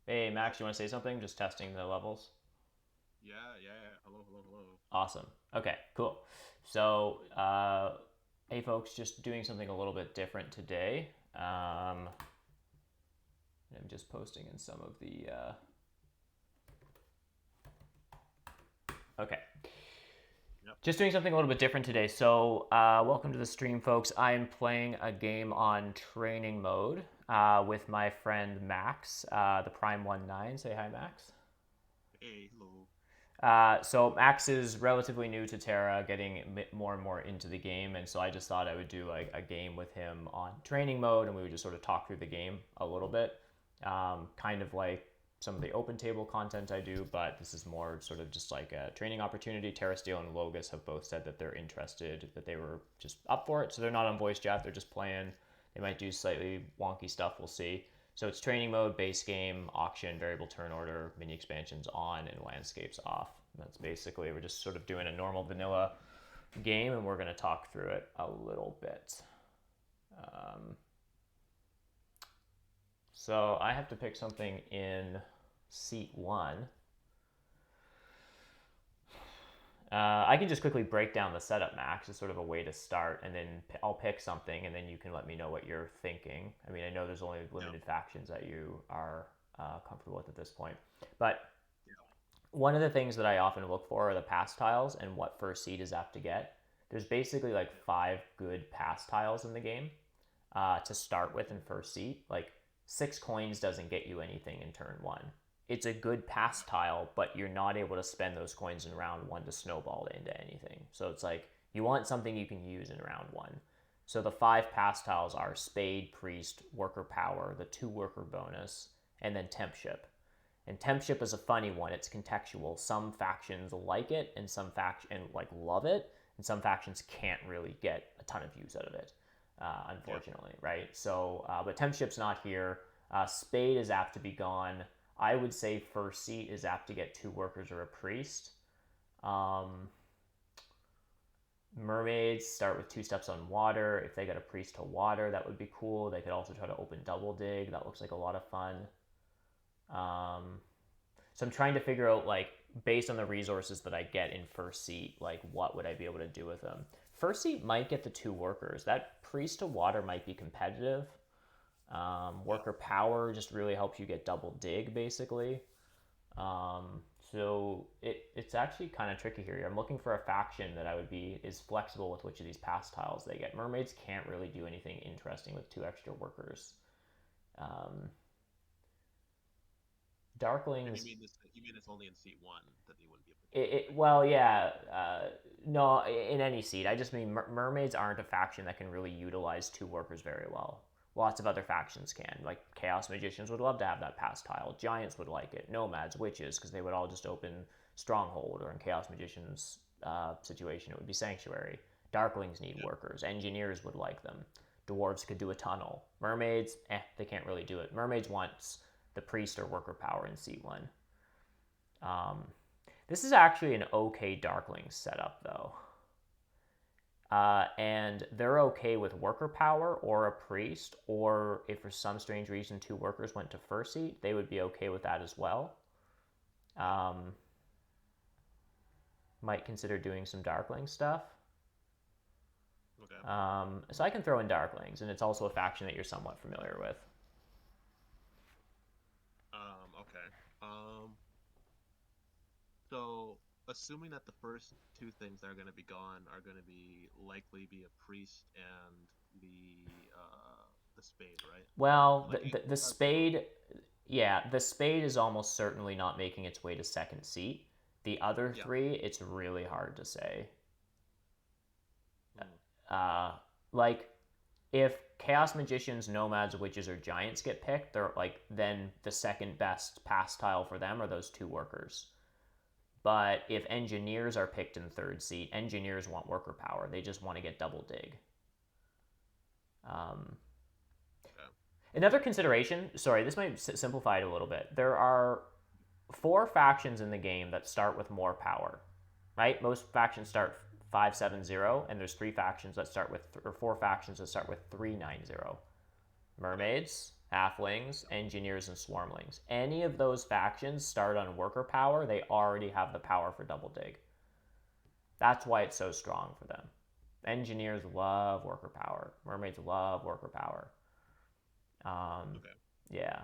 Hey, Max, you want to say something? Just testing the levels. Yeah. Hello, hello, hello. Awesome. Okay, cool. So, hey, folks, just doing something a little bit different today. I'm just posting in some of the. Okay, Yep. just doing something a little bit different today. So, welcome to the stream, folks. I am playing a game on training mode with my friend Max, the Prime 19. Say hi, Max. Hey, hello. So Max is relatively new to Terra, getting more and more into the game, and so I just thought I would do like a game with him on training mode, and we would just sort of talk through the game a little bit, kind of like some of the open table content I do, but this is more sort of just like a training opportunity. Terra Steel and Logus have both said that they're interested, that they were just up for it, so they're not on voice chat, they're just playing. They might do slightly wonky stuff, we'll see. So it's training mode, base game, auction, variable turn order, mini expansions on, and landscapes off. That's basically, we're just sort of doing a normal vanilla game, and we're going to talk through it a little bit. Um, so I have to pick something in seat one. I can just quickly break down the setup, Max, as sort of a way to start, and then I'll pick something, and then you can let me know what you're thinking. I mean, I know there's only Yeah, limited factions that you are comfortable with at this point, but yeah, one of the things that I often look for are the pass tiles and what first seed is apt to get. There's basically like yeah. 5 good pass tiles in the game to start with in first seed. Like 6 coins doesn't get you anything in turn one. It's a good pass Okay. tile, but you're not able to spend those coins in round one to snowball it into anything. So it's like you want something you can use in round one. So the 5 pass tiles are Spade, Priest, Worker Power, the 2 worker bonus, and then Tempship. And Tempship is a funny one. It's contextual. Some factions like it, and some faction like love it, and some factions can't really get a ton of use out of it, Yeah. unfortunately, right? So, but Tempship's not here. Spade is apt to be gone. I would say first seat is apt to get 2 workers or a priest. Um, Mermaids start with 2 steps on water. If they got a priest to water, that would be cool. They could also try to open double dig. That looks like a lot of fun. Um, So I'm trying to figure out like based on the resources that I get in first seat, like what would I be able to do with them? First seat might get the 2 workers. That priest to water might be competitive. Yeah. Worker power just really helps you get double dig basically. So it's actually kind of tricky here. I'm looking for a faction that I would be is flexible with which of these pass tiles they get. Mermaids can't really do anything interesting with 2 extra workers. Um, And Darklings you mean it's only in seat one that they wouldn't be able to do It, anything? well, yeah, no, in any seed. I just mean mermaids aren't a faction that can really utilize 2 workers very well. Lots of other factions can. Like Chaos Magicians would love to have that pass tile. Giants would like it. Nomads, Witches, because they would all just open Stronghold, or in Chaos Magicians' situation, it would be Sanctuary. Darklings need Yeah. workers. Engineers would like them. Dwarves could do a tunnel. Mermaids, they can't really do it. Mermaids wants the priest or worker power in C1. Um, this is actually an okay Darkling setup, though. And they're okay with worker power or a priest, or if for some strange reason 2 workers went to first seat, they would be okay with that as well. Yeah. Um, might consider doing some Darkling stuff. Okay. So I can throw in Darklings, and it's also a faction that you're somewhat familiar with. Okay. Um. So, assuming that the first two things that are going to be gone are going to be likely be a priest and the spade, right? Well, Like the that's the spade, yeah, the spade is almost certainly not making its way to second seat. The other yeah. three, it's really hard to say. Hmm. Uh, like if chaos magicians, nomads, witches, or giants get picked, they're like then the second best pass tile for them are those 2 workers. But if engineers are picked in third seat, engineers want worker power. They just want to get double dig. Um, Okay. Another consideration, sorry, this might simplify it a little bit. There are 4 factions in the game that start with more power, right? Most factions start 570, and there's 3 factions that start with, or 4 factions that start with 390. Okay. Mermaids, halflings, Yep. engineers, and swarmlings. Any of those factions start on worker power, they already have the power for double dig. That's why it's so strong for them. Engineers love worker power. Mermaids love worker power. Um, Okay. yeah.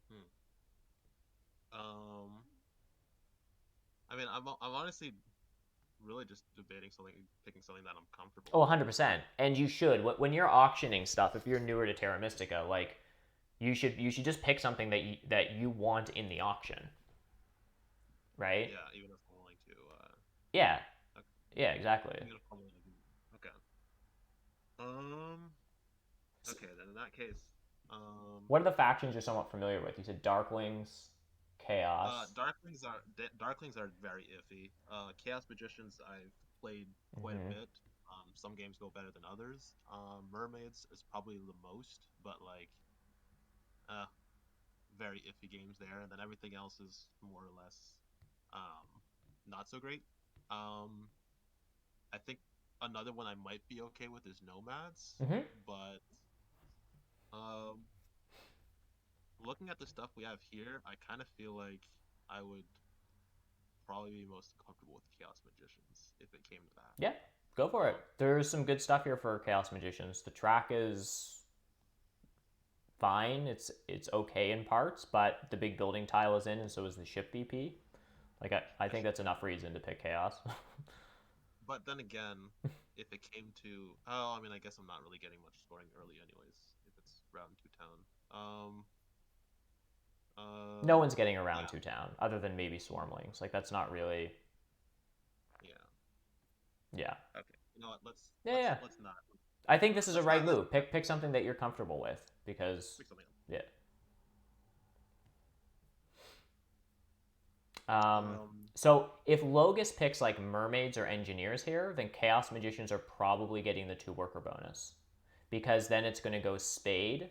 Hmm. Um, I mean, I'm honestly really just debating something, picking something that I'm comfortable Oh, with. 100%. And you should. When you're auctioning stuff, if you're newer to Terra Mystica, like you should just pick something that you want in the auction, right? Yeah, even if I'm willing to. Yeah. Okay, Yeah, exactly. even if I'm willing to. Okay. Um. Okay, then in that case, um, What are the factions you're somewhat familiar with? You said Darklings, Chaos. Darklings are very iffy. Chaos Magicians I've played quite a Mm-hmm. bit. Some games go better than others. Mermaids is probably the most, but like, uh, very iffy games there. And then everything else is more or less, um, not so great. Um, I think another one I might be okay with is Nomads, Mm-hmm. but um, looking at the stuff we have here, I kind of feel like I would probably be most comfortable with Chaos Magicians if it came to that. Yeah, go for it. Um, There's some good stuff here for Chaos Magicians. The track is fine. It's okay in parts, but the big building tile is in, and so is the ship VP. Like I think yes, that's enough reason to pick Chaos. but then again, if it came to, oh, I mean, I guess I'm not really getting much scoring early, anyways. If it's round two town, No one's getting yeah, around two town other than maybe Swarmlings. Like that's not really. yeah, Yeah. okay. You know what? Let's Yeah, let's yeah. let's not I think this is a let's right not move. Pick something that you're comfortable with because pick something else. yeah. Um, Um, so if Logus picks like mermaids or engineers here, then Chaos Magicians are probably getting the two worker bonus because then it's going to go spade,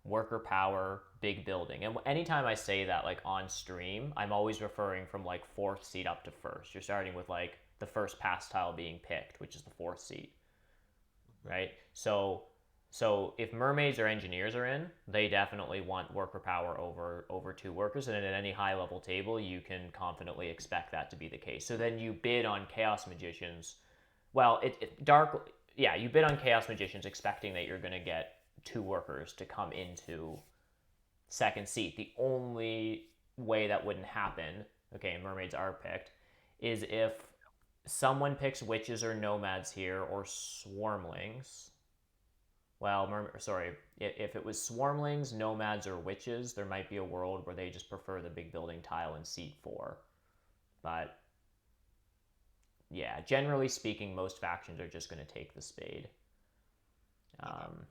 worker power, big building. And anytime I say that like on stream, I'm always referring from like fourth seat up to first. You're starting with like the first pass tile being picked, which is the fourth seat, mhm, right? So if mermaids or engineers are in, they definitely want worker power over two workers, and at any high level table, you can confidently expect that to be the case. So then you bid on chaos magicians. Well, it dark. Yeah, you bid on chaos magicians, expecting that you're going to get two workers to come into second seat. The only way that wouldn't happen, okay, and mermaids are picked, is if someone picks witches or nomads here or swarmlings. Well, sorry, if it was swarmlings, nomads, or witches, there might be a world where they just prefer the big building tile in seat four. But yeah, generally speaking, most factions are just going to take the spade. okay. Um,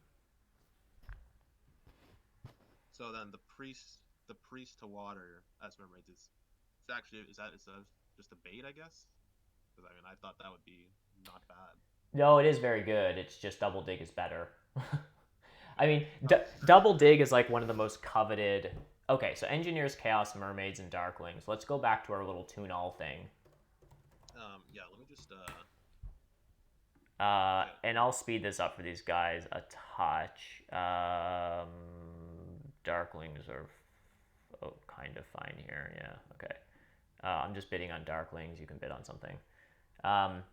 So then the priest to water as mermaids is it's actually is that just a bait, I guess? Because I mean, I thought that would be not bad. no, it is very good. It's just double dig is better. I Okay. mean, Oh, double dig is like one of the most coveted. Okay, so engineers, chaos, mermaids, and darklings. Let's go back to our little tune all thing. yeah. Let me just get. And I'll speed this up for these guys a touch. Darklings are kind of fine here. Yeah, okay. I'm just bidding on Darklings. You can bid on something. Um,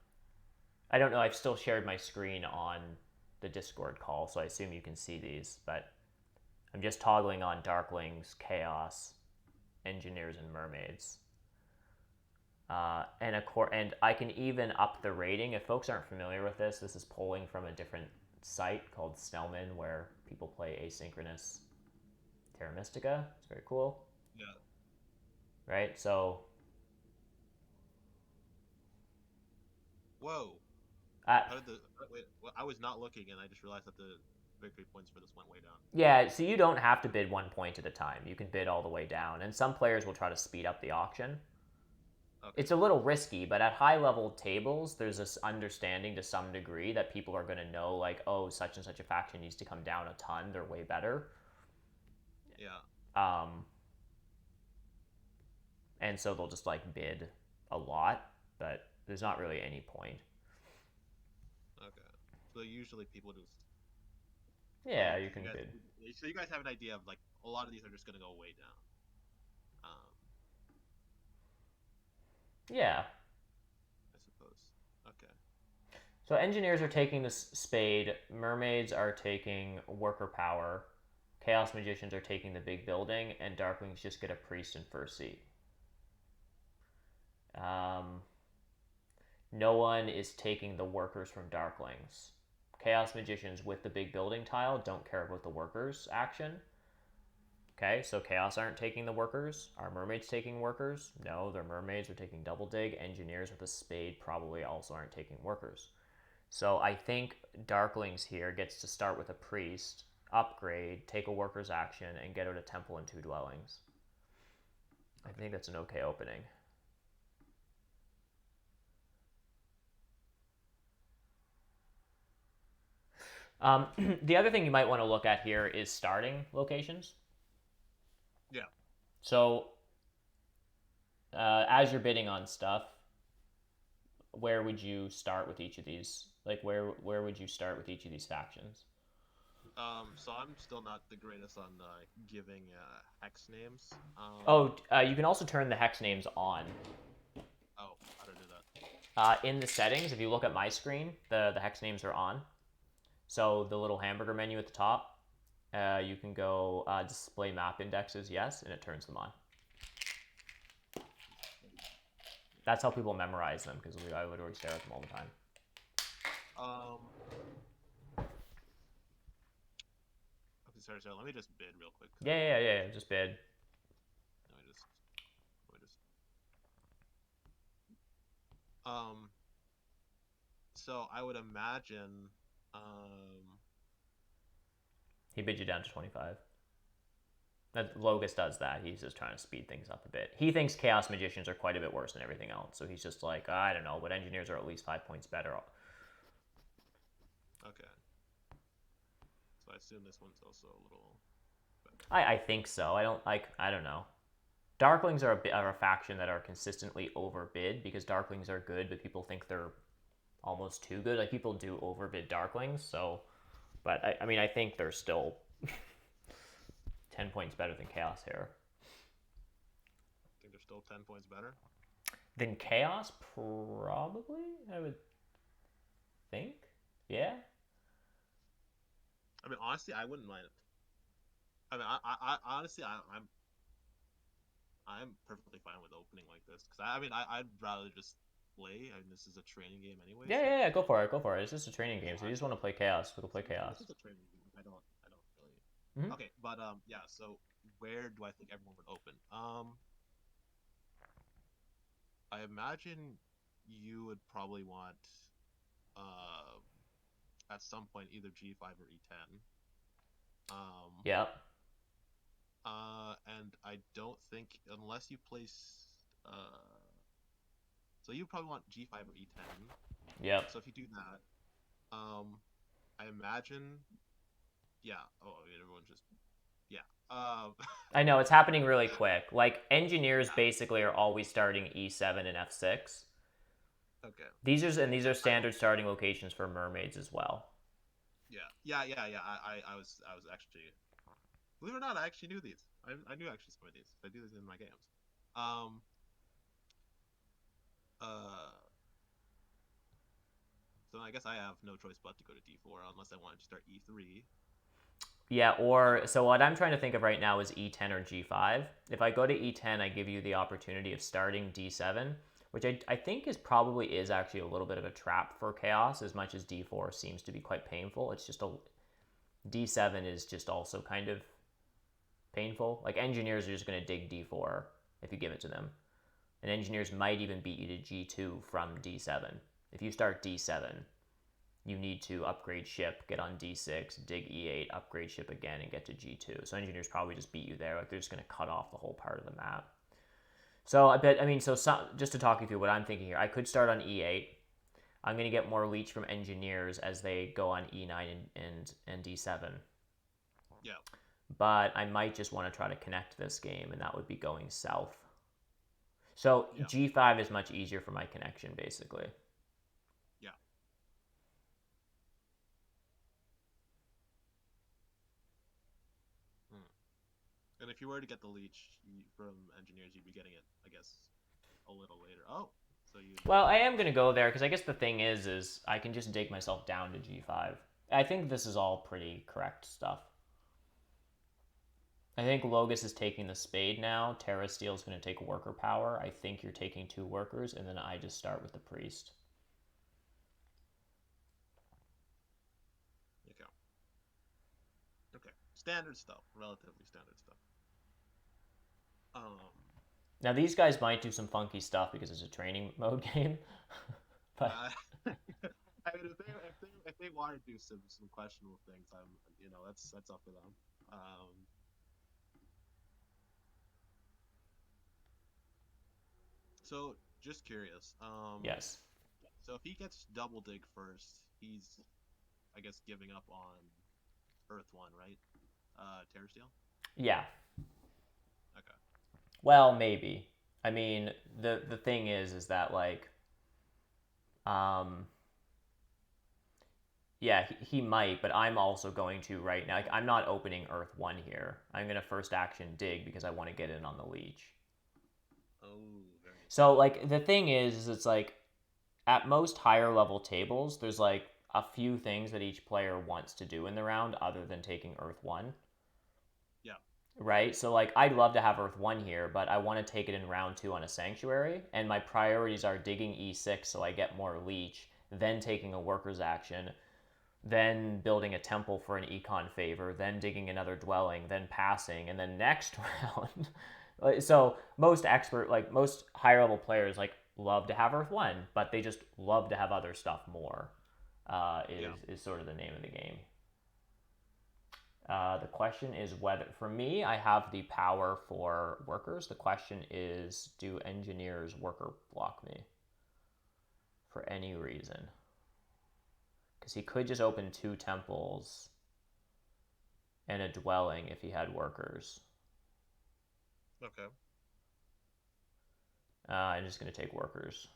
I don't know. I've still shared my screen on the Discord call, so I assume you can see these. But I'm just toggling on Darklings, Chaos, Engineers, and Mermaids. And I can even up the rating. If folks aren't familiar with this, this is polling from a different site called Snellman, where people play asynchronous Terra Mystica. It's very cool, Yeah. right? So, Whoa. uh, How did the wait? Well, I was not looking, and I just realized that the victory points for this went way down. yeah, so you don't have to bid 1 point at a time. You can bid all the way down, and some players will try to speed up the auction. Okay. It's a little risky, but at high level tables, there's this understanding to some degree that people are going to know, like, oh, such and such a faction needs to come down a ton. They're way better. Yeah. Um, and so they'll just like bid a lot, but there's not really any point. Okay. So usually people just Yeah, you So can bid. you guys have an idea of like a lot of these are just gonna go way down. Yeah. I suppose. Okay. So engineers are taking the spade, mermaids are taking worker power, chaos magicians are taking the big building, and darklings just get a priest in first seat. Um, no one is taking the workers from darklings. Chaos magicians with the big building tile don't care about the workers action. Okay, so chaos aren't taking the workers. Are mermaids taking workers? No, their mermaids are taking double dig. Engineers with a spade probably also aren't taking workers. So I think Darklings here gets to start with a priest, upgrade, take a worker's action, and get out a temple and 2 dwellings. I Okay. think that's an okay opening. Um, the other thing you might want to look at here is starting locations. Yeah. So as you're bidding on stuff, where would you start with each of these? Like where would you start with each of these factions? So I'm still not the greatest on giving hex names. Oh, you can also turn the hex names on. Oh, how to do that? In the settings, if you look at my screen, the hex names are on. So the little hamburger menu at the top, you can go display map indexes, yes, and it turns them on. That's how people memorize them because I literally stare at them all the time. Um. Okay, sorry. Let me just bid real quick. Yeah. Just bid. Let me just. Let me just. Um. So I would imagine. Um. He bid you down to 25. That Logus does that. He's just trying to speed things up a bit. He thinks Chaos Magicians are quite a bit worse than everything else. So he's just like, I don't know, but engineers are at least 5 points better. Okay. So I assume this one's also a little better. I think so. I don't know. Darklings are a faction that are consistently overbid because Darklings are good, but people think they're almost too good. Like people do overbid Darklings, so but I mean I think they're still 10 points better than Chaos here. I think they're still 10 points better. Than Chaos, probably. I would think. Yeah. I mean, honestly, I wouldn't mind it. I mean, honestly, I'm perfectly fine with opening like this because I mean, I'd rather just play. I mean, this is a training game, anyways. Like, Yeah. Go for it. Go for it. It's just a training game, so you I'm just want to play Chaos. We'll play this Chaos. is a training game. I don't really. Mm-hmm. Okay, but yeah. So where do I think everyone would open? I imagine you would probably want uh at some point either G5 or E10. Um, Yep. and I don't think unless you place so you probably want G5 or E10. Yep. So if you do that, I imagine, yeah. Oh, I mean, everyone just, yeah. I know it's happening really quick. Like engineers Yeah. basically are always starting E7 and F6. Okay. These are I standard starting locations for mermaids as well. yeah. I was actually, believe it or not, I actually knew these. I knew actually some of these. I do this in my games. Um. Uh. So I guess I have no choice but to go to D4 unless I wanted to start E3. Yeah, or so what I'm trying to think of right now is E10 or G5. If I go to E10, I give you the opportunity of starting D7, which I think is probably is actually a little bit of a trap for chaos, as much as D4 seems to be quite painful. It's just a D7 is just also kind of painful. Like engineers are just going to dig D4 if you give it to them, and engineers might even beat you to G2 from D7. If you start D7, you need to upgrade ship, get on D6, dig E8, upgrade ship again, and get to G2. So engineers probably just beat you there. Like they're just going to cut off the whole part of the map. So I bet, I mean, so some, just to talk you through what I'm thinking here, I could start on E8. I'm going to get more leech from engineers as they go on E9 and D7. Yeah. But I might just want to try to connect this game, and that would be going south. So Yeah. G5 is much easier for my connection, basically. Yeah. if you were to get the leech from engineers, you'd be getting it, I guess, a little later. Oh, so you'd Well, I am gonna go there because I guess the thing is I can just dig myself down to G5. I think this is all pretty correct stuff. I think Logus is taking the spade now. Terra Steel's going to take worker power. I think you're taking 2 workers, and then I just start with the priest. okay. Okay, standard stuff, relatively standard stuff. Um, Now these guys might do some funky stuff because it's a training mode game, but I, I mean, if they want to do some questionable things, that's up to them. So just curious. yes, So if he gets double dig first, he's, I guess, giving up on Earth One, right? Terra Steel. yeah. Okay. Well, maybe. I mean, the thing is that like, um, yeah, he might, but I'm also going to right now. Like, I'm not opening Earth 1 here. I'm gonna first action dig because I want to get in on the leech. Oh, very So interesting. like the thing is it's like at most higher level tables, there's like a few things that each player wants to do in the round other than taking Earth 1, Yeah. right? So like I'd love to have Earth 1 here, but I want to take it in round 2 on a sanctuary, and my priorities are digging E6 so I get more leech, then taking a worker's action, then building a temple for an econ favor, then digging another dwelling, then passing, and then next round. So most higher level players, like love to have Earth One, but they just love to have other stuff more. Yeah. Is sort of the name of the game. The question is whether, for me, I have the power for workers. The question is, do engineers worker block me for any reason? Because he could just open 2 temples and a dwelling if he had workers. Okay. I'm just going to take workers.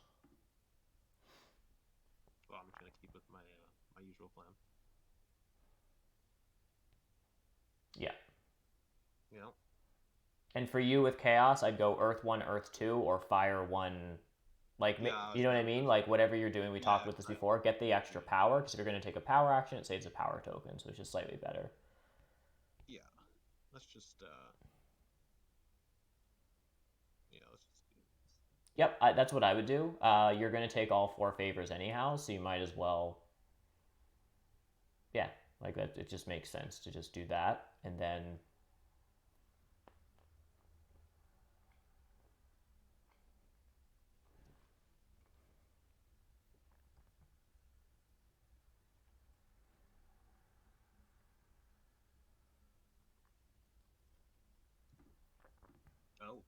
Well, I'm just gonna keep with my usual plan. Yeah. Yeah. And for you with chaos, I'd go Earth 1, Earth 2, or Fire 1. Like, Yeah. I you was know what I gonna. I mean? was, Like, whatever you're doing, we talked yeah. about this before, get the extra Yeah. power, because if you're going to take a power action, it saves a power token, so it's just slightly better. Yeah. Let's just. Yeah. Let's just do this. Yep, that's what I would do. You're going to take all 4 favors anyhow, so you might as well, yeah, like that. It just makes sense to just do that, and then Oh.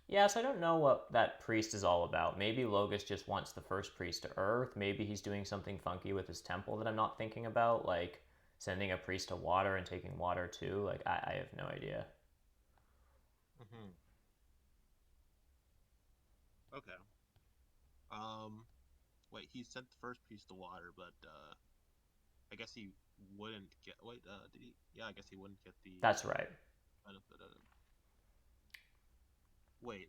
yes, I don't know what that priest is all about. Maybe Logus just wants the first priest to Earth. Maybe he's doing something funky with his temple that I'm not thinking about, like sending a priest to water and taking water too. Like, I have no idea. Hmm. Okay. Um. Wait. He sent the first piece to water, but I guess he wouldn't get. Wait. Did he? Yeah. I guess he wouldn't get the That's right. benefit of it. Wait.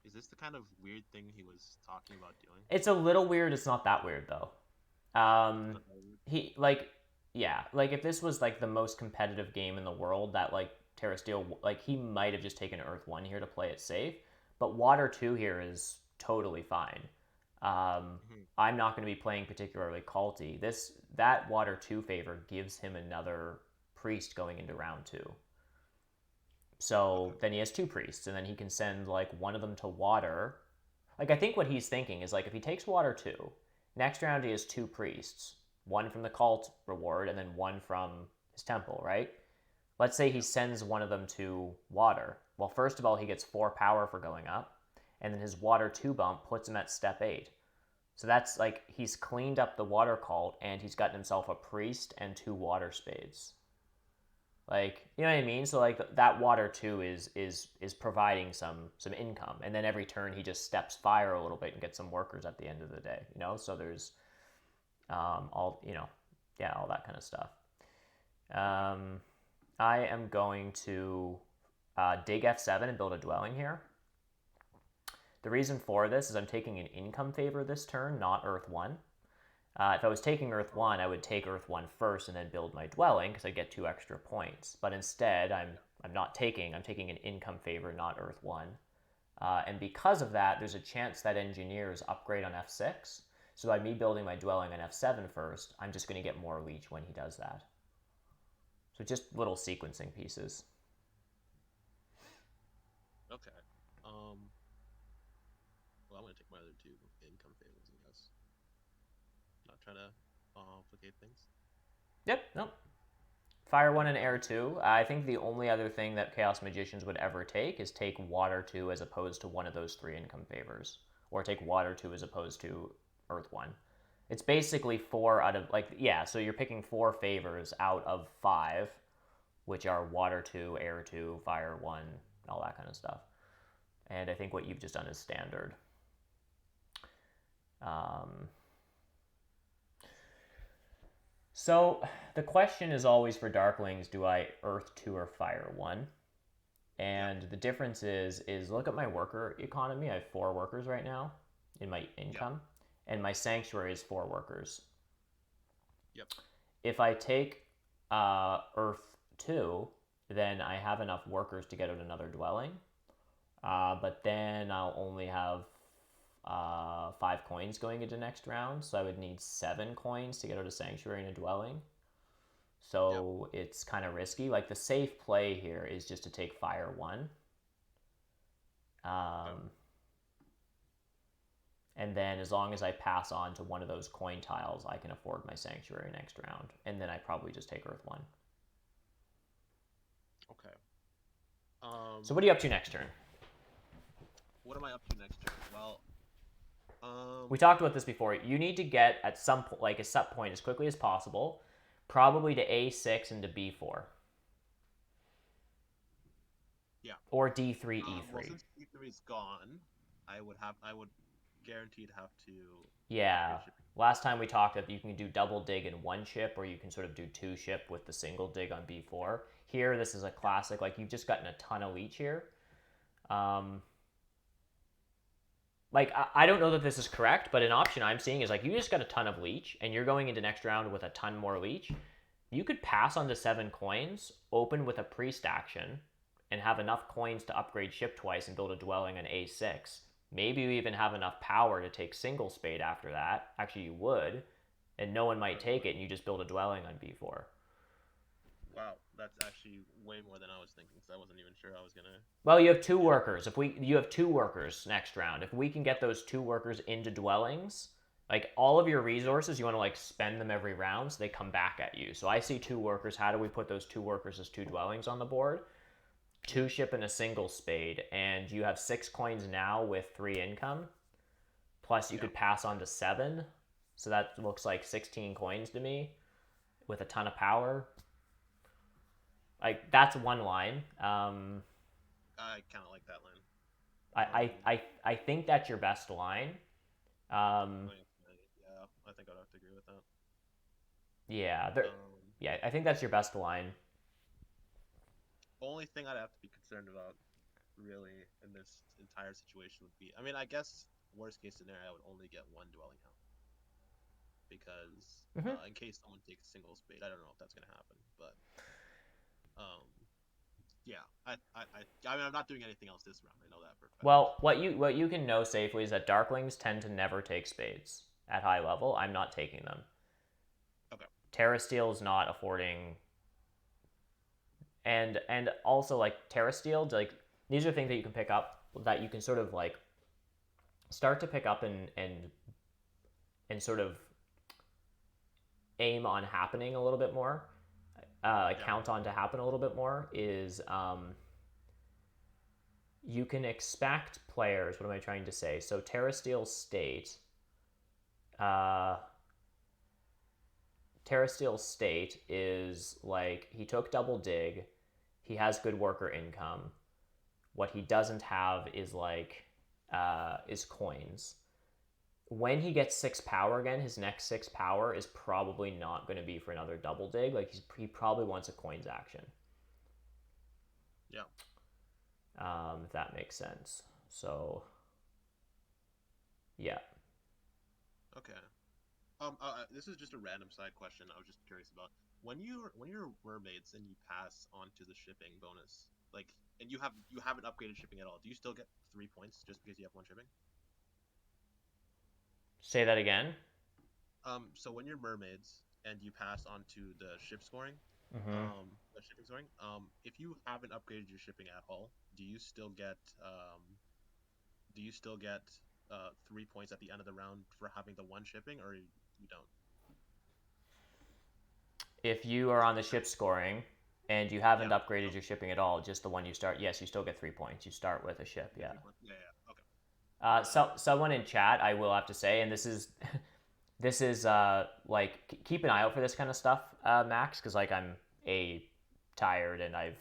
Is this the kind of weird thing he was talking about doing? It's a little weird. It's not that weird though. It's Um, not that weird. he like, yeah, like if this was like the most competitive game in the world, that like Terra Steel, like he might have just taken Earth 1 here to play it safe, but Water 2 here is totally fine. Hmm. I'm not going to be playing particularly culty. That Water 2 favor gives him another priest going into round 2. Okay. So then he has 2 priests, and then he can send like one of them to water. Like, I think what he's thinking is like if he takes water 2, next round he has 2 priests, one from the cult reward and then one from his temple, right? Let's say he Yeah. sends one of them to water. Well, first of all, he gets 4 power for going up, and then his water 2 bump puts him at step 8. So that's like he's cleaned up the water cult and he's gotten himself a priest and 2 water spades. Like, you know what I mean? So like that water too is providing some income, and then every turn he just steps fire a little bit and gets some workers at the end of the day. So there's all, yeah, all that kind of stuff. Okay. Um, I am going to dig F7 and build a dwelling here. The reason for this is I'm taking an income favor this turn, not Earth 1. If I was taking Earth 1, I would take Earth 1 first and then build my dwelling because I get 2 extra points. But instead, I'm not taking. I'm taking an income favor, not Earth 1. And because of that, there's a chance that engineers upgrade on F6. So by me building my dwelling on F7 first, I'm just going to get more leech when he does that. So just little sequencing pieces. Okay. Well, I'm gonna take my other two income favors, I guess. Not trying to complicate things. Yep, nope. Fire 1 and Air 2. I think the only other thing that Chaos Magicians would ever take is take Water 2 as opposed to one of those 3 income favors. Or take Water 2 as opposed to Earth 1. It's basically 4 out of, like, yeah, so you're picking 4 favors out of 5, which are Water 2, Air 2, Fire 1, all that kind of stuff. And I think what you've just done is standard. So the question is always for Darklings, do I Earth 2 or Fire 1? And the difference is look at my worker economy. I have 4 workers right now in my income. And my sanctuary is 4 workers. Yep. If I take Earth 2, then I have enough workers to get out another dwelling. But then I'll only have 5 coins going into next round, so I would need 7 coins to get out a sanctuary and a dwelling. So it's kind of risky. Like the safe play here is just to take Fire 1. And then as long as I pass on to one of those coin tiles, I can afford my sanctuary next round. And then I probably just take Earth 1. Okay. So what are you up to next turn? What am I up to next turn? Well, we talked about this before. You need to get at some point, like a set point, as quickly as possible, probably to A6 and to B4. Yeah. Or D3, E3. Well, since E3 is gone, I would guaranteed have to. Yeah. Last time we talked that you can do double dig in 1 ship, or you can sort of do 2 ship with the single dig on B4. Here, this is a classic. Like you've just gotten a ton of leech here. Like I don't know that this is correct, but an option I'm seeing is like you just got a ton of leech, and you're going into next round with a ton more leech. You could pass on to 7 coins, open with a priest action, and have enough coins to upgrade ship twice and build a dwelling on A6. Maybe you even have enough power to take single spade after that. Actually, you would, and no one might take it, and you just build a dwelling on B4. Wow, that's actually way more than I was thinking, because I wasn't even sure I was gonna. Well, you have 2 workers. You have 2 workers next round. If we can get those 2 workers into dwellings, like all of your resources, you want to like spend them every round so they come back at you. So I see 2 workers. How do we put those 2 workers as 2 dwellings on the board? 2 ship and a single spade, and you have 6 coins now with 3 income. Plus, you could pass on to 7, so that looks like 16 coins to me, with a ton of power. Like that's one line. I kind of like that line. I think that's your best line. Yeah, I think I'd have to agree with that. Yeah, I think that's your best line. Only thing I'd have to be concerned about, really, in this entire situation would be, I mean, I guess worst case scenario, I would only get 1 dwelling out, because in case someone takes a single spade, I don't know if that's gonna happen, but yeah, I mean, I'm not doing anything else this round. I know that for a fact. Well, what you can know safely is that Darklings tend to never take spades at high level. I'm not taking them. Okay. Terra Steel is not affording, and also like Terra Steel, like these are things that you can pick up that you can sort of like start to pick up and sort of aim on happening a little bit more. Count on to happen a little bit more is you can expect players. What am I trying to say? So Terra Steel State, is like he took double dig, he has good worker income. What he doesn't have is like is coins. When he gets 6 power again, his next 6 power is probably not going to be for another double dig. Like he probably wants a coins action. Yeah. If that makes sense. So yeah. Okay. This is just a random side question. I was just curious about when you're mermaids and you pass on to the shipping bonus, like, and you haven't upgraded shipping at all. Do you still get 3 points just because you have one shipping? Say that again. So when you're mermaids and you pass on to Mm-hmm. the shipping scoring, if you haven't upgraded your shipping at all, do you still get 3 points at the end of the round for having the one shipping, or you don't? If you are Does on that the make ship sense? scoring and you haven't Yeah. upgraded your shipping at all, just the one you start, yes, you still get 3 points. You start with a ship, You get yeah. 3 points. Yeah, yeah. Okay. So someone in chat, I will have to say, and this is like keep an eye out for this kind of stuff, Max, because like I'm tired and I've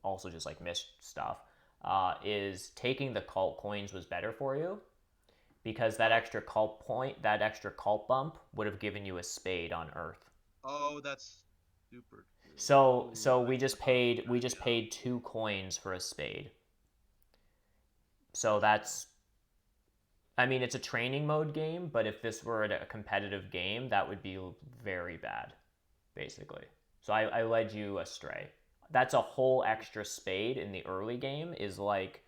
also just like missed stuff. Is taking the cult coins was better for you because that Oh. extra cult point, that extra cult bump would have given you a spade on Earth. Oh, that's super true. So Ooh, I never thought about we that. just Yeah. paid 2 coins for a spade. So Wow. that's, I mean, it's a training mode game, but if this were a competitive game, that would be very bad, basically. So I led you astray. That's a whole extra spade in the early game is like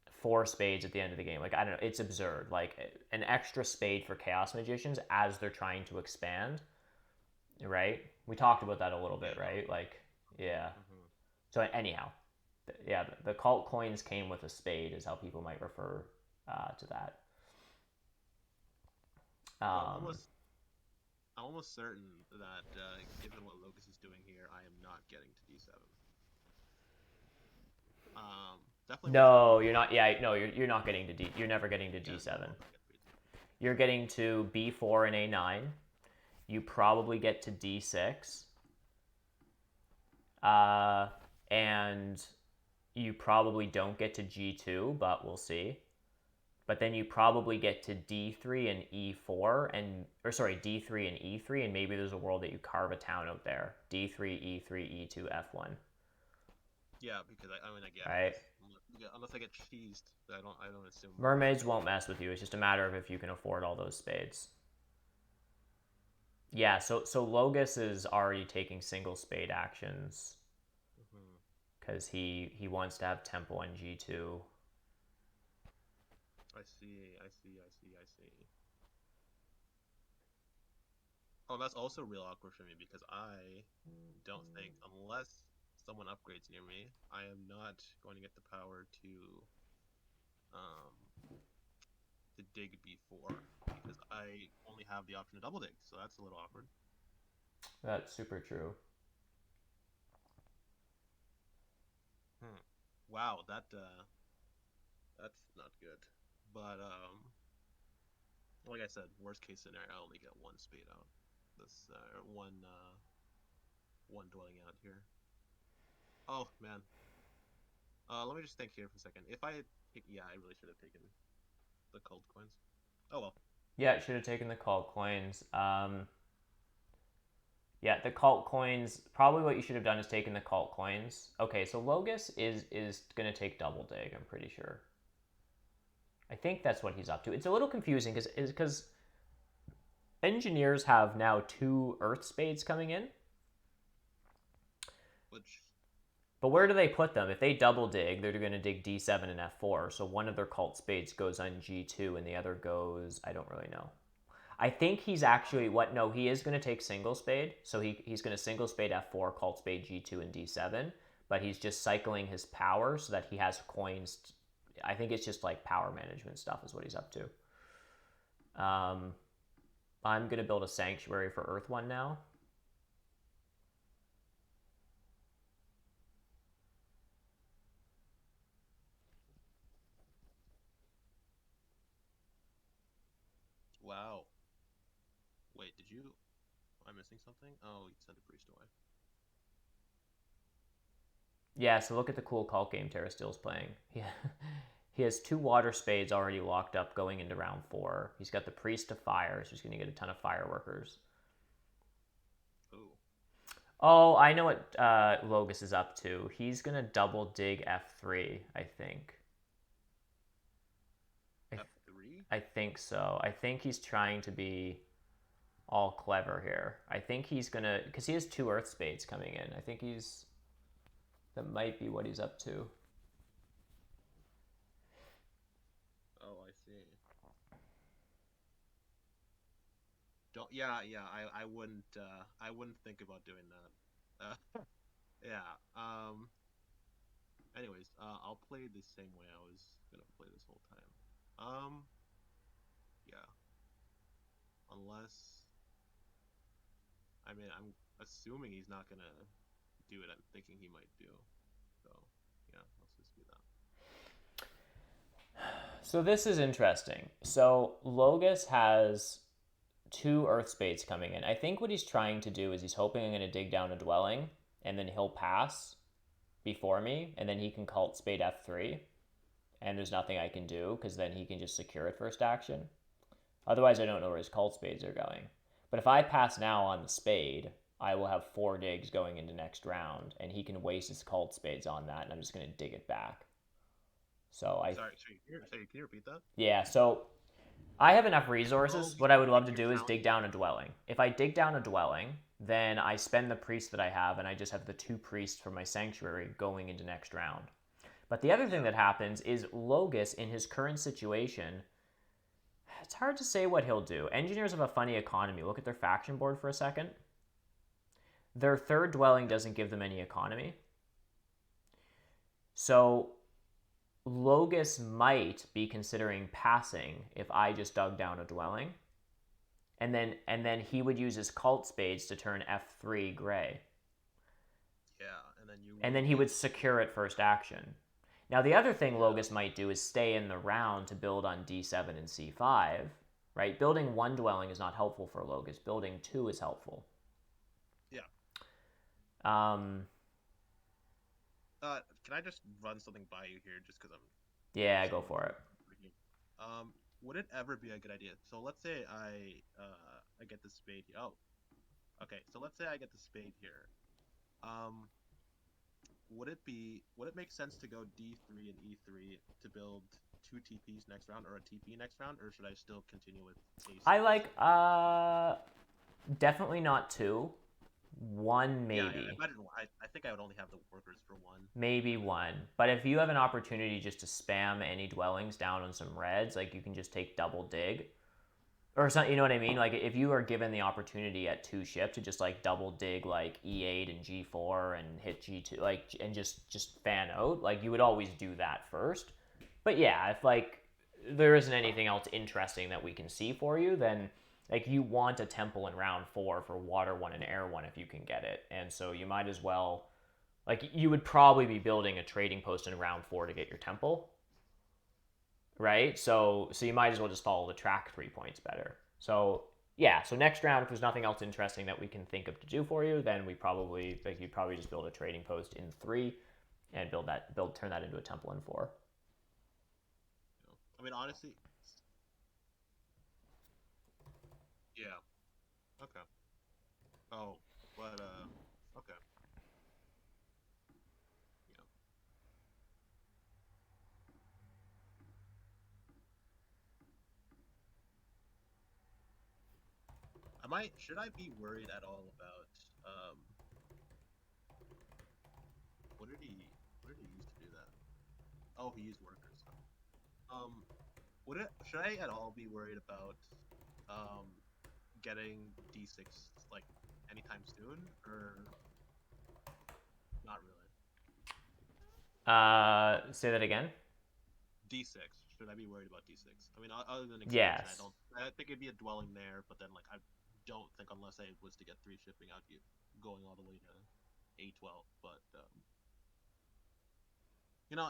4 spades at the end of the game. Like, I don't know, it's absurd. Like an extra spade for chaos magicians as they're trying to expand, right? We talked about that a little Yeah. bit, right? Like, yeah. Hmm. So anyhow, yeah, the cult coins came with a spade is how people might refer to that. So Um, I'm almost certain that given what Locust is doing here, I am not getting to D7. Definitely won't get no, you're B4. not. Yeah, no, you're not getting to D. You're never getting to Yeah, no, D7. I'll not get B7. You're getting to B4 and A9. You probably get to D6, uh, and you probably don't get to G2, but we'll see. But then you probably get to D3 and E4 and or sorry, D3 and E3 and maybe there's a world that you carve a town out there. D3, E3, E2, F1. Yeah, because I mean I get it. Right? Unless I get cheesed, I don't assume Mermaids Mermaids will. won't mess with you. It's just a matter of if you can afford all those spades. Yeah, so Logus is already taking single spade actions Hmm. because he wants to have tempo on G2. I see. I see. I see. I see. Oh, that's also real awkward for me because I don't think unless someone upgrades near me, I am not going to get the power um to dig B4 because I only have the option to double dig, so that's a little awkward. That's super true. Hmm. Wow, that's not good. But like I said, worst case scenario, I only get one spade out. This one dwelling out here. Oh man. Let me just think here for a second. If I had, yeah, I really should have taken the cold coins. Oh well. Yeah, it should have taken the cult coins. Yeah, the cult coins. Probably what you should have done is taken the cult coins. Okay, so Logus is gonna take double dig. I'm pretty sure. I think that's what he's up to. It's a little confusing because engineers have now 2 Earth spades coming in, Which but where do they put them? If they double dig, they're going to dig D7 and F4. So one of their cult spades goes on G2 and the other goes, I don't really know. I think he's actually what? No, he is going to take single spade. So he's going to single spade F4, cult spade G2 and D7. But he's just cycling his power so that he has coins. I think it's just like power management stuff is what he's up to. Um, I'm going to build a sanctuary for Earth One now. wow. Wait, did you? Am I missing something? Oh, you sent a priest away. Yeah, so look at the cool cult game Terra Steel's playing. Yeah. He has 2 water spades already locked up going into round 4. He's got the priest of fire, so he's going to get a ton of fireworkers. Oh. Oh, I know what Logus is up to. He's gonna double dig F3, I think. I, th- F3. I think so. I think he's trying to be all clever here. I think he's gonna, because he has two Earth Spades coming in. I think that might be what he's up to. Oh, I see. Don't. Yeah, yeah. I wouldn't think about doing that. Yeah. Anyways, I'll play the same way I was gonna play this whole time. Yeah. Unless, I mean, I'm assuming he's not gonna do it. I'm thinking he might do. So, yeah. Let's just do that. So this is interesting. So Logus has two Earth Spades coming in. I think what he's trying to do is he's hoping I'm going to dig down a dwelling, and then he'll pass before me, and then he can cult Spade F3, and there's nothing I can do because then he can just secure it first action. Otherwise, I don't know where his cult spades are going. But if I pass now on the spade, I will have four digs going into next round, and he can waste his cult spades on that, and I'm just going to dig it back. So I, Sorry, can you repeat that? yeah. So I have enough Oh, resources. What I would love to you're do is dig counting. down a dwelling. If I dig down a dwelling, then I spend the priest that I have, and I just have the two priests from my sanctuary going into next round. But the other thing Yeah. that happens is Logus, in his current situation, it's hard to say what he'll do. Engineers have a funny economy. Look at their faction board for a second. Their third dwelling doesn't give them any economy. So Logus might be considering passing if I just dug down a dwelling. And then he would use his cult spades to turn F3 gray. Yeah, and then you And would then he get. would secure it first action. Now the other thing Yeah. Logus might do is stay in the round to build on D7 and C5. Right? Building one dwelling is not helpful for Logus. Building two is helpful. Yeah. Um, Can I just run something by you here, just because I'm yeah, go somewhat for it. freaking. Would it ever be a good idea? So let's say I get the spade. Oh, okay. So let's say I get the spade here. Um, would it make sense to go D3 and E3 to build two TPs next round or a TP next round, or should I still continue with A6? I like definitely not two. One Yeah, yeah. maybe. I think I would only have the workers for one, Maybe and then one. But if you have an opportunity just to spam any dwellings down on some reds, like you can just take double dig. Or something, you know what I mean? Like if you are given the opportunity at two ship to just like double dig like E8 and G4 and hit G2 like and just fan out, like you would always do that first. But yeah, if like there isn't anything else interesting that we can see for you, then like you want a temple in round 4 for water one and air one if you can get it. And so you might as well like you would probably be building a trading post in round 4 to get your temple, right? So you might as well just follow the track 3 points better. So yeah, so next round, if there's nothing else interesting that we can think of to do for you, then we probably like you'd probably just build a trading post in 3 and build turn that into a temple in 4. I mean honestly, yeah. Okay. Oh, but okay. Yeah. Should I be worried at all about what did he what did he use to do that? Oh, he used workers. Um, would it should I at all be worried about um getting D6 like anytime soon or not really? Say that again. D6. Should I be worried about D6? I mean, other than expansion, I Yes. don't. I think it'd be a dwelling there, but then like I don't think unless I was to get three shipping out, you going all the way to A12. But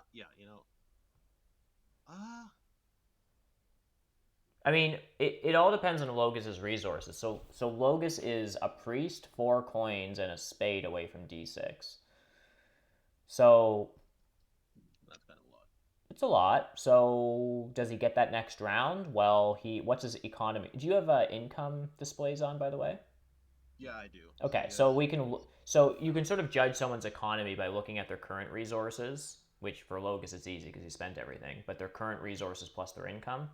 yeah, uh I mean, it all depends on Logus's resources. So Logus is a priest, 4 coins, and a spade away from D6. So that's kind of a lot. it's a lot. So does he get that next round? Well, what's his economy? Do you have income displays on, by the way? Yeah, I do. So Okay, he so has we can. So you can sort of judge someone's economy by looking at their current resources, which for Logus it's easy because he spent everything, but their current resources plus their income.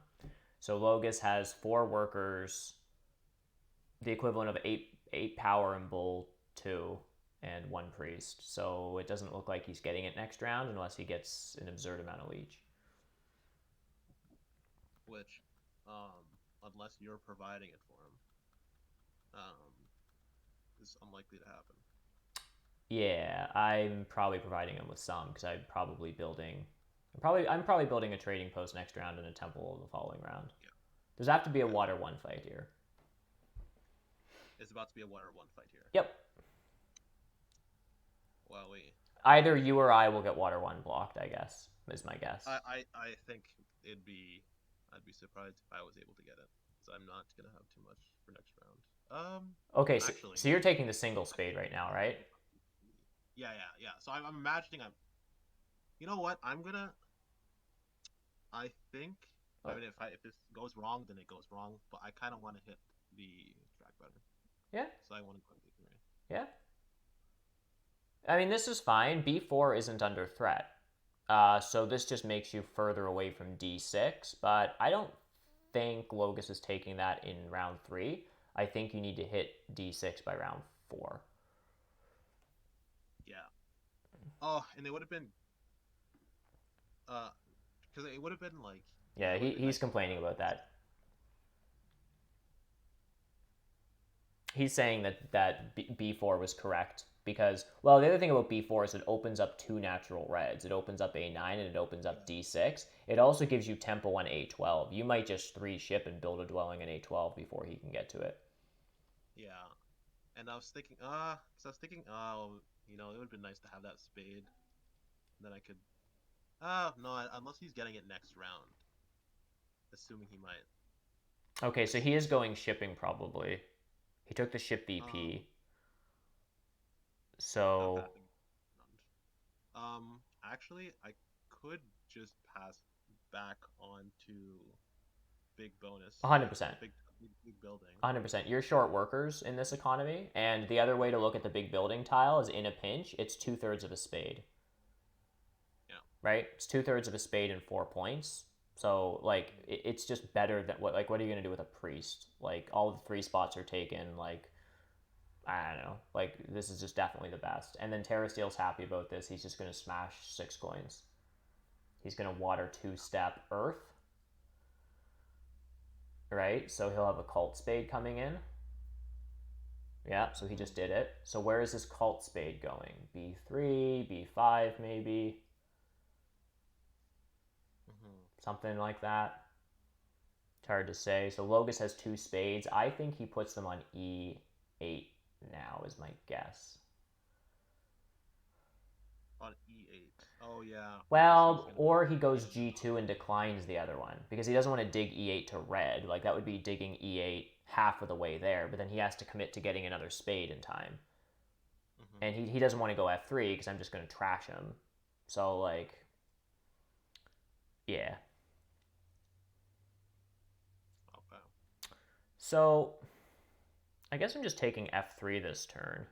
So Logus has 4 workers, the equivalent of eight power in Bull 2, and 1 priest. So it doesn't look like he's getting it next round unless he gets an absurd amount of leech. which, unless you're providing it for him, is unlikely to happen. Yeah, I'm probably providing him with some because I'm probably building a trading post next round and a temple the following round. Yeah. There's have to be a Okay. water 1 fight here. It's about to be a water one fight here. Yep. Well, Either you or I will get water 1 blocked, I guess, is my guess. I think I'd be surprised if I was able to get it, so I'm not gonna have too much for next round. Okay, Actually, so you're taking the single spade right now, right? yeah. So I'm imagining You know what? I think. Oh. I mean, if this goes wrong, then it goes wrong. But I kind of want to hit the track better. Yeah. So I want to go B3. Yeah. I mean, this is fine. B4 isn't under threat. So this just makes you further away from D6, but I don't think Logus is taking that in round 3. I think you need to hit D6 by round 4. Yeah. Oh, and it would have been, because it would have been like. Yeah, he's nice complaining about that. He's saying that B4 was correct because, well, the other thing about B4 is it opens up 2 natural reds. It opens up A9 and it opens up D6. It also gives you tempo on A12. You might just 3 ship and build a dwelling in A12 before he can get to it. Yeah, and I was thinking, oh, it would have been nice to have that spade. Then I could, no, unless he's getting it next round, assuming he might. Okay, so he is going shipping probably. He took the ship BP. Not So bad. Actually, I could just pass back onto big bonus. 100%. Big building. 100%. You're short workers in this economy, and the other way to look at the big building tile is in a pinch, it's 2/3 of a spade. Yeah. Right? It's 2/3 of a spade and 4 points. So like it's just better than what are you gonna do with a priest? Like all the 3 spots are taken. Like I don't know. Like this is just definitely the best. And then Terra Steel's happy about this. He's just gonna smash 6 coins. He's gonna water 2-step Earth. Right? So he'll have a cult spade coming in. Yeah, so he just did it. So where is his cult spade going? B3, B5 maybe. Something like that. It's hard to say. So Logus has 2 spades. I think he puts them on E8 now is my guess. On E8. Oh, yeah. Well, or he goes G2 and declines the other one because he doesn't want to dig E8 to red. Like that would be digging E8 half of the way there, but then he has to commit to getting another spade in time. And he doesn't want to go F3 because I'm just going to trash him. So like, yeah. Okay. So I guess I'm just taking F3 this turn.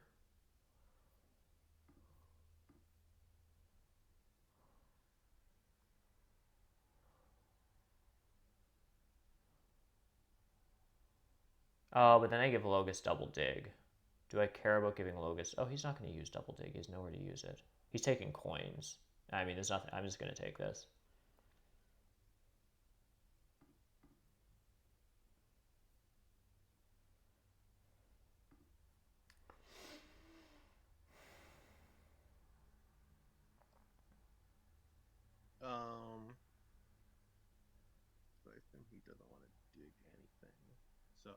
Oh, but then I give Logus double dig. Do I care about giving Logus? Oh, he's not going to use double dig. He has nowhere to use it. He's taking coins. I mean, there's nothing. I'm just going to take this. I think he doesn't want to dig anything. So,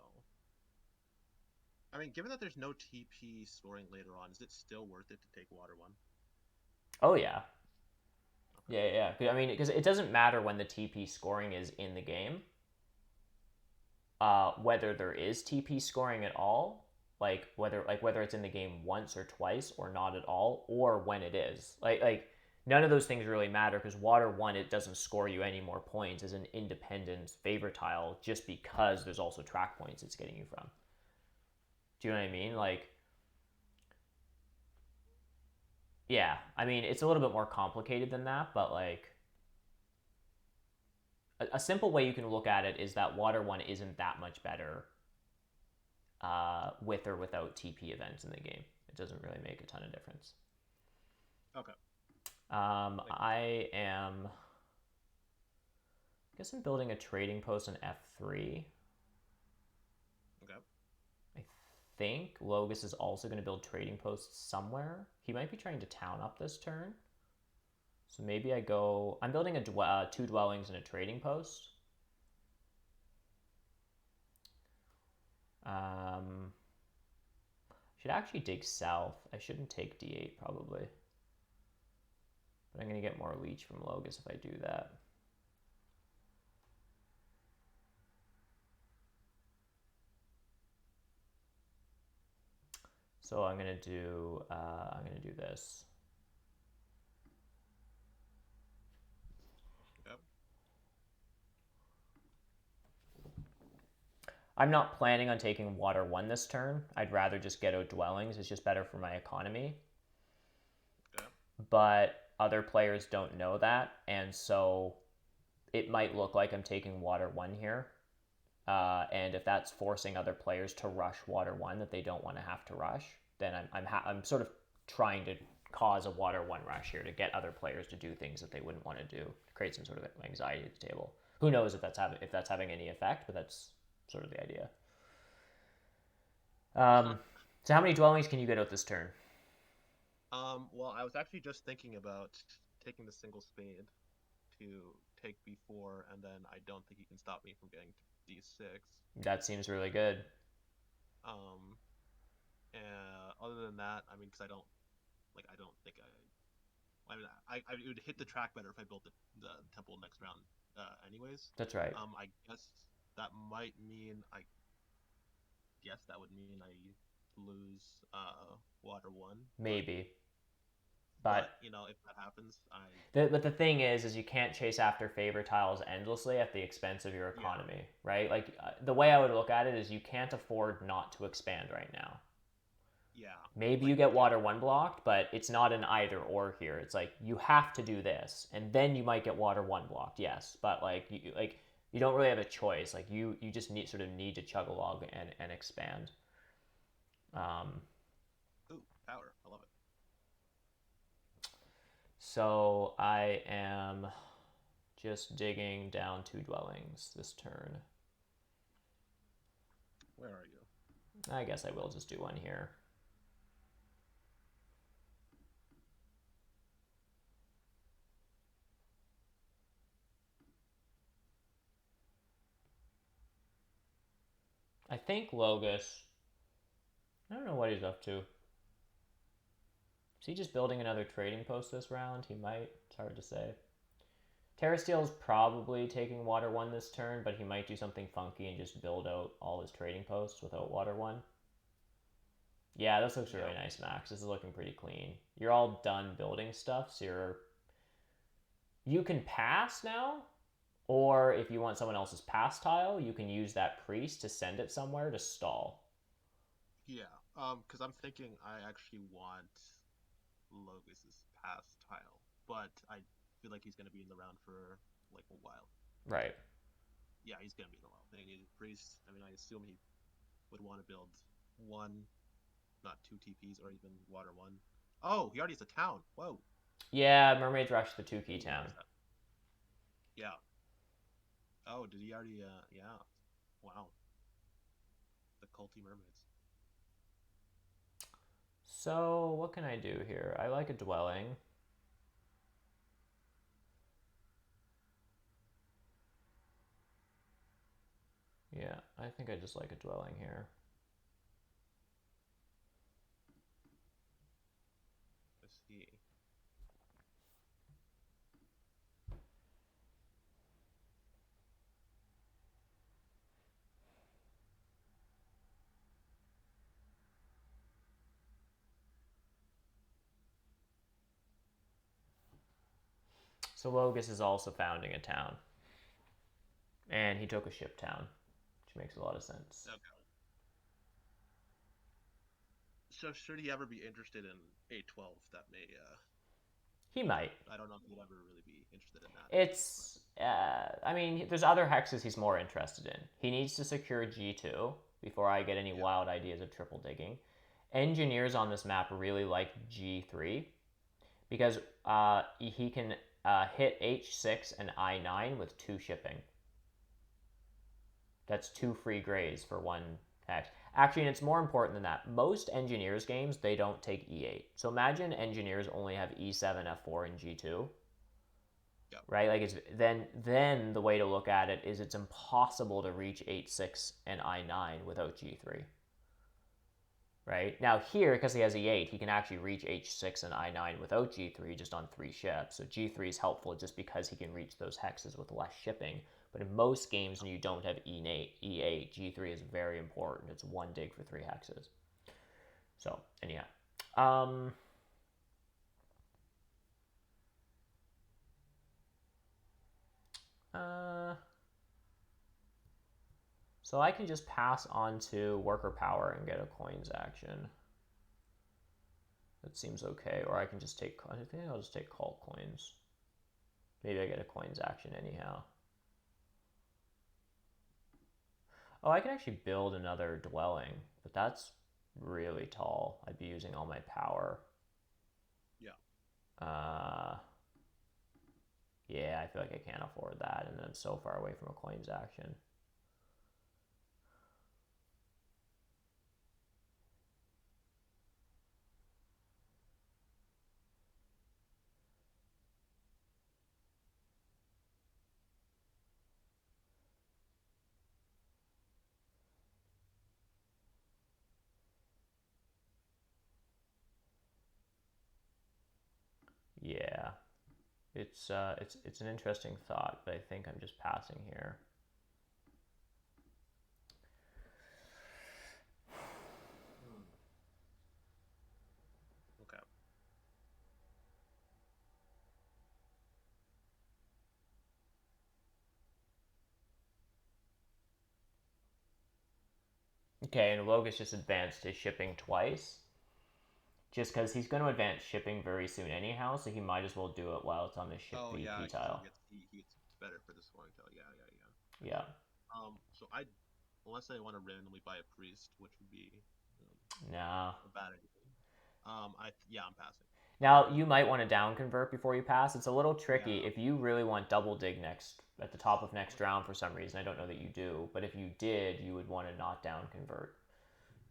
I mean, given that there's no TP scoring later on, is it still worth it to take water 1? Oh, yeah. Okay. Yeah. I mean, because it doesn't matter when the TP scoring is in the game. Whether there is TP scoring at all, whether it's in the game once or twice or not at all, or when it is. Like none of those things really matter because water 1 it doesn't score you any more points as an independent favor tile just because there's also track points it's getting you from. Do you know what I mean? Like Yeah, I mean it's a little bit more complicated than that, but like a simple way you can look at it is that Water One isn't that much better with or without TP events in the game. It doesn't really make a ton of difference. Okay. Makes sense. I am. I guess I'm building a trading post on F3. Okay. I think Logus is also going to build trading posts somewhere. He might be trying to town up this turn. So maybe I go. I'm building two dwellings and a trading post. Should actually dig south. I shouldn't take D8 probably. But I'm going to get more leech from Logus if I do that. So I'm gonna do this. Yep. I'm not planning on taking water one this turn. I'd rather just get out dwellings. It's just better for my economy. Yep. But other players don't know that, and so it might look like I'm taking water one here. And if that's forcing other players to rush water one that they don't want to have to rush, then I'm sort of trying to cause a water one rush here to get other players to do things that they wouldn't want to do, to create some sort of anxiety at the table. Who knows if that's having any effect, but that's sort of the idea. So how many dwellings can you get out this turn? Well, I was actually just thinking about taking the single spade to take B4, and then I don't think he can stop me from getting to D6. That seems really good. Um, and other than that, I mean, because I don't think I mean, I it would hit the track better if I built the temple next round, anyways. That's right. I guess that might mean that would mean I lose water one, Maybe. but But if that happens, but the thing is you can't chase after favor tiles endlessly at the expense of your yeah, economy, right? Like the way I would look at it is you can't afford not to expand right now. yeah, Maybe like you get yeah, water one blocked, but it's not an either or here. It's like you have to do this, and then you might get water one blocked. Yes, but you don't really have a choice. Like you just need to chug along and expand. Um, ooh, power, I love it. so I am just digging down two dwellings this turn. Where are you? I guess I will just do one here. I think Logus. I don't know what he's up to. Is he just building another trading post this round? He might. It's hard to say. Terrasteel's probably taking water one this turn, but he might do something funky and just build out all his trading posts without water one. Yeah, this looks Yeah, really nice, Max. This is looking pretty clean. You're all done building stuff, so you can pass now, or if you want someone else's pass tile, you can use that priest to send it somewhere to stall. yeah. Because I'm thinking I actually want Logus's pass tile, but I feel like he's gonna be in the round for like a while. Right. Yeah, he's gonna be in the wild. And he needs priest. I mean, I assume he would want to build one, not two TPs or even water one. Oh, he already has a town. Whoa. Yeah, Mermaids Rush the two key Ooh, what town. is that? Yeah. Oh, did he already? Yeah. Wow. The culty mermaids. So, what can I do here? I like a dwelling. Yeah, I think I just like a dwelling here. Let's see. So Logus is also founding a town. And he took a ship town, which makes a lot of sense. Okay. So should he ever be interested in A12, that may He might. I don't know if he'd ever really be interested in that anyways, but I mean, there's other hexes he's more interested in. He needs to secure G2 before I get any yeah. wild ideas of triple digging. Engineers on this map really like G3 because he can hit H6 and I9 with 2 shipping. That's 2 free grays for 1 hex. Actually, and it's more important than that. Most engineers games, they don't take E8. So imagine engineers only have E7, F4, and G2. Yeah. Right? Like then the way to look at it is it's impossible to reach H6 and I9 without G3. Right? Now here, because he has E8, he can actually reach H6 and I9 without G3 just on 3 ships. So G3 is helpful just because he can reach those hexes with less shipping. But in most games when you don't have E8, G3 is very important. It's 1 dig for 3 hexes. So, and yeah. So I can just pass on to worker power and get a coins action. That seems okay. Or I can just take, I think I'll just take call coins. Maybe I get a coins action anyhow. Oh, I can actually build another dwelling, but that's really tall. I'd be using all my power. Yeah. Yeah, I feel like I can't afford that, and then I'm so far away from a coins action. Yeah, it's an interesting thought, but I think I'm just passing here. Okay. Okay, and Logus just advanced his shipping twice. Just because he's going to advance shipping very soon anyhow, so he might as well do it while it's on the ship Oh yeah, VP because tile. he gets better for the scoring tile. Yeah, yeah, yeah. For Yeah. sure. So I, unless I want to randomly buy a priest, which would be Nah. a bad idea. I'm passing. Now, you might want to down convert before you pass. It's a little tricky. Yeah. If you really want double dig next at the top of next round for some reason, I don't know that you do, but if you did, you would want to not down convert.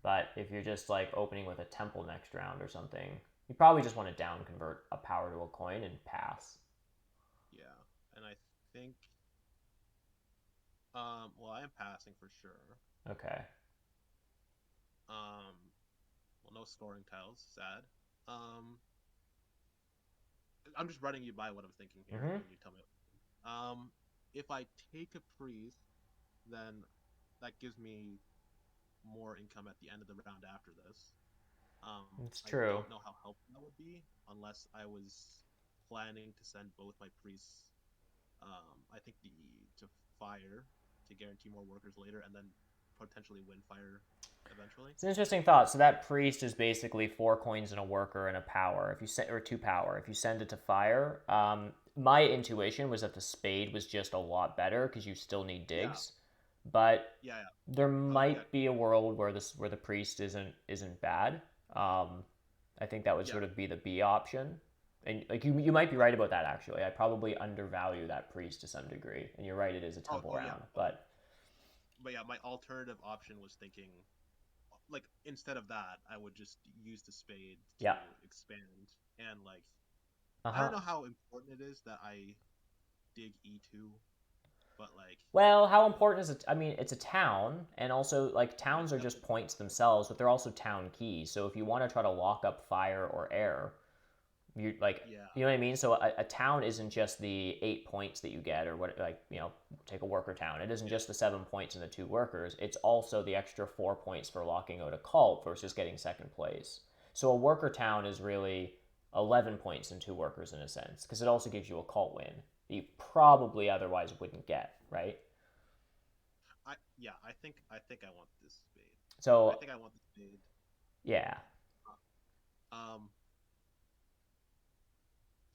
But if you're just like opening with a temple next round or something, you probably just want to down convert a power to a coin and pass. Yeah, and I think well, I am passing for sure. Okay. Um, well, no scoring tiles, sad. Um, I'm just running you by what I'm thinking here, Mm-hmm. and you tell me. Um, if I take a priest, then that gives me more income at the end of the round after this. It's I true. don't know how helpful that would be unless I was planning to send both my priests. I think the to fire to guarantee more workers later, and then potentially win fire eventually. It's an interesting thought. So that priest is basically 4 coins and a worker and a power. If you send or 2 power, if you send it to fire, my intuition was that the spade was just a lot better because you still need Yeah, digs, but yeah, yeah. there Oh yeah, might be a world where the priest isn't bad. I think that would yeah. sort of be the B option, and like you might be But right about that actually. I probably undervalue that priest to some degree, and you're right. It is a temple oh yeah, round, but but yeah. My alternative option was thinking, like instead of that, I would just use the spade to yeah, expand and like uh I don't huh. know how important it is that I dig E2, but like Well, how important is it? I mean, it's a town, and also like yeah, towns it's are just definitely points themselves, but they're also town keys. So if you want to try to lock up fire or air, you like, yeah, you know what I mean. So a town isn't just the 8 points that you get, or what, like take a worker town. It isn't yeah, just the 7 points and the 2 workers. It's also the extra 4 points for locking out a cult versus yeah. getting second place. So a worker town is really 11 points and 2 workers in a sense, because it also gives you a cult win that you probably otherwise wouldn't get, right? I think I want this spade. I So think I want the spade. yeah. Um,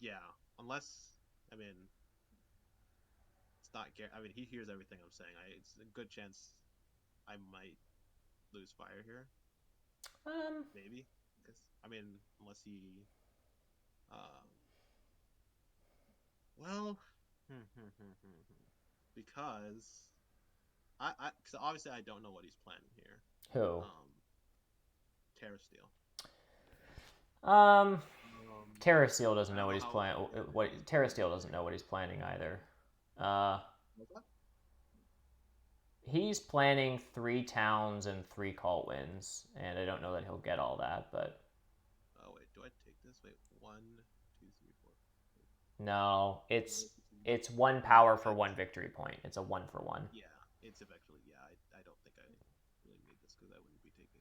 yeah, unless I mean it's not. I mean he hears everything I'm saying. It's a good chance I might lose fire here. Um, Maybe. I mean, unless he. Um, well, because because obviously I don't know what he's planning here. who? Um, Terra Steel. Um, Um, Terra Steel doesn't I know don't what know he's how planning. effective What he's Terra planning Steel this doesn't here. know what he's planning either. Uh, What's that? he's planning 3 towns and 3 cult wins, and I don't know that he'll get all that, but Oh wait, do I take this? Wait, one, two, three, four. no, Four, it's one yeah, power for one victory point. It's a 1 for 1. yeah. It's eventually. Yeah, I don't think I really need this because I wouldn't be taking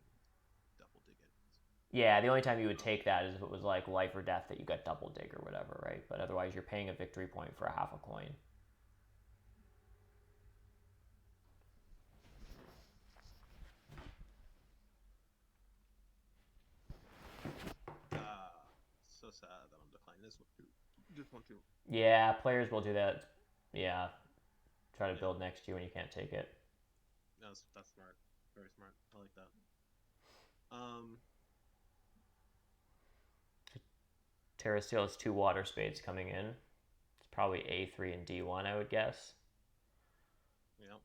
double dig anyways. Yeah, the only time you would Um, take that is if it was like life or death that you got double dig or whatever, right? But otherwise, you're paying a victory point for a half a coin. so sad that I'm declining this one too. This one too. Yeah, players will do that. Yeah, try to Yeah, build next to you when you can't take it. that's smart. Very smart. I like that. Um, Terra Steel has 2 water spades coming in. It's probably A3 and D1, I would guess. yeah.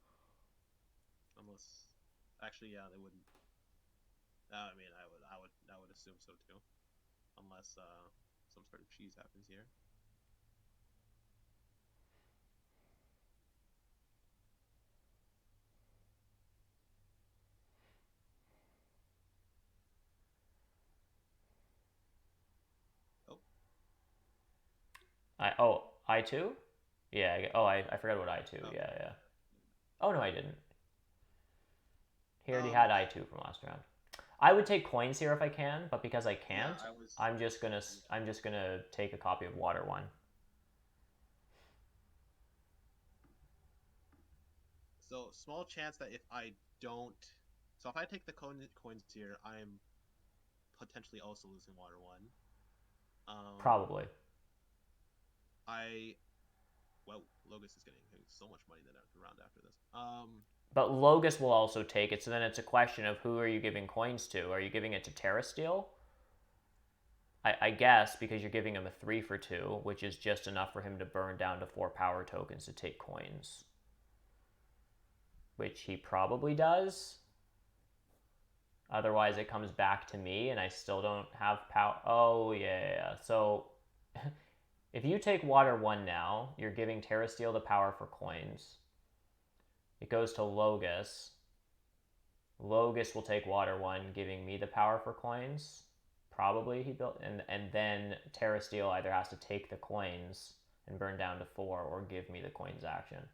Unless, actually, yeah, they wouldn't. I mean, I would assume so too. Unless some sort of cheese happens here. Oh, I2? Yeah. I forgot about I2. oh, Yeah, yeah. Oh no, I didn't. He already um, had I2 from last round. I would take coins here if I can, but because I yeah, can't, I was. I'm just gonna I'm I'm just gonna take a copy of Water One. So small chance that if I don't, so if I take the coins here, I'm potentially also losing water one. Probably. I well, Logus is getting so much money that round after this. But Logus will also take it, so then it's a question of who are you giving coins to? Are you giving it to Terra Steel? I guess because you're giving him a 3 for 2, which is just enough for him to burn down to 4 power tokens to take coins. Which he probably does. Otherwise, it comes back to me and I still don't have power. Oh, yeah. So if you take Water 1 now, you're giving Terra Steel the power for coins. It goes to Logus. Logus will take Water 1, giving me the power for coins. Probably he built. And then Terra Steel either has to take the coins and burn down to 4 or give me the coins action.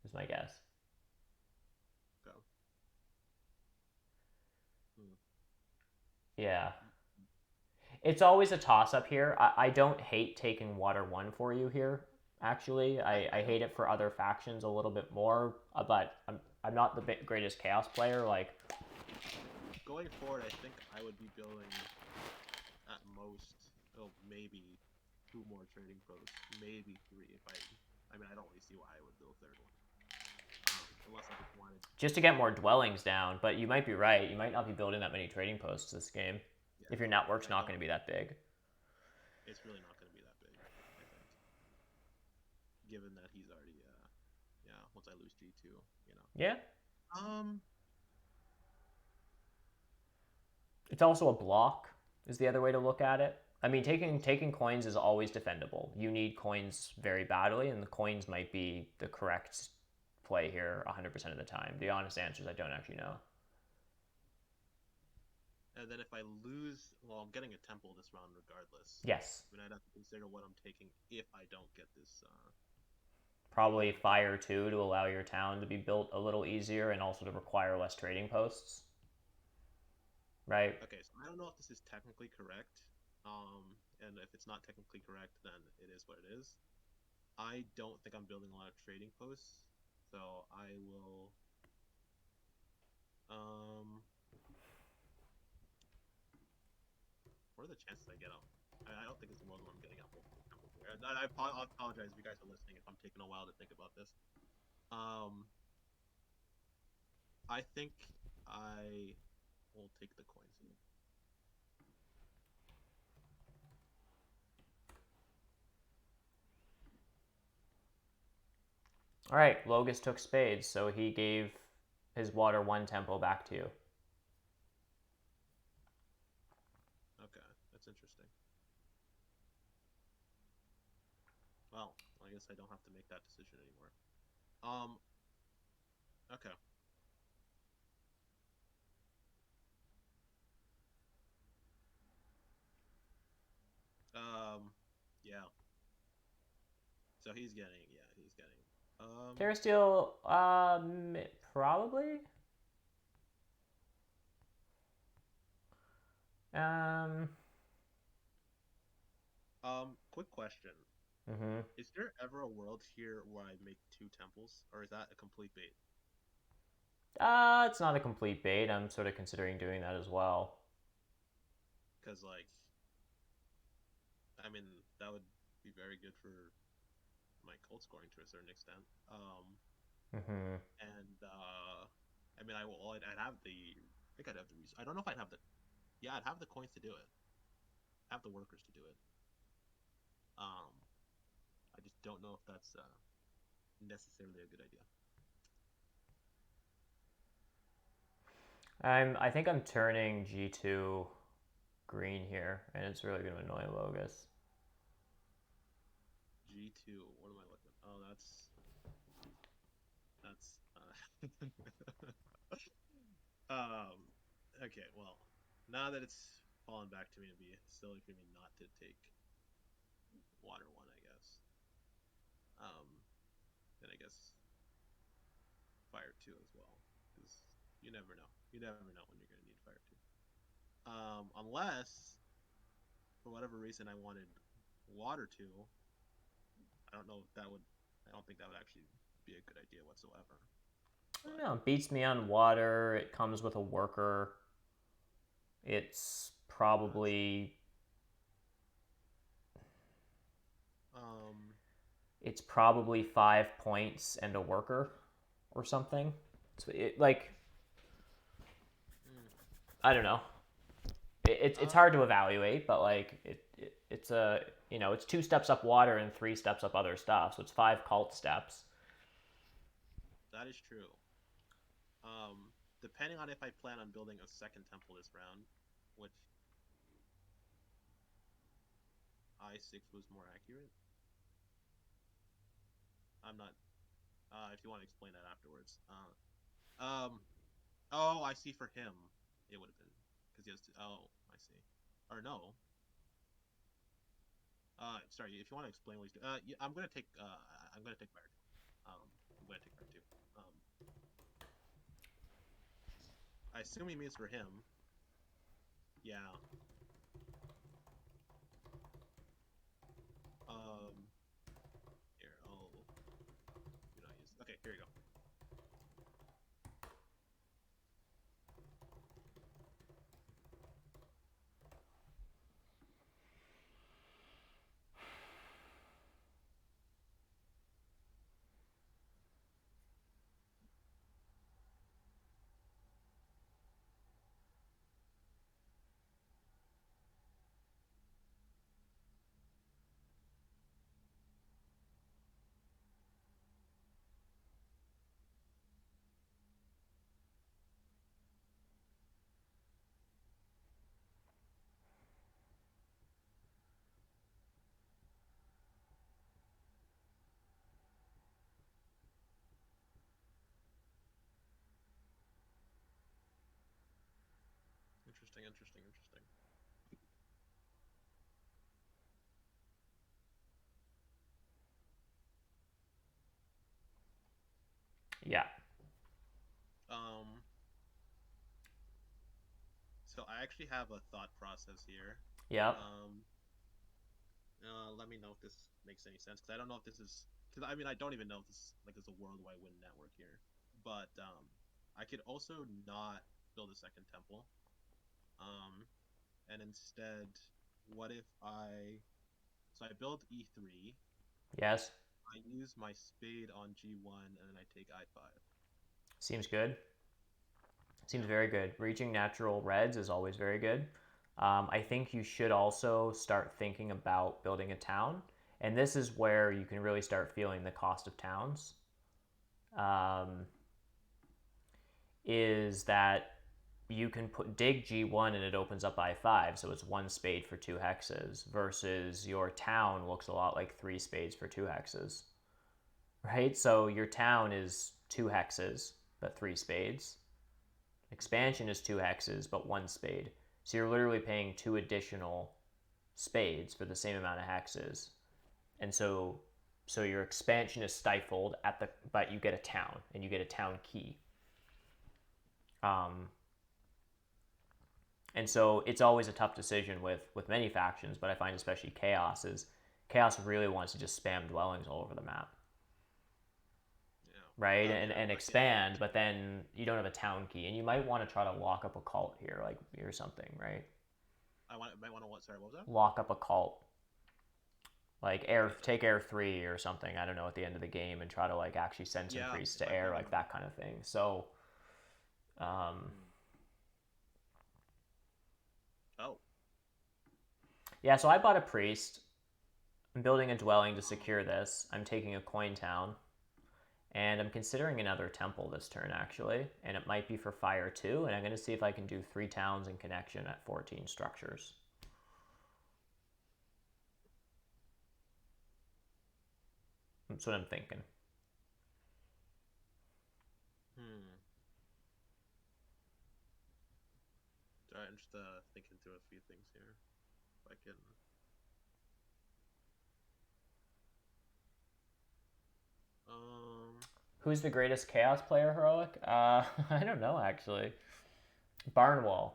Is my guess. Go. Hmm. Yeah. It's always a toss up here. I don't hate taking Water 1 for you here, actually. I I hate don't. it for other factions a little bit more, but I'm not the greatest Chaos player. Like, Going forward, I think I would be building at most, oh, maybe two more trading posts, maybe three. If I mean, I don't really see why I would build a third one, unless I just wanted. just to get more dwellings down, but you might be right. You might not be building that many trading posts this game Yeah, if your and network's I not don't. going to be that big. It's really not going to be that big, I think, given that he's already. Yeah. Once I lose G2, you know. Yeah. Um. It's also a block, is the other way to look at it. I mean, Yes. taking coins is always defendable. You need coins very badly, and the coins might be the correct play here 100% of the time. The honest answer is I don't actually know. And then if I lose, well, I'm getting a temple this round regardless. Yes. I mean, I'd have to consider what I'm taking if I don't get this. If I Probably don't get. fire two to allow your town to be built a little easier and also to require less trading posts, right? Okay, so I don't know if this is technically correct. And if it's not technically correct, then it is what it is. I don't think I'm building a lot of trading posts, so I will. Um, what are the chances I get up? I don't think it's the world where I'm getting up multiple temples here. I apologize if you guys are listening if I'm taking a while to think about this. Um, I think I will take the coins here. All right, Logus took spades, so he gave his water one tempo back to you. Okay, that's interesting. Well, I guess I don't have to make that decision anymore. Um, okay. Um, yeah. So he's getting. Terra Steel, probably. Um, Quick question. mm-hmm. Is there ever a world here where I make two temples, or is that a complete bait? It's not a complete bait. I'm sort of considering doing that as well. Because, like, I mean, that would be very good for my cult scoring to a certain extent. Mm-hmm. And I mean, I'd have the. I think I'd have the. I don't know if I'd have the. Yeah, I'd have the coins to do it. Have the workers to do it. Um, I just don't know if that's necessarily a good idea. I think I'm turning G2 green here, and it's really going to annoy Logus. G2. What am I looking at? Oh, that's. um. Okay. Well, now that it's fallen back to me, it'd be silly for me not to take water one. I guess. Um. Then I guess fire two as well, because you never know. You never know when you're gonna need fire two. Unless for whatever reason I wanted water two. I don't know if that would. I don't think that would actually be a good idea whatsoever. I don't But know. It beats me on water. It comes with a worker. It's that's probably um. it's probably 5 points and a worker or something. So like Mm, I don't know. It's uh, hard to evaluate, but like it's a it's 2 steps up water and 3 steps up other stuff. So it's 5 cult steps. that is true. Depending on if I plan on building a second temple this round, which I6 was more accurate. I'm not. If you want to explain that afterwards. Oh, I see. For him, it would have been because he has to. Oh, I see. Or no. Sorry. If you want to explain what he's doing, yeah, I'm gonna take. I'm gonna take fire two. I'm gonna take fire two. I assume he means for him. Yeah. Um. Here, I'll do not use. Okay, here you go. Interesting. Interesting. Interesting. Yeah. Um. So I actually have a thought process here. Yep. Um. Let me know if this makes any sense because I don't know if this is because I mean I don't even know if this like is a worldwide win network here, but I could also not build a second temple. Um, and instead, what if I build E3, Yes, I use my spade on G1, and then I take I5. seems good. Seems Yeah. very good. Reaching natural reds is always very good. I think you should also start thinking about building a town. And this is where you can really start feeling the cost of towns. Um, is that you can dig G1 and it opens up I5, so it's one spade for two hexes, versus your town looks a lot like three spades for two hexes, right? So your town is two hexes, but three spades. Hmm. Expansion is two hexes, but one spade. So you're literally paying two additional spades for the same amount of hexes. And so your expansion is stifled at the but you get a town and you get a town key. Um, and so it's always a tough decision with many factions, but I find especially Chaos really wants to just spam dwellings all over the map, Yeah. right? And Yeah. and But yeah, I expand, just but then you don't have a town key, and you might want to try to lock up a cult here, like or something, right? might want to what? Sorry, what was that? Lock up a cult, like Okay. take air 3 or something. I don't know at the end of the game, and try to like actually send some Yeah, priests if to I air, can. like that kind of thing. So um, Hmm. Oh. yeah, so I bought a priest. I'm building a dwelling to Um. secure this. I'm taking a coin town. And I'm considering another temple this turn, actually. And it might be for fire too. And I'm going to see if I can do 3 towns in connection at 14 structures. That's what I'm thinking. Hmm. Sorry, I'm just thinking through a few things here. If I can. Um. Who's the greatest chaos player, Heroic? I don't know, actually. Barnwall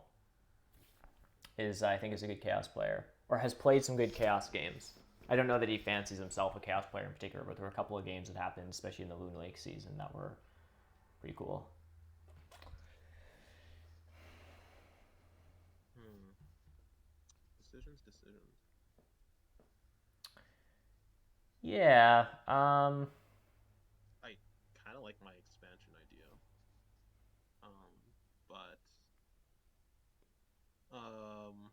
is, I think, is a good chaos player. Or has played some good chaos games. I don't know that he fancies himself a chaos player in particular, but there were a couple of games that happened, especially in the Loon Lake season, that were pretty cool. Hmm. Decisions. Yeah. I kind of like my expansion idea. But um,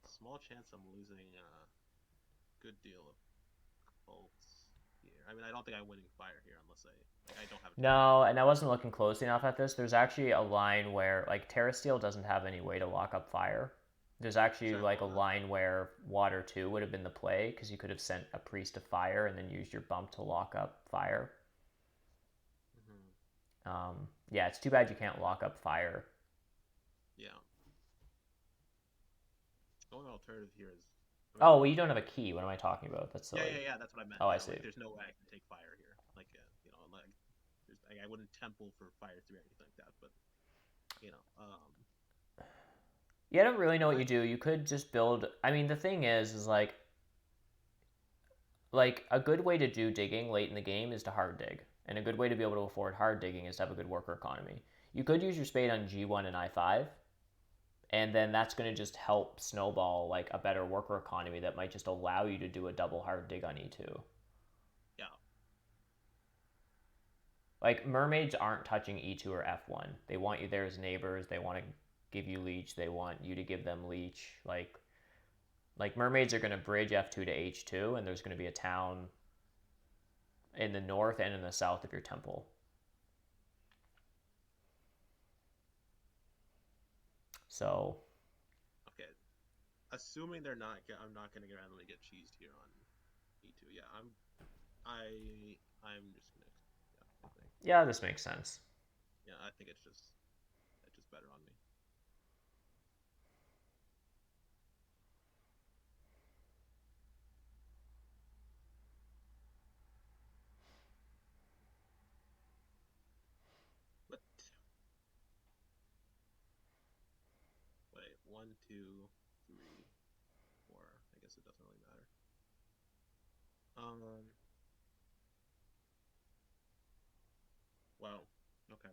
small chance I'm losing a good deal of bolts here. I mean, I don't think I'm winning fire here unless I don't have a town key. No, and I wasn't looking closely enough at this. There's actually a line where like Terra Steel doesn't have any way to lock up fire. There's actually Sorry, like what a was that? line where Water 2 would have been the play because you could have sent a priest to fire and then used your bump to lock up fire. Hmm. Yeah, it's too bad you can't lock up fire. Yeah. The only alternative here is, I mean, Oh, well, you don't have a key. What am I talking about? That's yeah, silly. yeah, yeah. That's what I meant. Oh, I Yeah, see. like there's no way I can take fire here. Like, I wouldn't temple for fire 3 or anything like that. But you know, Yeah, I don't really know what I you do. You could just build. I mean, the thing is like a good way to do digging late in the game is to hard dig, and a good way to be able to afford hard digging is to have a good worker economy. You could use your spade on G1 and I5, and then that's going to just help snowball like a better worker economy that might just allow you to do a double hard dig on E2. yeah. Like mermaids aren't touching E2 or F1. They want you there as neighbors. They want to give you leech. They want you to give them leech. Like mermaids are going to bridge F2 to H2, and there's going to be a town in the north and in the south of your temple. So Okay. Assuming I'm not gonna randomly get cheesed here on E2. Yeah, I'm just gonna. Yeah, I think. yeah, this makes sense. Yeah, I think it's just better on me. But wait, one, two, three, four. I guess it doesn't really matter. Um. Well. Okay.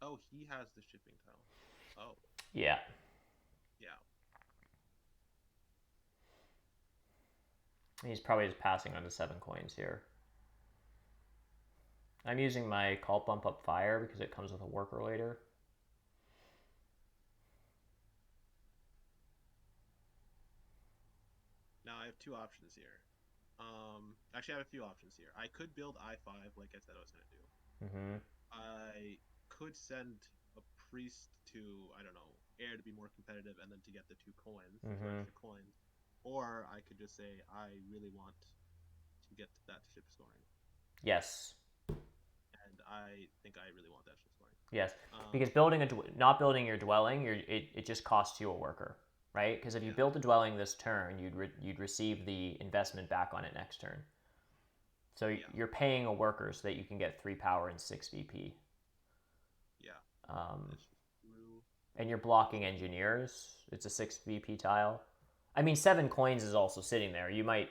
Oh, he has the shipping tile. Oh, Yeah. yeah. He's probably just passing on to 7 coins here. I'm using my cult bump up fire because it comes with a worker later. Now I have two options here. Actually, I have a few options here. I could build I5 like I said I was gonna do. Mm-hmm. I could send a priest to, I don't know, air to be more competitive, and then to get the 2 coins, the two Mm-hmm. extra coins. Or I could just say I really want to get that ship scoring, Yes. and I think I really want that ship scoring. Yes. Um, Because not building your dwelling, it just costs you a worker, right? Because if you yeah, build a dwelling this turn, you'd receive the investment back on it next turn. So yeah, you're paying a worker so that you can get 3 power and 6 VP. yeah. Um, That's just true. and you're blocking engineers. It's a 6 VP tile. I mean, 7 coins is also sitting there. You might,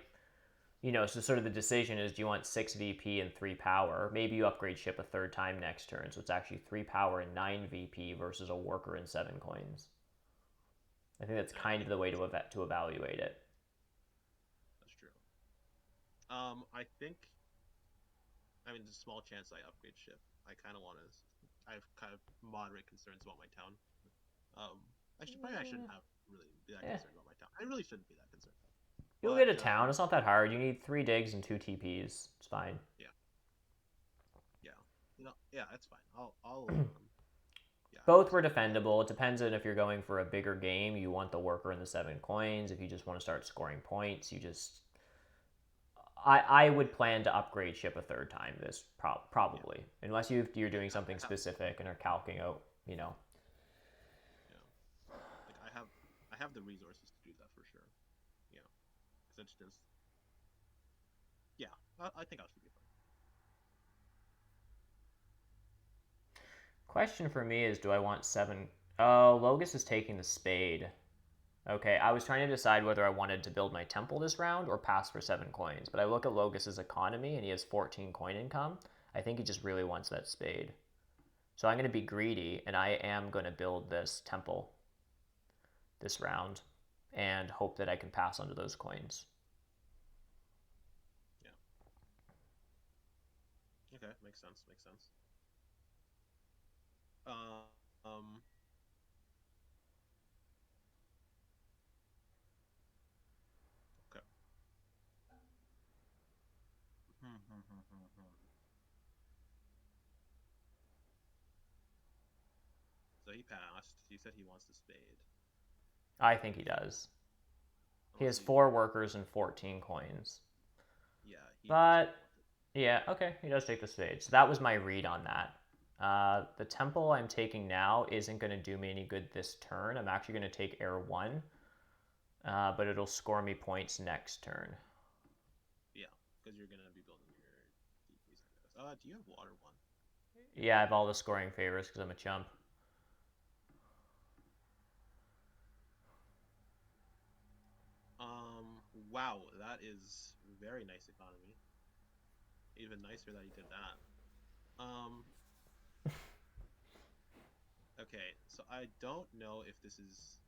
so sort of the decision is, do you want 6 VP and 3 power? Maybe you upgrade ship a third time next turn, so it's actually 3 power and 9 VP versus a worker and 7 coins. I think that's kind I of the think way that's to evaluate it. that's true. I think, I mean, there's a small chance I upgrade ship. I kind of want to. I have kind of moderate concerns about my town. Um, I shouldn't have really be that Eh, concerned about my town. I really shouldn't be that concerned. you'll get But a town. It's not that hard. You need 3 digs and 2 TPs. It's fine. yeah, yeah, yeah, that's fine. Yeah, Both just were defendable. It depends on if you're going for a bigger game. You want the worker and the 7 coins. If you just want to start scoring points, you just. I would plan to upgrade ship a third time. This yeah, probably, unless you're yeah. doing something I have, specific and are calcing out. yeah, like I have the resources to do that for sure. Yeah, because it's just, yeah. I think I should be fine. Question for me is, do I want 7? Oh, Logus is taking the spade. Okay, I was trying to decide whether I wanted to build my temple this round or pass for 7 coins, but I look at Logus's economy and he has 14 coin income. I think he just really wants that spade. So I'm going to be greedy and I am going to build this temple this round and hope that I can pass onto those coins. Yeah. Okay, makes sense. Makes sense. Um. Okay. So he passed. He said he wants the spade. I think he does. He Unless has he, 4 workers and 14 coins. yeah, he does not But want it. yeah, okay, he does take the spade. So that was my read on that. The temple I'm taking now isn't going to do me any good this turn. I'm actually going to take air 1, but it'll score me points next turn. Yeah, because you're gonna be building your DPs, I guess. Do you have water one? Yeah, I have all the scoring favors because I'm a chump. Wow, that is very nice economy. Even nicer that he did that. Um, okay, so I don't know if this is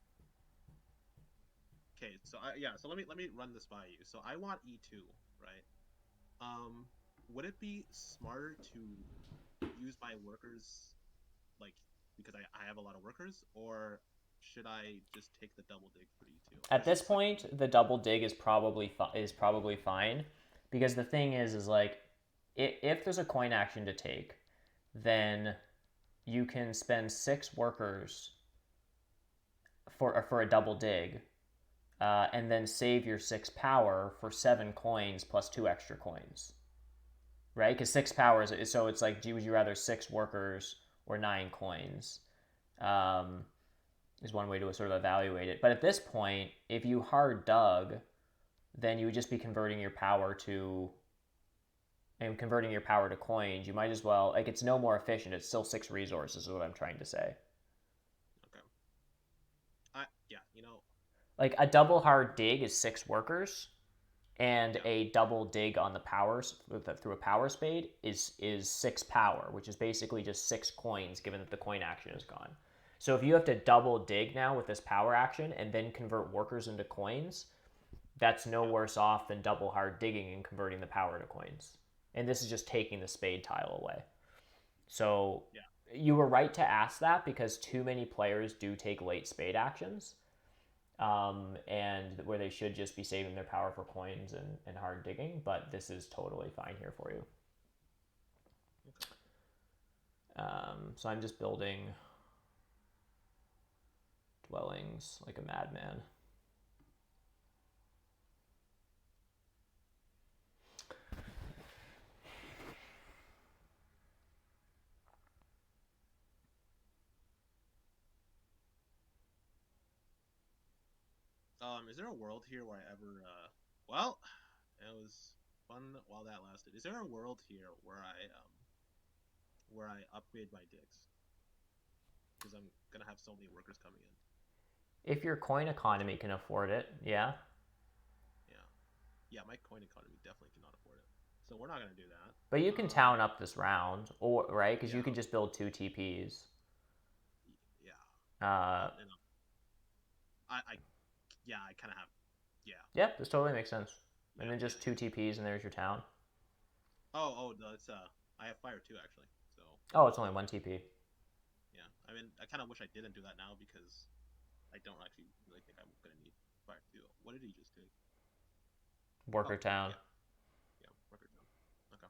okay. So so let me run this by you. So I want E2, right? Um, would it be smarter to use my workers like because I have a lot of workers, or should I just take the double dig for E2? At This is this just like point, the double dig is probably fine, because the thing is like, if there's a coin action to take, then you can spend 6 workers for a double dig, and then save your 6 power for 7 coins plus 2 extra coins, right? Because 6 power is, so it's like, would you rather 6 workers or 9 coins? Um, is one way to sort of evaluate it. But at this point, if you hard dug, then you would just be converting your power to coins. You might as well, like, it's no more efficient. It's still 6 resources, is what I'm trying to say. okay. I yeah, Like, a double hard dig is 6 workers, and Yeah. a double dig on the powers through a power spade is 6 power, which is basically just 6 coins, given that the coin action is gone. So if you have to double dig now with this power action and then convert workers into coins, that's no Yeah. worse off than double hard digging and converting the power to coins. And this is just taking the spade tile away. So Yeah. you were right to ask that because too many players do take late spade actions, and where they should just be saving their power for coins and hard digging, but this is totally fine here for you. Okay. So I'm just building dwellings like a madman. Is there a world here where I ever well, it was fun while that lasted. Is there a world here where I upgrade my digs? Because I'm gonna have so many workers coming in. If your coin Or is economy there can afford it, yeah. yeah. Yeah, my coin economy definitely cannot afford it. So we're not gonna do that. But you can town up this round, or right, because you Yeah. can just build 2 TPs. Yeah. Uh, And I yeah, I kinda have yeah. yep, this totally makes sense. And Yeah, then yeah, just two yeah. TPs, and there's your town. Oh, no, it's I have fire too actually. So Oh, it's only 1 TP. yeah. I mean I kinda wish I didn't do that now because I don't actually really think I'm gonna need fire too. What did he just take? Worker Oh, town. yeah. Yeah, record down. Okay.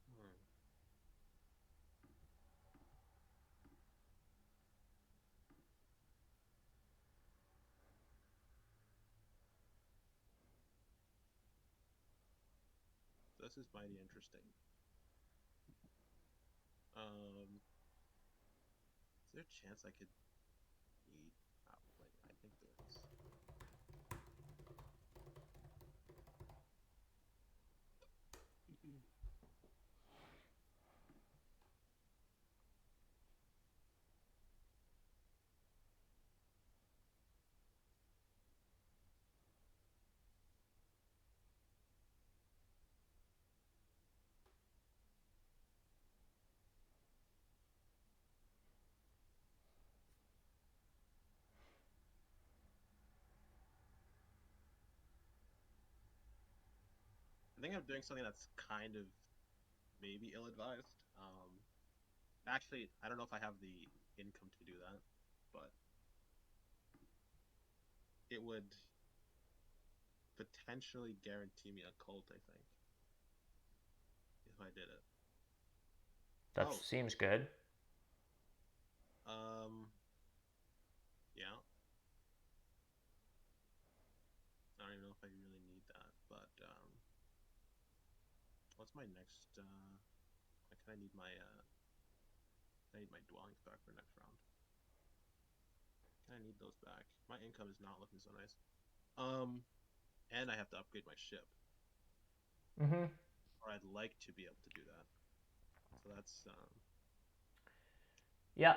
Hmm. This is mighty interesting. Is there a chance I could need outplay? I think there is. I think I'm doing something that's kind of maybe ill-advised. Actually, I don't know if I have the income to do that, but it would potentially guarantee me a cult, I think, if I did it. That Oh, seems good. um, yeah. I don't even know if I really need that, but what's my next? Can I need my I need my dwellings back for next round. Can I need those back? My income is not looking so nice. Um, and I have to upgrade my ship, Mm-hmm. or I'd like to be able to do that. So that's Yeah.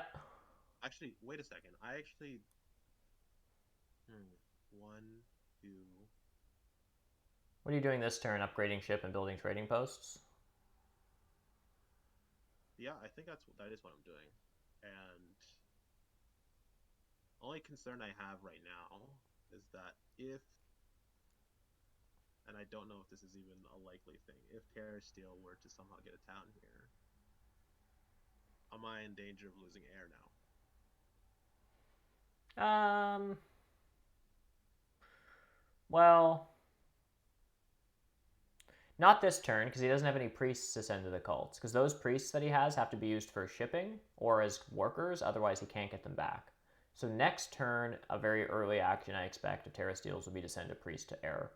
actually. Wait a second. I actually one, two. What are you doing this turn? Upgrading ship and building trading posts? Yeah, I think that is what I'm doing. And only concern I have right now is that if, and I don't know if this is even a likely thing, if Terra Steel were to somehow get a town here, am I in danger of losing air now? Um. Well, not this turn because he doesn't have any priests to send to the cults. Because those priests that he has have to be used for shipping or as workers. Otherwise, he can't get them back. So next turn, a very early action I expect of Terra Steels will be to send a priest to air.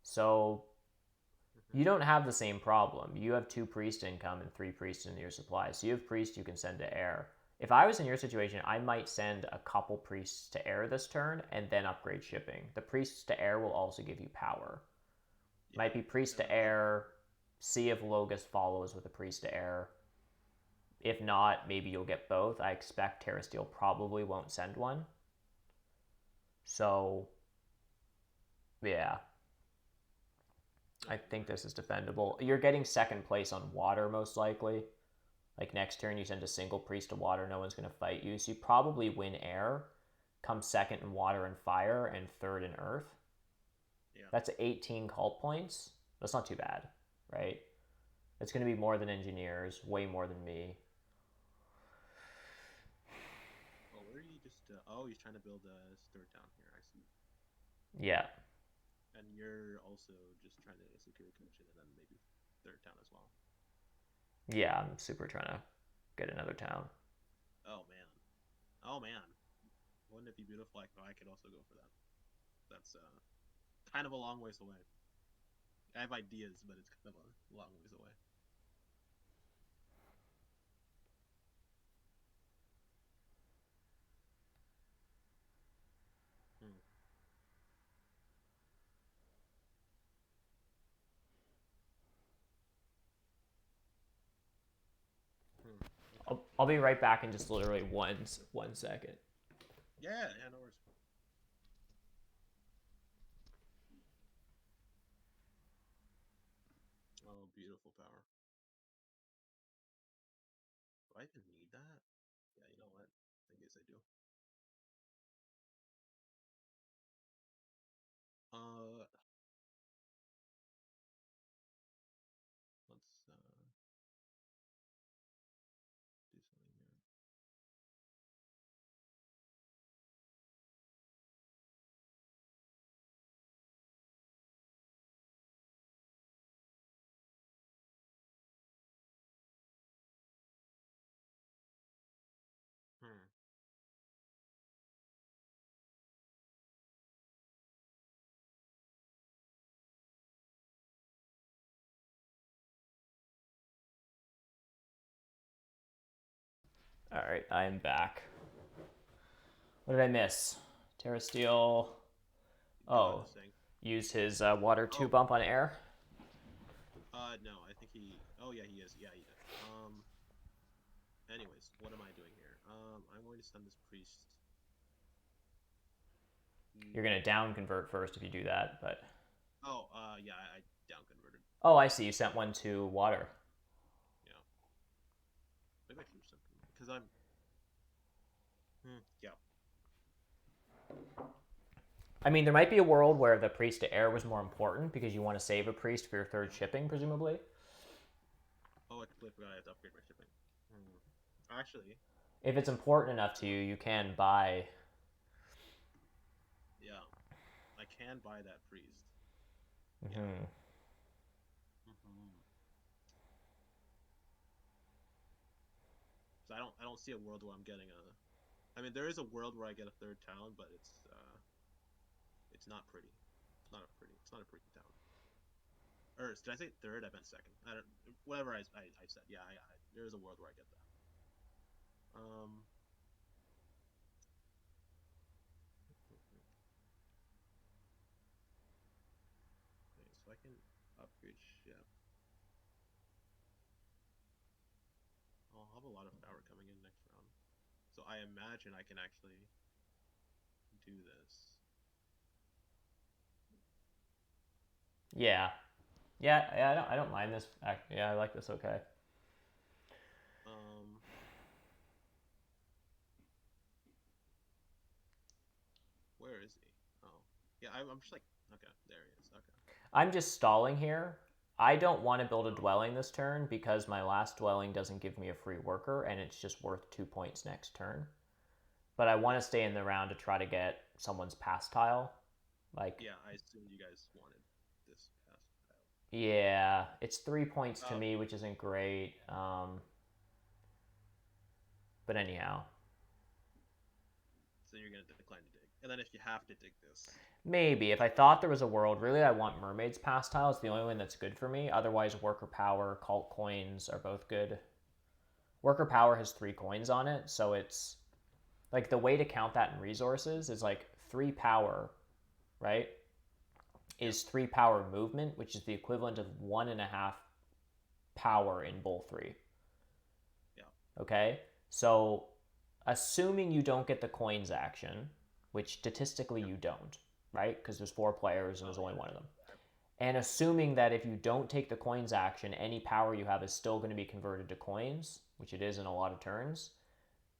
So Mm-hmm. you don't have the same problem. You have 2 priest income and 3 priests in your supply. So you have priests you can send to air. If I was in your situation, I might send a couple priests to air this turn and then upgrade shipping. The priests to air will also give you power. Yeah, Might be priest and to air, see if Logus follows with a priest to air. If not, maybe you'll get both. I expect Terra Steel probably won't send one. So, yeah, I think this is defendable. You're getting second place on water, most likely. Like next turn, you send a single priest to water, no one's going to fight you. So you probably win air, come second in water and fire, and third in earth. Yeah. That's 18 cult points. That's not too bad, right? It's going to be more than engineers, way more than me. Oh, where are you just? Oh, he's trying to build a third town here. I see. Yeah, And you're also just trying to secure a commission and then maybe third town as well. yeah, I'm super trying to get another town. Oh man. Oh man. Wouldn't it be beautiful? I could also go for that. That's kind of a long ways away. I have ideas, but it's kind of a long ways away. Hmm. Hmm. Okay. I'll be right back in just literally 1 second. Yeah. Yeah. No worries. Oh, beautiful power. Do I even need that? Yeah. You know what? I guess I do. Uh. Let's do something here. Hmm. All right, I'm back. What did I miss? Terra Steel. God, Oh, this thing. use his water 2 Oh. bump on air. No. I think he. Oh yeah, he is. Yeah, he did. Anyways, what am I doing here? I'm going to send this priest. You're gonna down convert first if you do that, but Oh, yeah, I down converted. oh, I see. You sent one to water. Yeah, maybe I should do something because I'm. Yeah. I mean, there might be a world where the priest to air was more important because you want to save a priest for your third shipping, presumably. Oh, I completely forgot I have to upgrade my shipping. Actually, If it's important enough to you, you can buy. yeah, I can buy that priest. Yeah. Mm-hmm. Hmm. So I don't see a world where I'm getting a. I mean, there is a world where I get a third town, but it's not pretty. It's not a pretty. It's not a pretty town. Or did I say third? I meant second. I don't. Whatever I said. Yeah, there is a world where I get that. Um. Okay, so I can upgrade ship. I'll have a lot of power coming in next round. So I imagine I can actually do this. Yeah, yeah. I don't mind this. Yeah, I like this. Okay. Um, where is he? Oh, yeah. I'm just like, okay, there he is. Okay. I'm just stalling here. I don't want to build a Oh, dwelling this turn because my last dwelling doesn't give me a free worker and it's just worth 2 points next turn. But I want yeah, to stay in the round to try to get someone's pass tile. Like, yeah. I assumed you guys wanted this pass tile. yeah, it's 3 points to Oh, me, which isn't great. But anyhow, so you're gonna decline to dig, and then if you have to dig this, maybe if I thought there was a world, really, I want Mermaid's pass tile. It's the only one that's good for me. Otherwise, Worker Power, Cult Coins are both good. Worker Power has 3 coins on it, so it's like the way to count that in resources is like 3 power, right? yeah, Is 3 power movement, which is the equivalent of 1.5 power in Bull 3. yeah. Okay? So, assuming you don't get the coins action, which statistically Yep. you don't, right? Because there's 4 players and Oh there's only yeah. one of them. And assuming that if you don't take the coins action, any power you have is still going to be converted to coins, which it is in a lot of turns.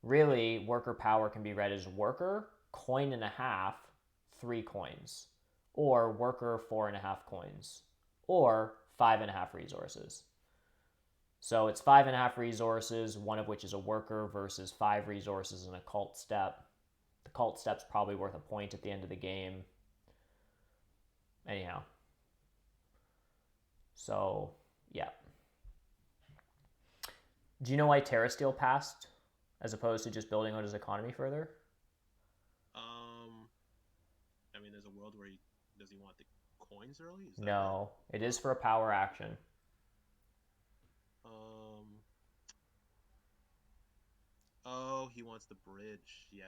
Really, worker power can be read as worker, coin and a half, 3 coins, or worker, 4.5 coins, or 5.5 resources. So it's 5.5 resources, one of which is a worker, versus 5 resources and a cult step. The cult step's probably worth a point at the end of the game. Anyhow, so yeah. Do you know why Terra Steel passed as opposed to just building out his economy further? Um, I mean, there's a world where does he want the coins early? Is that it? No, it is for a power action. Um. Oh, he wants the bridge. Yeah.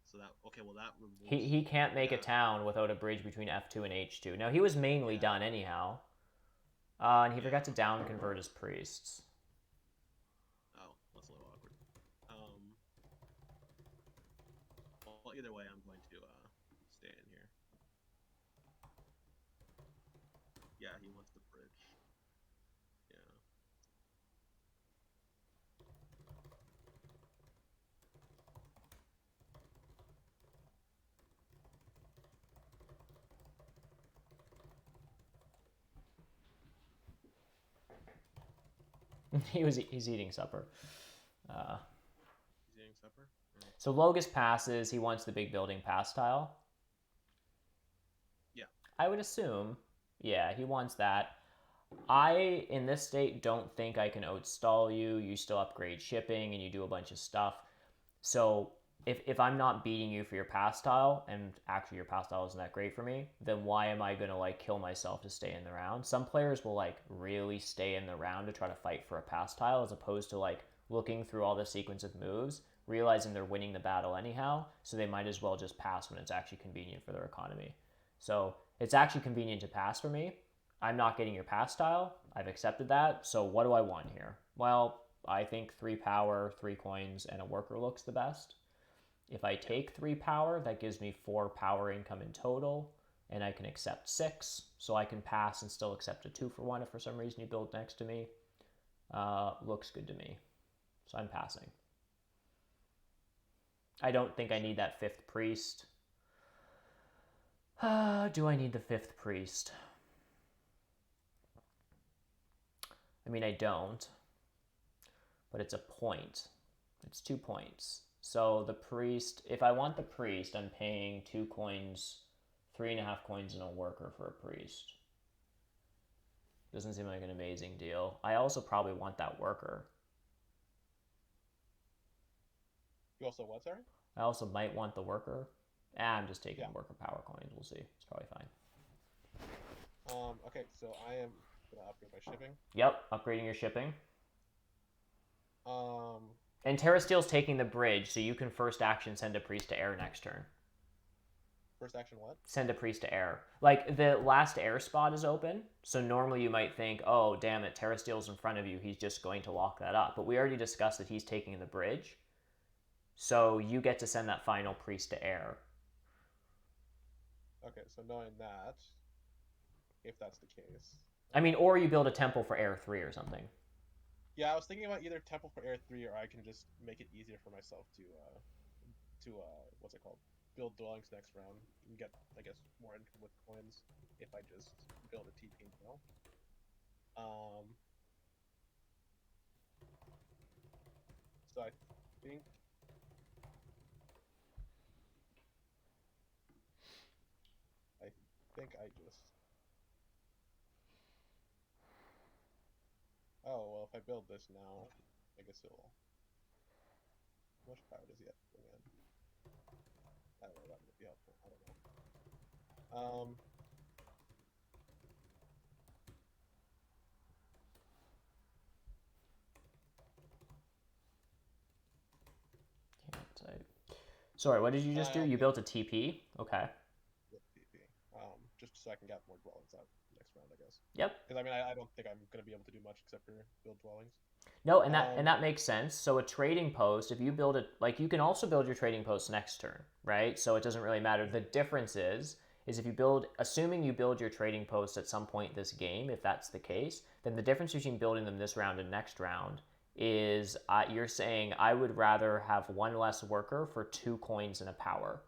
So that okay. Well, that He, removes. he can't make a Yeah. town without a bridge between F2 and H2. Now, he was mainly Yeah. done anyhow. And he forgot Yeah. to down convert his priests. Oh, that's a little awkward. Um. Well, either way, I'm going to stay in here. Yeah, he wants the bridge. Yeah. He's eating supper. Uh, He's eating supper. Oh. so Logus passes. He wants the big building pass tile. Yeah. I would assume. Yeah, he wants that. I, in this state, don't think I can outstall you. You still upgrade shipping and you do a bunch of stuff. So if I'm not beating you for your pass tile, and actually your pass tile isn't that great for me, then why am I gonna like kill myself to stay in the round? Some players will like really stay in the round to try to fight for a pass tile as opposed to like looking through all the sequence of moves, realizing they're winning the battle anyhow, so they might as well just pass when it's actually convenient for their economy. So it's actually convenient to pass for me. I'm not getting your pass style. I've accepted that. So what do I want here? Well, I think 3 power, 3 coins, and a worker looks the best. If I Yeah. take 3 power, that gives me 4 power income in total, and I can accept 6. So I can pass and still accept a 2-for-1 if for some reason you build next to me. Looks good to me. So I'm passing. I don't think I Sure. need that 5th priest. Do I need the 5th priest? I mean, I don't, but it's a point. It's 2 points. So the priest, if I want the priest, I'm paying 2 coins, 3.5 coins, and a worker for a priest. Doesn't seem like an amazing deal. I also probably want that worker. You also what? Sorry. I also might want the worker. I'm just taking Yeah. worker power coins. We'll see. It's probably fine. Okay. So I am gonna upgrade my shipping. Yep, upgrading your shipping. Um. And Terra Steel's taking the bridge, so you can first action send a priest to air next turn. First action. What? Send a priest to air. Like the last air spot is open, so normally you might think, oh damn it, Terra Steel's in front of you, he's just going to lock that up. But we already discussed that he's taking the bridge, so you get to send that final priest to air. Okay. So knowing that, if that's the case, I mean, or you build a temple for air 3 or something. yeah, I was thinking about either Temple for Air 3, or I can just make it easier for myself what's it called? Build dwellings next round and get, I guess, more income with coins if I just build a TP now. Um, so think I think I just. Oh well, if I build this now, I guess it'll. How much power does he have to bring in? I don't know. That might be helpful. I don't know. Um, Can't type. Sorry, what did you just do? I'll You build built a TP? Okay. TP. just so I can get more dwellings out next round, I guess. Yep. Because I mean, I don't think I'm gonna be able to do much except for build dwellings. No, and that and Um, that makes sense. So a trading post, if you build it, like you can also build your trading post next turn, right? So it doesn't really matter. The difference is if you build, assuming you build your trading post at some point this game, if that's the case, then the difference between building them this round and next round is you're saying I would rather have one less worker for 2 coins and a power.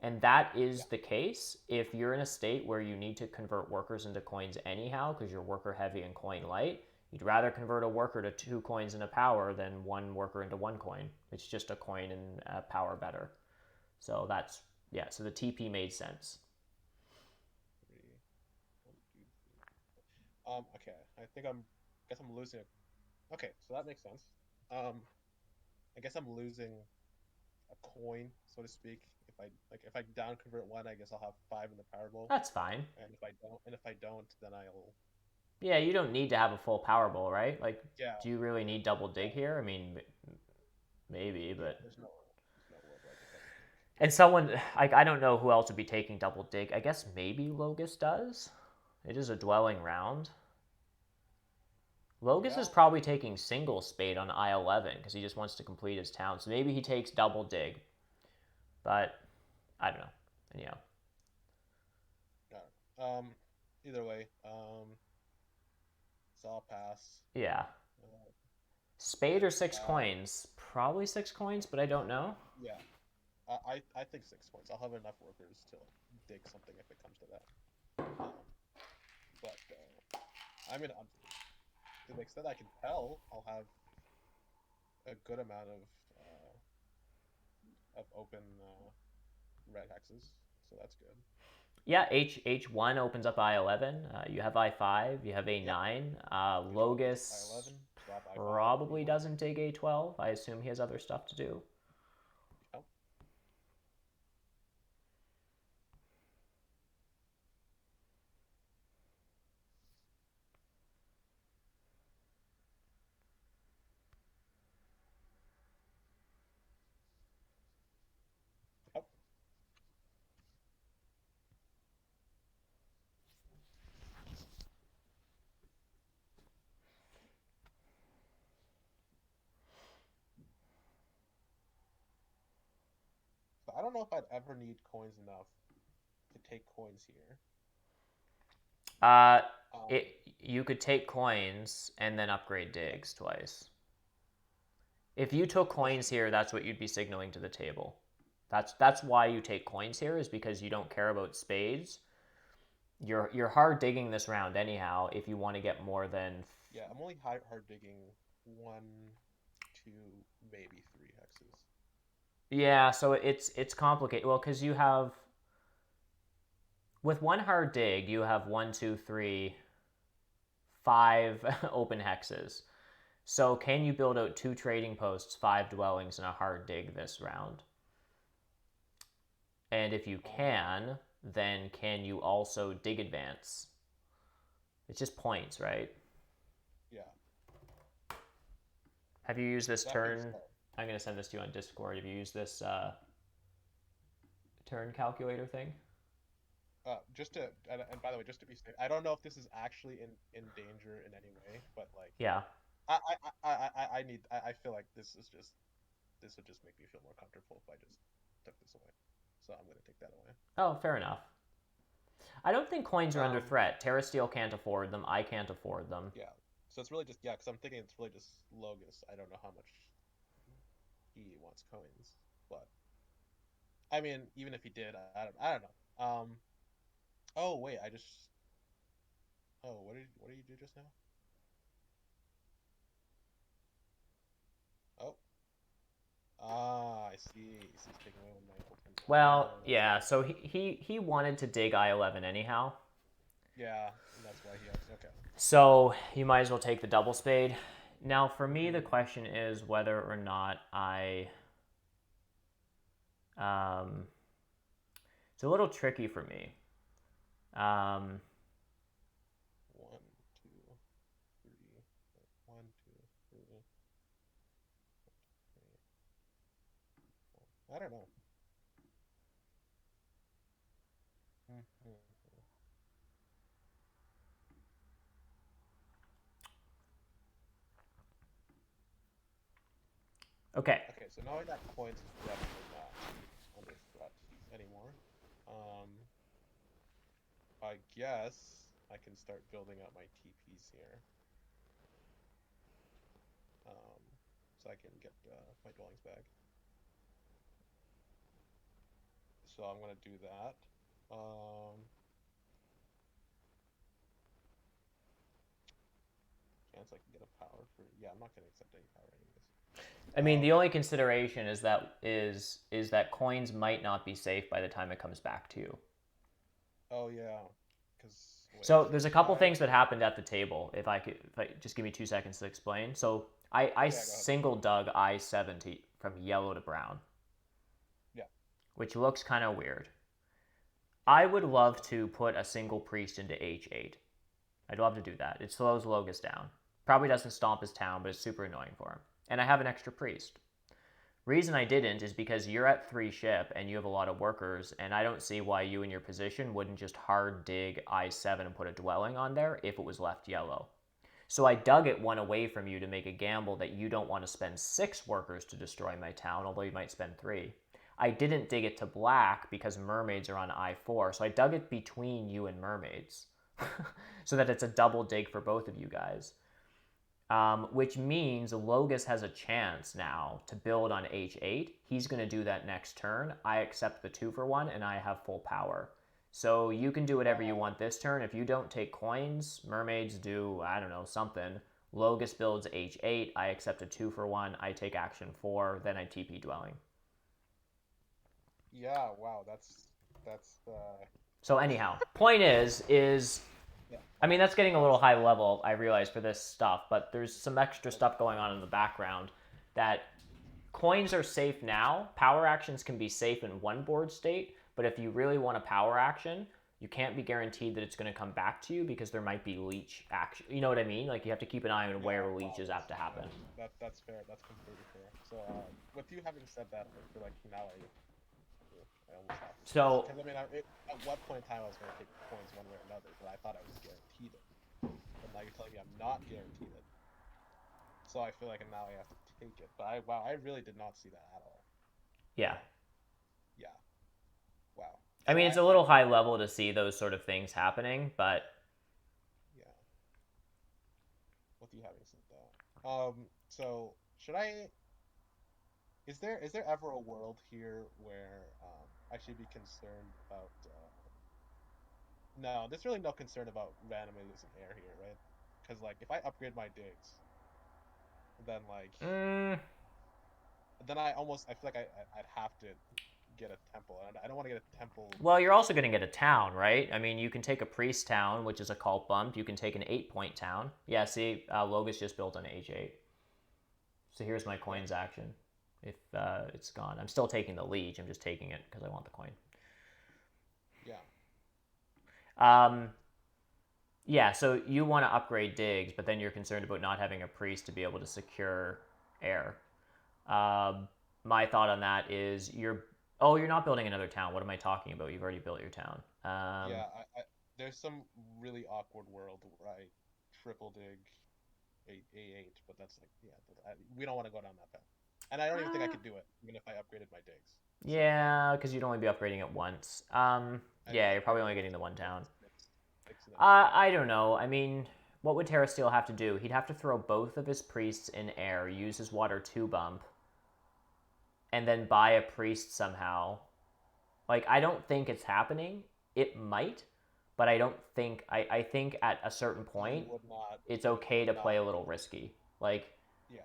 And that yeah, is the case if you're in a state where you need to convert workers into coins anyhow because you're worker heavy and coin light. You'd rather convert a worker to 2 coins and a power than one worker into 1 coin. It's just a coin and a power better. So that's, yeah, so the TP made sense. three, one, two, three. Okay. I think I'm. Guess I'm losing. Okay, so that makes sense. Um, I guess I'm losing a coin, so to speak. If I down convert one, I guess I'll have five in the Powerball, That's fine. and if I don't, then I'll. Yeah, you don't need to have a full Powerball, right? Like, Yeah, do you really need double dig yeah, here? I mean, maybe, yeah. but There's no world where I get double dig. and someone like I don't know who else would be taking double dig. I guess maybe Logus does. It is a dwelling round. Logus is Yeah, probably taking single spade on I-11 because he just wants to complete his town. So maybe he takes double dig, but I don't know. Anyhow, yeah. Either way, so I'll pass. yeah. Uh, Spade or six uh, coins? Probably 6 coins, but I don't know. yeah, I think 6 points. I'll have enough workers to like dig something if it comes to that. Um, but I mean, to the extent I can tell, I'll have a good amount of open red hexes, so that's good. Yeah, H1 opens up I-11. You have I-5. You have Yep, A9. H1 opens up Logus I11, drop I5, probably E1. doesn't dig A12. I assume he has other stuff to do. Yep. Yep. So I don't know if I'd ever need coins enough to take coins here. Uh, Um, it you could take coins and then upgrade yeah, digs twice. If you took this coins here, that's what you'd be signaling to the table. That's why you take coins here is because you don't care about spades. You're hard digging this round anyhow if you want to get more than yeah, I'm only hard digging one, two, maybe three hexes. yeah, so it's complicated. Well, because you have with one hard dig, you have one, two, three, five open hexes. So can you build out 2 trading posts, 5 dwellings, and a hard dig this round? And if you Um, can, then can you also dig advance? It's just points, right? yeah, Have you used this that being turn? said, I'm going to send this to you on Discord. Have you used this turn calculator thing? just to and by the way, just to be safe, I don't know if this is actually in danger in any way, but like Yeah. I need I feel like this would just make me feel more comfortable if I just took this away. So I'm gonna take that away. Oh, fair enough. I don't think coins are under Um, threat. Terra Steel can't afford them. I can't afford them. yeah. So it's really just yeah, because I'm thinking it's really just Logus. I don't know how much he wants coins, but I mean, even if he did, I don't know. Oh wait, I just oh what did you do just now? Oh I see. So he's taking away one of my open. Well, Oh, that's yeah. why. So he wanted to dig I-11 anyhow. Yeah, and that's why he has okay. So you might as well take the double spade. Now, for me, the Hmm. question is whether or not I. Um, it's a little tricky for me. Um, One, two, three. One, two, three. I don't know. Mhm. Okay. Okay, so knowing that coins is definitely not under threat anymore. Um, I guess I can start building up my TPs here. Um, so I can get my dwellings back. So I'm gonna do that. Um, chance I can get a power for. Yeah, I'm not gonna accept any power anyways. I mean, the only consideration is that coins might not be safe by the time it comes back to you. Oh yeah, because wait, So there's a couple I things that happened at the table. If I just give me 2 seconds to explain. So I yeah, go ahead. single dug I-7 from yellow to brown, Yeah, which looks kind of weird. I would love so to put a single priest into H8. I'd love to do that. It slows Logus down. Probably doesn't stomp his town, but it's super annoying for him. And I have an extra priest. Reason I didn't is because you're at 3 ship and you have a lot of workers, and I don't see why you in your position wouldn't just hard dig I-7 and put a dwelling on there if it was left yellow. So I dug it one away from you to make a gamble that you don't want to spend 6 workers to destroy my town, although you might spend 3. I didn't dig it to black because mermaids are on I-4, so I dug it between you and mermaids so that it's a double dig for both of you guys. Which means Logus has a chance now to build on H8. He's going to do that next turn. I accept the 2-for-1, and I have full power. So you can do whatever you wow, want this turn. If you don't take coins, mermaids do, I don't know, something. Logus builds H8. I accept a 2-for-1. I take action 4. Then I TP dwelling. yeah, wow, that's So anyhow, point is yeah, I mean, that's getting a little that's high level, I realize, for this stuff, but there's some extra okay. stuff going on in the background that coins are safe now. Power actions can be safe in one board state, but if you really want a power action, you can't be guaranteed that it's going to come back to you because there might be leech action. You know what I mean? Like you have to keep an eye on Yeah, where wow, leeches have to happen. that's fair. That's completely fair. So, with you having said that, I feel like now I almost have to take it So because I mean, at what point in time I was going to take coins one way or another, but I thought I was guaranteed it. But now you're telling me I'm not guaranteed it, so I feel like now I have to take it. But wow, I really did not see that at all. yeah, Yeah, wow. I So mean it's a little high level to see those sort of things happening, but yeah. With you having said that, so should I? Is there ever a world here where I should be concerned about? No, there's really no concern about randomly losing air here, right? Because like if I upgrade my digs, then like mm, then I feel like I'd have to get a temple, and I don't want to get a temple well, you're just also going to get a town, right? I mean, you can take a priest town, which is a cult bump. You can take an 8-point town. Yeah, see, Logus just built on H8. So here's my yeah coins action. If it's gone, I'm still taking the leech. I'm just taking it because I want the coin. yeah Um, yeah, so you want to upgrade digs, but then you're concerned about not having a priest to be able to secure air. Um, my thought on that is you're not building another town. What am I talking about? You've already built your town. yeah. There's some really awkward world where I triple dig A8, but that's like yeah, we don't want to go down that path. And I don't even think I Uh, could do it, even if I upgraded my digs. So yeah, because you'd only be upgrading it once. I Yeah, know, you're I probably know, only but getting the one like town. mix it in with something I else. don't know. I mean, what would Terra Steel have to do? He'd have to throw both of his priests in air, use his water 2 bump, and then buy a priest somehow. Like, I don't think it's happening. It might, but I think at a certain You point, would not, it's you okay would to not play a do little it. risky. Yeah,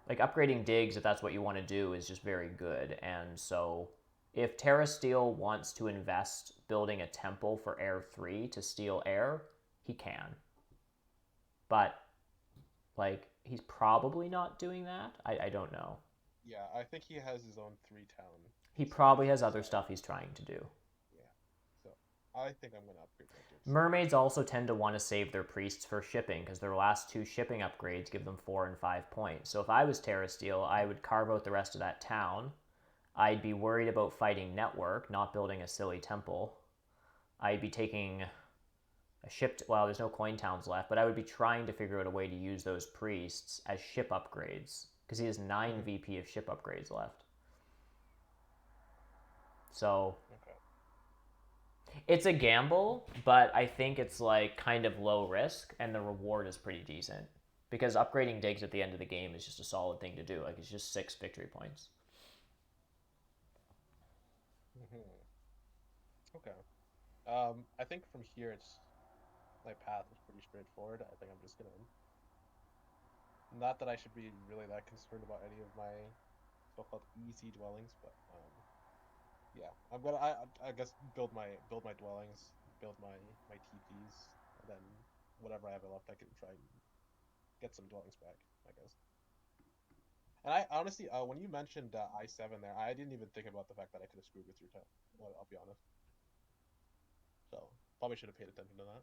Like upgrading digs, if that's what you want to do, is just very good. And so, if Terra Steel wants to invest building a temple for Air 3 to steal air, he can. But like he's probably not doing that. I don't know. yeah. I think he has his own 3 town He probably situation. has So other stuff he's trying to do. yeah, so I think I'm gonna upgrade my digs soon. Mermaids also tend to want to save their priests for shipping because their last 2 shipping upgrades give them 4 and 5 points. So if I was Terra Steel, I would carve out the rest of that town. I'd be worried about fighting network, not building a silly temple. I'd be taking a ship. Well, there's no coin towns left, but I would be trying to figure out a way to use those priests as ship upgrades because he has 9 Mhm. VP of ship upgrades left. So Okay. it's a gamble, but I think it's like kind of low risk, and the reward is pretty decent because upgrading digs at the end of the game is just a solid thing to do. Like it's just 6 victory points. Hmm. Okay. I think from here it's my path is pretty straightforward. I think I'm just gonna not that I should be really that concerned about any of my so-called easy dwellings, but yeah, I'm gonna I guess build my dwellings, build my TPs, and then whatever I have left, I can try and get some dwellings back, I guess. And I honestly, when you mentioned I7 there, I didn't even think about the fact that I could have screwed with your town. I'll be honest. So probably should have paid attention to that.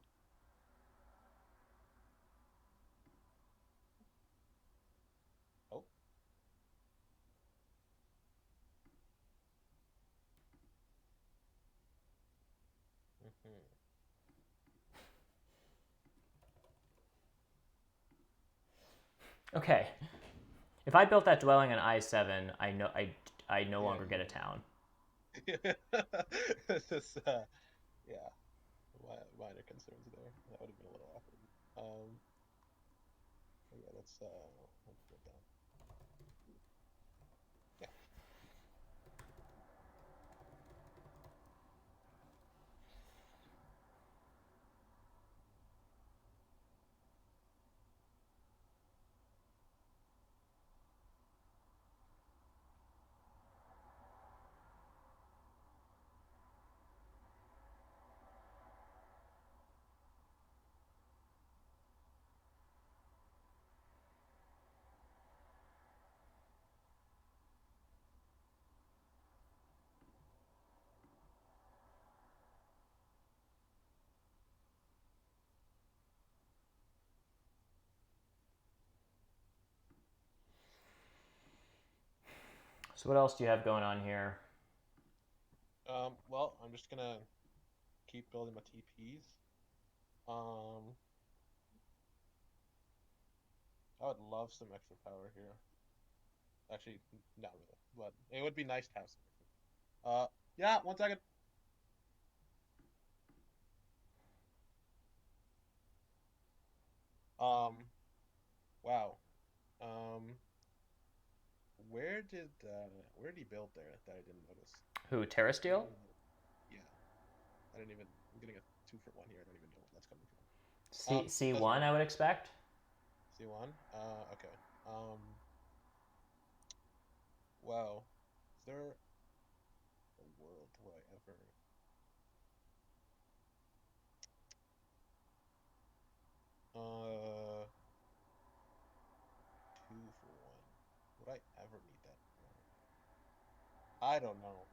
Oh. Hmm. Okay, if I built that dwelling on I7, I no Yeah, longer get a town. this is yeah, minor concerns there. That would have been a little awkward. Yeah, let's go down. Yeah. So what else do you have going on here? Well, I'm just gonna keep building my TPs. Um, I would love some extra power here. Actually, not really, but it would be nice to have some. Yeah, 1 second. Um, wow. Um, where did he build there that I didn't notice? Who, Terra I don't Steel? even know. Yeah, I didn't even. I'm getting a 2 for 1 here. I don't even know where that's coming from. Doesn't C1, really I would matter. expect. C1. Okay. Wow. Is there a world where I ever? Uh, 2 for 1. Would I ever need that? I don't know.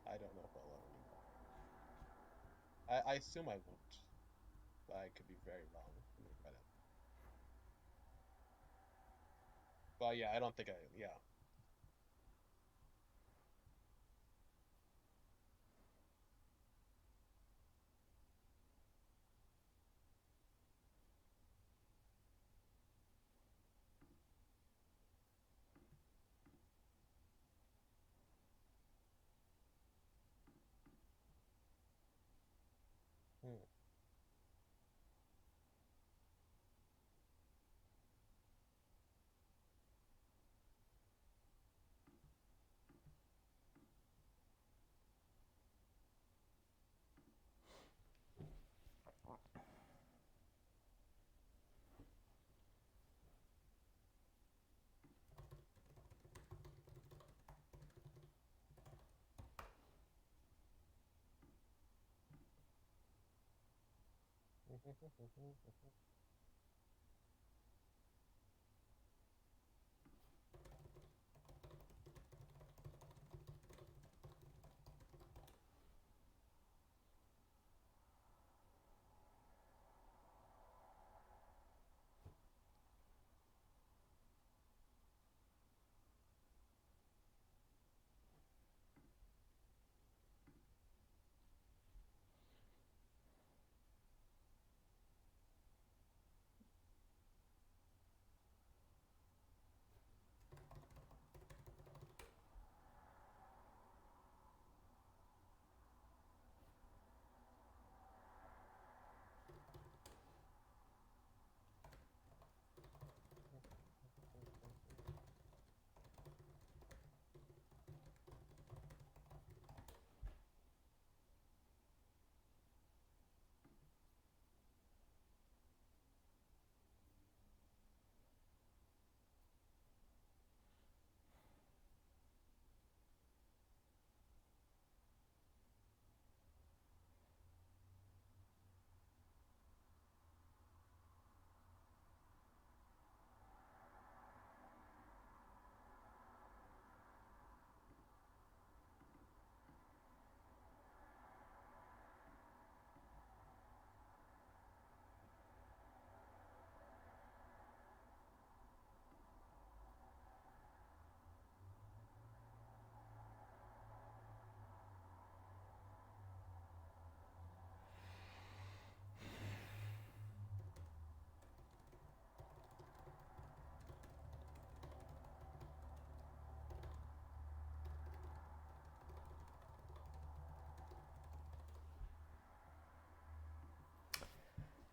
I don't know if I'll ever need that. I assume I won't, but I could be very wrong. Let me find out. But yeah, I don't think I. Yeah. Hmm.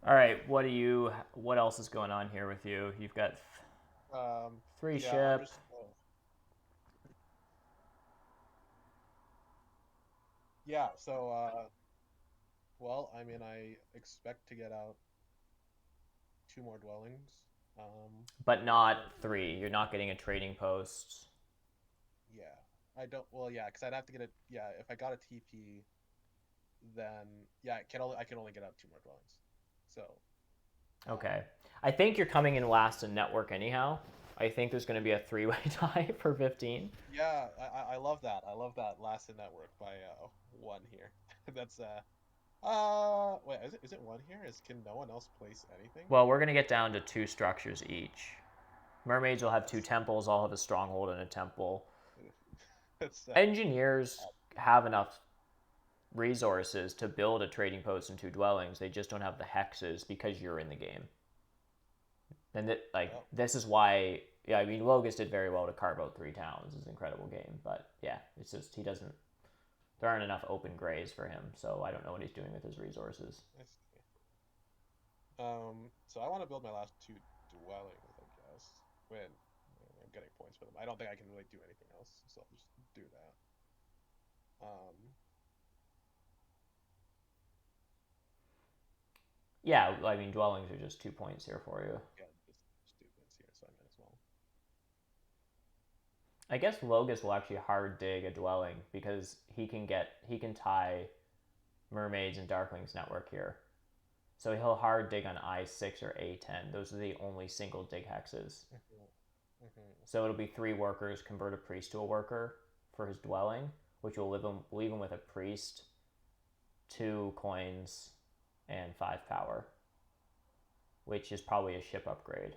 All right, what else is going on here with you? You've got three Yeah, I'm ship. just. Oh. Yeah. So, well, I mean, I expect to get out 2 more dwellings. But I not think. three. You're not getting a trading post. Yeah. I don't. Well, yeah, because I'd have to get it. Yeah, if I got a TP, then yeah, I can only get out 2 more dwellings. So, Okay. um, I think you're coming in last in network anyhow. I think there's going to be a three-way tie for 15. yeah, I love that. I love that last in network by one here. That's wait, is it one here? Can no one else place anything? Well, we're going to get down to 2 structures each. Mermaids will have 2 temples. I'll have a stronghold and a temple. That's Engineers have enough resources to build a trading post and 2 dwellings. They just don't have the hexes because you're in the game. And oh, this is why. Yeah, I mean, Logus did very well to carve out 3 towns. It's an incredible game, but yeah, it's just he doesn't. There aren't enough open grays for him, so I don't know what he's doing with his resources. I see. So I want to build my last 2 dwellings, I guess. When I'm getting points for them, I don't think I can really do anything else, so I'll just do that. Yeah, I mean, dwellings are just 2 points here for you. Yeah, just do this here, so I might as well. I guess Logus will actually hard dig a dwelling because he can tie mermaids and darklings network here. So he'll hard dig on I6 or A10. Those are the only single dig hexes. So it'll be 3 workers, convert a priest to a worker for his dwelling, which will leave him with a priest, 2 coins, and 5 power, which is probably a ship upgrade.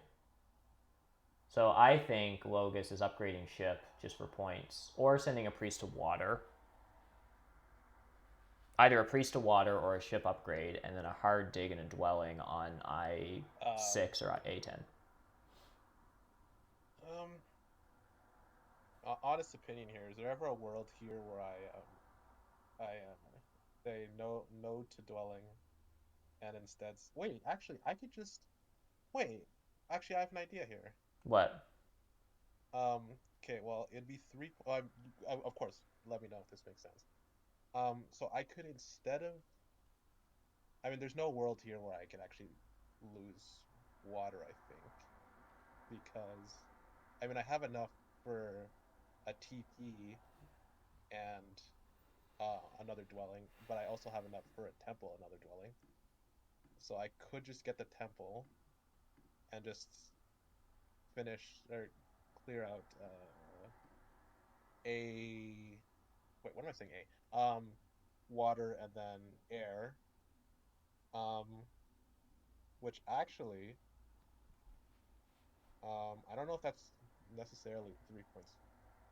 So I think Logus is upgrading ship just for points, or sending a priest to water. Either a priest to water or a ship upgrade, and then a hard dig and a dwelling on I6 or A10. Um, Honest opinion here. Is there ever a world here where I say no to dwelling and instead wait? Actually, I could just wait. Actually, I have an idea here. What? Um, okay, well, it'd be three. Of course, let me know if this makes sense. So I could instead of, I mean, there's no world here where I could actually lose water, I think, because I mean, I have enough for a TP and another dwelling, but I also have enough for a temple, another dwelling. So I could just get the temple and just finish or clear out a wait, what am I saying? Water and then air. Um, which actually, I don't know if that's necessarily 3 points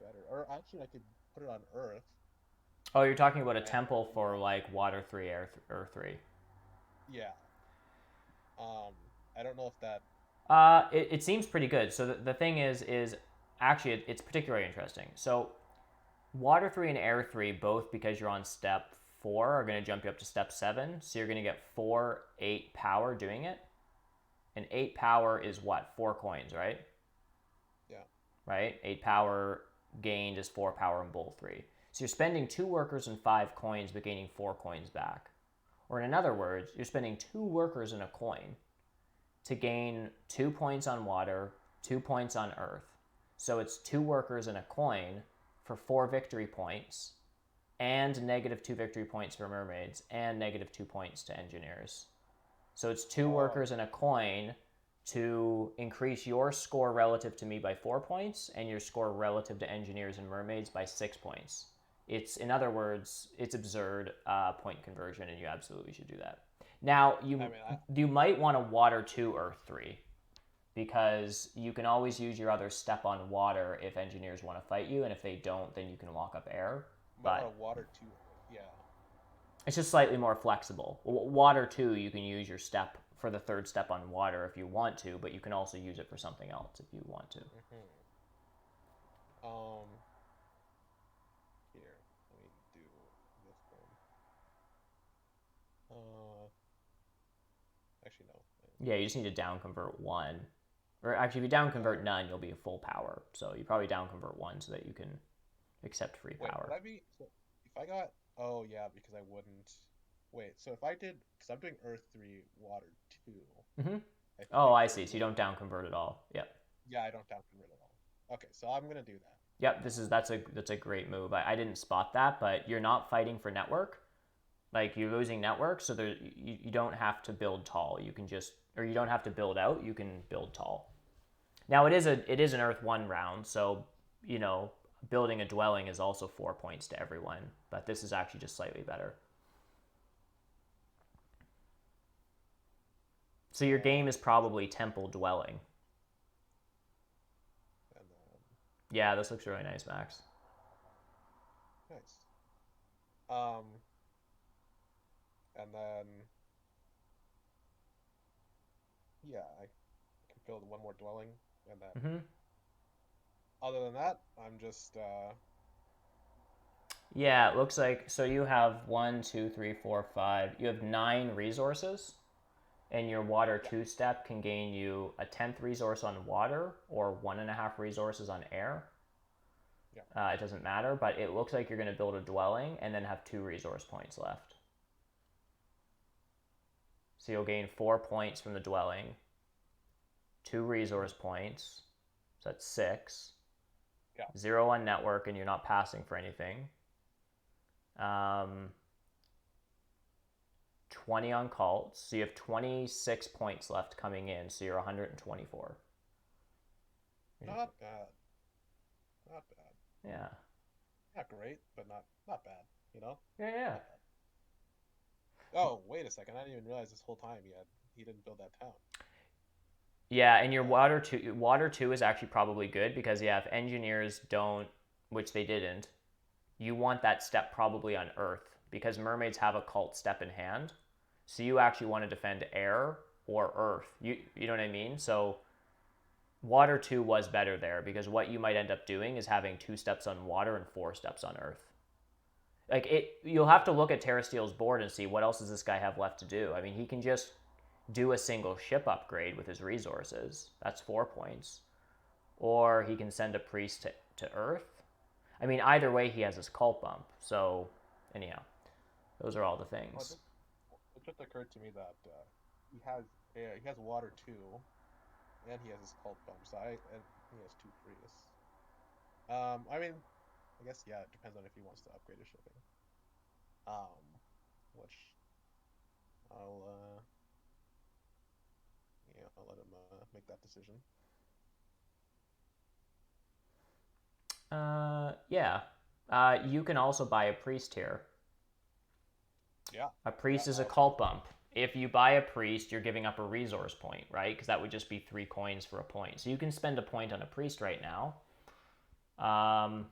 better. Or actually, I could put it on Earth Oh, you're talking about a and temple for like water 3, air 3. yeah. Um, I don't know if that. It seems pretty good. So the thing is actually it's particularly interesting. So water 3 and air 3, both because you're on step 4, are going to jump you up to step 7. So you're going to get 4, 8 power doing it. And 8 power is what? 4 coins, right? Yeah. Right? 8 power gained is 4 power in bowl 3. So you're spending 2 workers and 5 coins, but gaining 4 coins back. Or in other words, you're spending 2 workers and a coin to gain 2 points on water, 2 points on earth. So it's 2 workers and a coin for 4 victory points, and -2 victory points for mermaids, and -2 points to engineers. So it's 2 Oh, workers and a coin to increase your score relative to me by 4 points, and your score relative to engineers and mermaids by 6 points. It's, in other words, it's absurd point conversion, and you absolutely should do that. Now, I you mean, you might want to water 2 earth 3, because you can always use your other step on water if engineers want to fight you, and if they don't, then you can lock up air. might want But to water too. Yeah. it's just slightly more flexible. Water 2, you can use your step for the 3rd step on water if you want to, but you can also use it for something else if you want to. Um, Here, let me do this one. Actually, actually no. Yeah, you just need to down convert 1. Or actually, if you down convert none, you'll be full power. So you probably down convert 1 so that you can accept free Wait, power. would I be so if I got? Oh yeah, because I wouldn't. Wait, so if I did, because I'm doing Earth 3, Water 2, Mm-hmm. I Oh, think I the see. So you way. don't down convert at all. Yep. Yeah, I don't down convert at all. Okay, so I'm gonna do that. Yep. That's a great move. I didn't spot that, but you're not fighting for network. Like you're losing network, so you don't have to build tall. You can just or you don't have to build out. You can build tall. Now it is an Earth 1 round, so you know building a dwelling is also 4 points to everyone, but this is actually just slightly better. So your game is probably temple dwelling. And then Yeah, this looks really nice, Max. nice. Um, and then yeah, I can build one more dwelling, and then Mm-hmm. other than that, I'm just Yeah, it looks like so you have 1, 2, 3, 4, 5. You have 9 resources, and your water yeah, 2 step can gain you a 10th resource on water or 1.5 resources on air. yeah. It doesn't matter, but it looks like you're going to build a dwelling and then have 2 resource points left. So you'll gain 4 points from the dwelling, 2 resource points, so that's 6. Yeah. 0 on network, and you're not passing for anything. 20 on cults, so you have 26 points left coming in, so you're 124. Not bad. Not bad. Yeah. Not great, but not bad. You know? Yeah, yeah. Not bad. Oh, wait a second. I didn't even realize this whole time he didn't build that town. Yeah, and your water 2 is actually probably good because yeah, if engineers don't, which they didn't, you want that step probably on Earth because mermaids have a cult step in hand. So you actually want to defend air or Earth. You know what I mean? So water 2 was better there because what you might end up doing is having 2 steps on water and 4 steps on Earth. Like you'll have to look at Terra Steel's board and see what else does this guy have left to do. I mean, he can just do a single ship upgrade with his resources. That's 4 points. Or he can send a priest to Earth. I mean, either way, he has his cult bump. So, anyhow, those are all the Oh, things. it just occurred to me that he has water too, and he has his cult bump. And he has 2 priests. I mean, I guess yeah, it depends on if he wants to upgrade his shipping. Um, which I'll yeah, I'll let him make that decision. Yeah. You can also buy a priest here. Yeah, A priest is a I'll cult bump. If you buy a priest, you're giving up a resource point, right? Because that would just be 3 coins for a point. So you can spend a point on a priest right now. Um,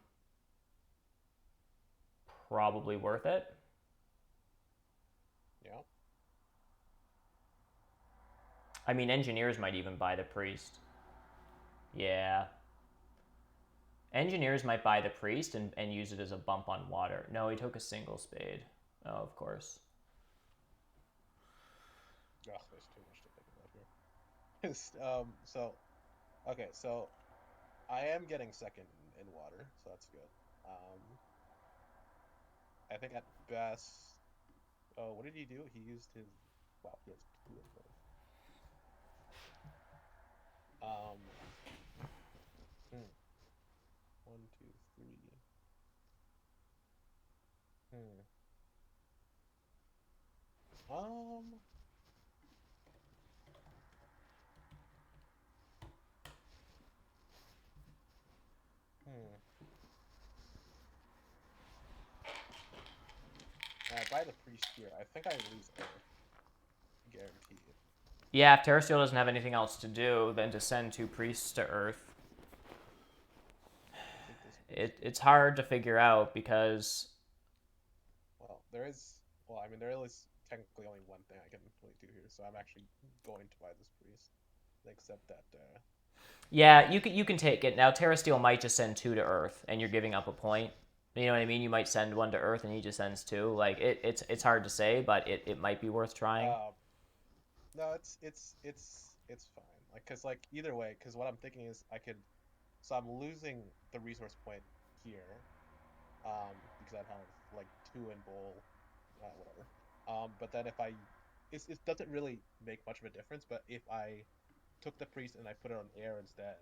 Probably worth it. yeah. I mean, engineers might even buy the priest. Yeah. Engineers might buy the priest and use it as a bump on water. No, he took a single spade. Oh, of course. Oh, there's too much to think about here. So okay, so I am getting second in water, so that's good. Um, I think at best. Oh, what did he do? He used his. Wow, he has 2 of those. Um, hmm, 1, 2, 3. Hmm. Um. Hmm. By the priest here, I think I lose Earth, guaranteed. Yeah, if Terrasteel doesn't have anything else to do than to send 2 priests to Earth, I think this priest. it's hard to figure out because Well, there is. Well, I mean, there is technically only one thing I can really do here, so I'm actually going to buy this priest. Except that. yeah, you can take it. Now Terrasteel might just send 2 to Earth and you're giving up a point. You know what I mean? You might send 1 to Earth and he just sends 2. Like it's hard to say, but it might be worth trying. Uh, No, it's fine. Like, cause like either way, cause what I'm thinking is I could, so I'm losing the resource point here, because I'd have like two in bowl, whatever. But then if I, it doesn't really make much of a difference. But if I took the priest and I put it on air instead,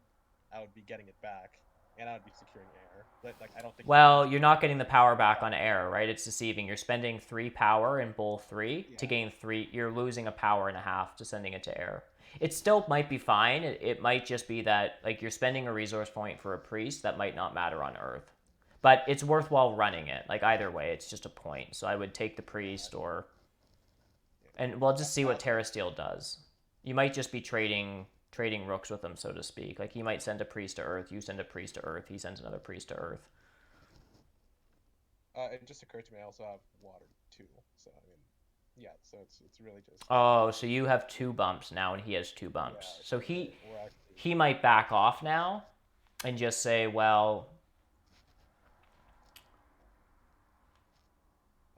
I would be getting it back, and I would be securing air. But like, I don't think he Well, loses you're the not getting the power back on power. air, right? It's deceiving. You're spending 3 power in bowl 3 to Yeah. gain 3. You're losing a power and a half to sending it to air. It still might be fine. It might just be that like you're spending a resource point for a priest that might not matter on Earth. But it's worthwhile running it. Like either way, it's just a point. So I would take the priest or and we'll just see what Terra Steel does. You might just be trading rooks with him, so to speak. Like he might send a priest to Earth, you send a priest to Earth, he sends another priest to Earth. It just occurred to me I also have water too. So I mean, yeah. So it's really just Oh, so you have 2 bumps now, and he has 2 yeah. bumps. So So we're actually he might back off now, and just say, well,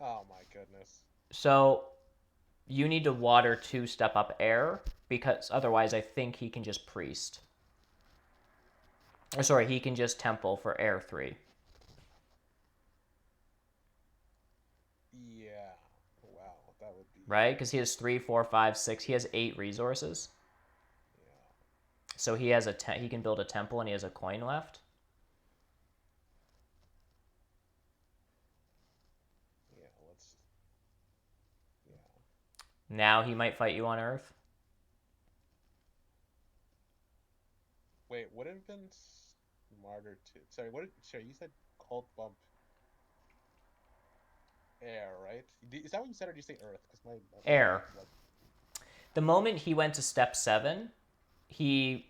oh my goodness. so you need to water 2 step up air because otherwise, I think he can just priest. Or sorry, he can just temple for air 3. Yeah. Wow, that would be Right? Because he has 3, 4, 5, 6. He has 8 resources. yeah. So he has he can build a temple, and he has a coin left. Yeah, let's yeah. Now he might fight you on Earth. Wait, would it have been smarter to sorry, sorry, you said cult bump air, right? Is that what you said or did you say earth? Because my Air. like The moment he went to step 7, he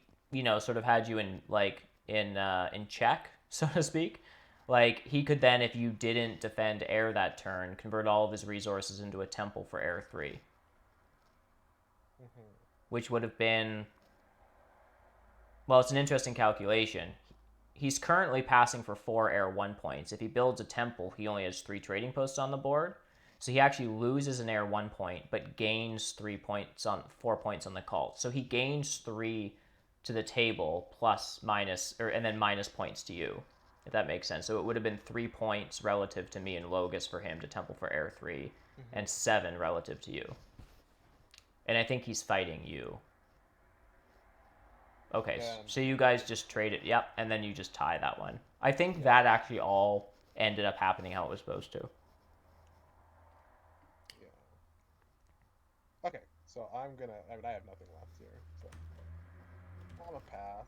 sort of had you in like in check, so to speak. Like he could then, if you didn't defend air that turn, convert all of his resources into a temple for air 3, mhm. which would have been, well, it's an interesting calculation. He's currently passing for 4 air 1 points. If he builds a temple, he only has 3 trading posts on the board. So he actually loses an air 1 point, but gains 4 points on the cult. So he gains 3 to the table plus minus, or and then minus points to you, if that makes sense. So it would have been 3 points relative to me and Logus for him to temple for air 3, Mhm. and 7 relative to you. And I think he's fighting you. Okay, Then so you guys just trade it. Yep, and then you just tie that one. I think yeah, that actually all ended up happening how it was supposed to. yeah. Okay, so I'm gonna I mean I have nothing left here, so I'm a pass.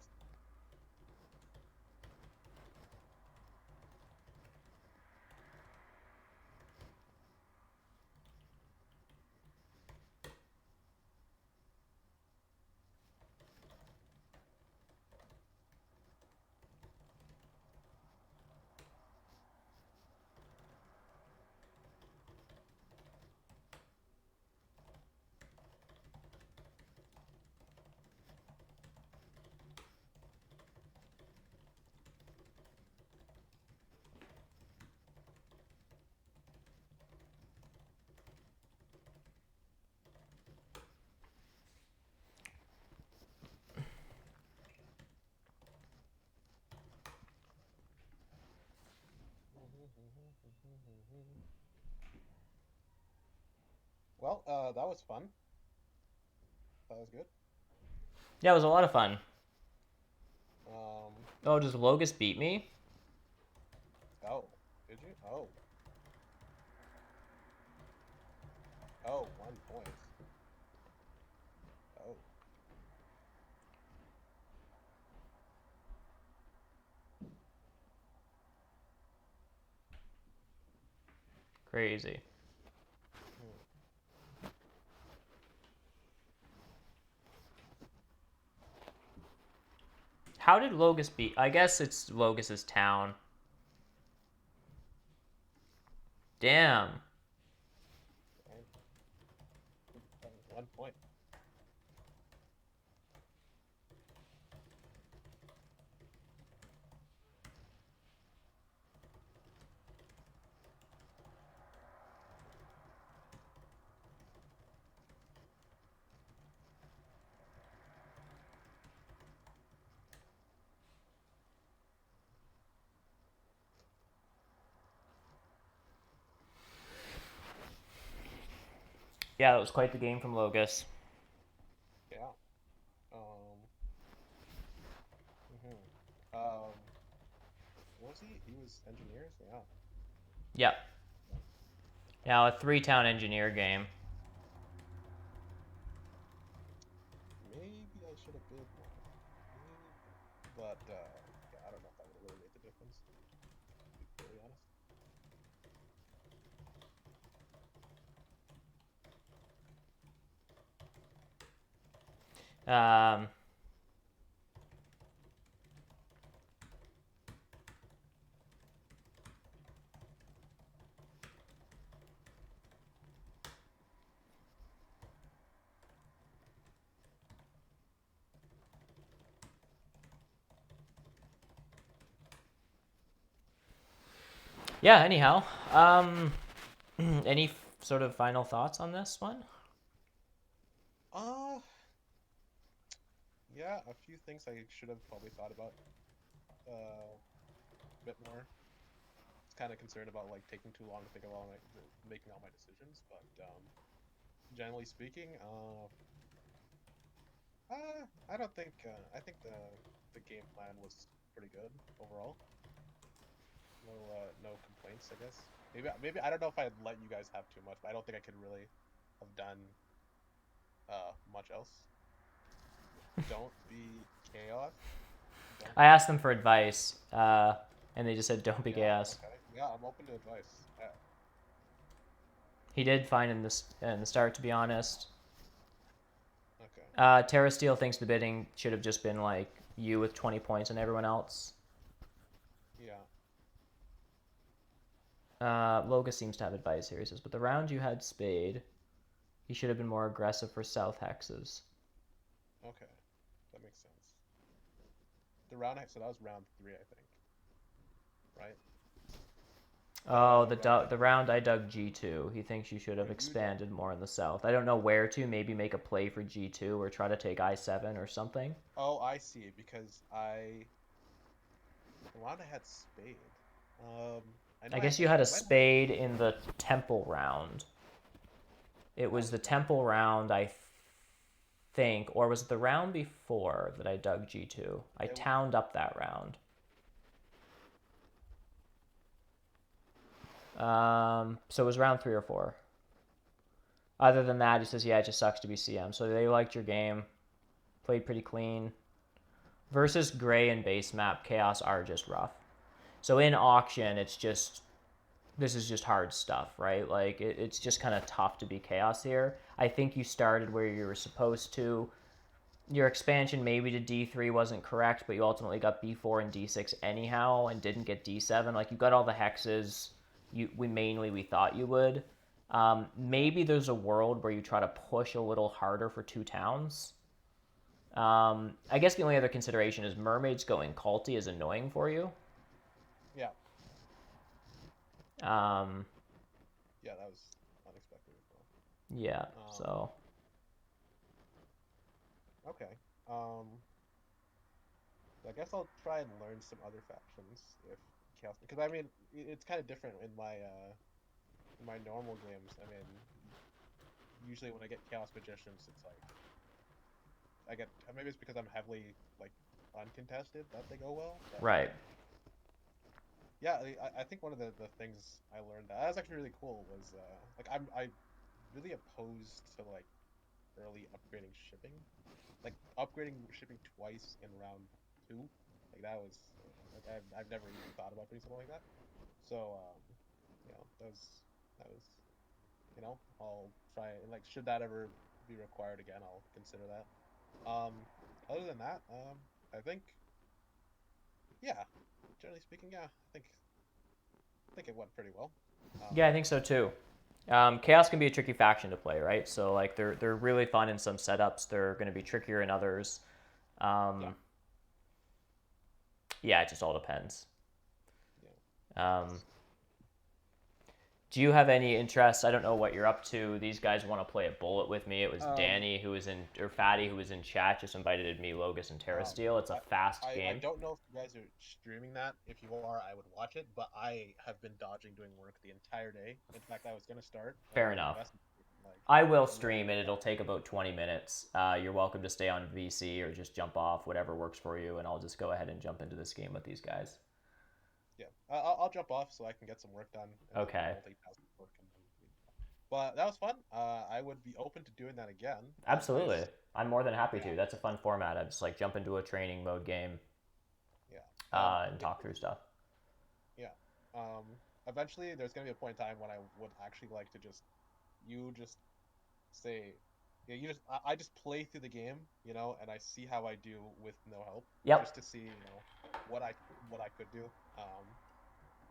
Well, that was fun. That was good. Yeah, it was a lot of fun. Um, Oh, does Logus beat me? oh, did you? Oh, oh, 1 point. Oh, Crazy. hmm. How did Logus beat? I guess it's Logus's town. Damn. 1 point. Yeah, that was quite the game from Logus. Yeah. Mhm. Um, what was he? He was engineers. Yeah. Yep. Now a 3-town engineer game. Maybe I should have bid more. Maybe. But yeah, I don't know if that would have really made the difference. To be totally honest. Um, yeah. Anyhow, any sort of final thoughts on this one? Uh, yeah, a few things I should have probably thought about a bit more. It's kind of concerned about like taking too long to think about like, making all my decisions, but generally speaking, I don't think I think the game plan was pretty good overall. No complaints, I guess. Maybe I don't know if I'd let you guys have too much, but I don't think I could really have done much else. Don't be chaos. Don't I be asked them for chaos. advice, and they just said, "Don't be Yeah, chaos." okay. Yeah, I'm open to advice. Yeah. He did fine in the start, to be honest. Okay. Terra Steel thinks the bidding should have just been like you with 20 points and everyone else. Yeah. Loga seems to have advice here. He says, but the round you had Spade, he should have been more aggressive for South hexes. Okay. That makes sense. The round so that was round 3, I think. Right? Oh, Round the round I dug G2. He thinks you should have you dug. expanded more in the south. I don't know where to. Maybe make a play for G2 or try to take I7 or something. Oh, I see. Because the round I had Spade. I know I I had guess you had a I might have. Spade in the Temple round. It That was was the round. Temple round, I think, or was it the round before that I dug G2? I It, towned up that round. So it was round 3 or 4. Other than that, he says, yeah, it just sucks to be CM. So they liked your game, played pretty clean. Versus Gray and base map, Chaos are just rough. So in auction, it's just, this is just hard stuff, right? Like, it's just kind of tough to be Chaos here. I think you started where you were supposed to. Your expansion maybe to D3 wasn't correct, but you ultimately got B4 and D6 anyhow and didn't get D7. Like, you got all the hexes we thought you would. Maybe there's a world where you try to push a little harder for 2 towns. I guess the only other consideration is mermaids going culty is annoying for you. yeah. Um, Yeah, that was unexpected as well. yeah, Um, so okay. I guess I'll try and learn some other factions if chaos, because I mean it's kind of different in my normal games. I mean, usually when I get chaos magicians, it's like I get maybe it's because I'm heavily like uncontested that they go well, but right. yeah, I think one of the things I learned that was actually really cool was like I really opposed to like early upgrading shipping, like upgrading shipping twice in round 2, like that was like I've never even thought about doing something like that. So you know that was I'll try and like should that ever be required again, I'll consider that. Other than that, I think yeah, generally speaking, yeah, I think it went pretty well. Yeah, I think so too. Chaos can be a tricky faction to play, right? So like they're really fun in some setups. They're going to be trickier in others. Yeah, Um, yeah, it just all depends. yeah. Um, do you have any interest? I don't know what you're up to. These guys want to play a bullet with me. It was Um, Danny who was in, or Fatty who was in chat, just invited me, Logus, and Terra um, Steel. It's a fast I game. don't know if you guys are streaming that. If you are, I would watch it. But I have been dodging doing work the entire day. In fact, I was gonna start Fair and enough. message Like, I will you know, stream, and it'll take about 20 minutes. You're welcome to stay on VC or just jump off, whatever works for you, and I'll just go ahead and jump into this game with these guys. yeah. I'll jump off so I can get some work done and then Okay. multitask work and then. But that was fun. I would be open to doing that again. Absolutely. I'm more than happy Yeah, to. That's a fun format. I just like jump into a training mode game yeah. and talk through stuff. Yeah. Eventually, there's gonna be a point in time when I would actually like to just say, yeah, I just play through the game, and I see how I do with no help, just Yep. to see, what I could do.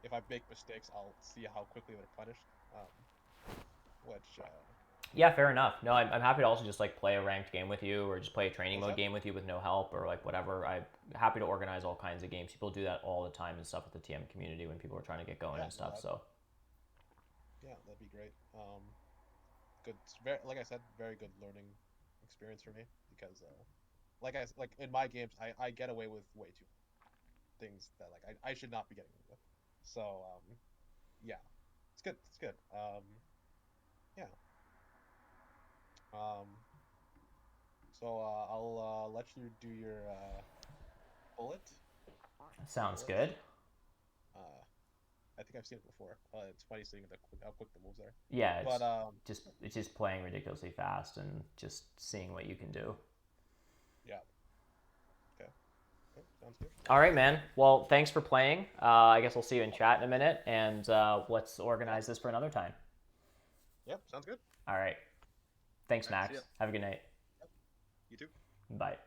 If I make mistakes, I'll see how quickly they're punished. Which Yeah, fair enough. No, I'm happy to also just like play a ranked game with you or just play a training was mode that? game with you with no help or like whatever. I'm happy to organize all kinds of games. People do that all the time and stuff with the TM community when people are trying to get going Yeah, and no, stuff. So yeah, that'd be great. Good, very, like I said, very good learning experience for me because, like in my games, I get away with way too things that like I should not be getting away with. So yeah, it's good. It's good. Yeah. Um, so I'll let you do your bullet. sounds Bullet. good. Uh, I think I've seen it before. It's funny seeing how quick the moves are. Yeah, But it's just playing ridiculously fast and just seeing what you can do. yeah. Okay. Okay. Sounds good. All right, man. Well, thanks for playing. I guess I'll see you in chat in a minute, and let's Yeah. organize this for another time. Yep. Sounds good. All right. Thanks, All right, see ya. Max. Have a good night. Yep. You too. Bye.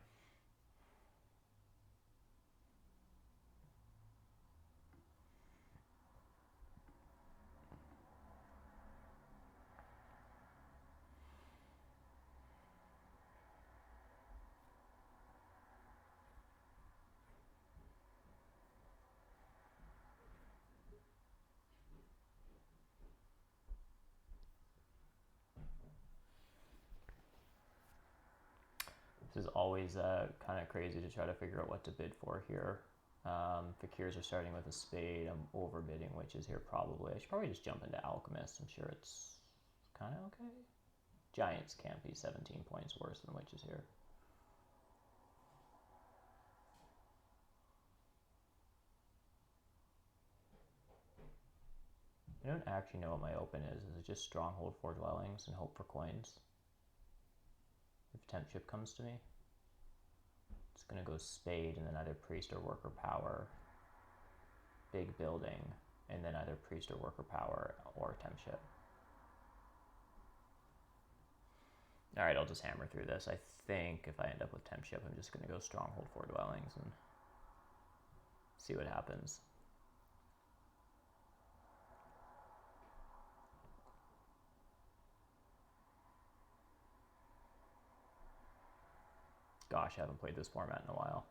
This is always kind of crazy to try to figure out what to bid for here. Fakirs are starting with a spade. I'm overbidding witches here probably. I should probably just jump into Alchemist. I'm sure it's kind of okay. Giants can't be 17 points worse than witches here. I don't actually know what my open is. Is it just Stronghold 4 Dwellings and hope for coins? If Temp Chip comes to me? It's going to go Spade and then either Priest or Worker Power. Big Building, and then either Priest or Worker Power or Temp Chip. Alright, I'll just hammer through this. I think if I end up with Temp Chip, I'm just going to go Stronghold 4 Dwellings and see what happens. Gosh, I haven't played this format in a while.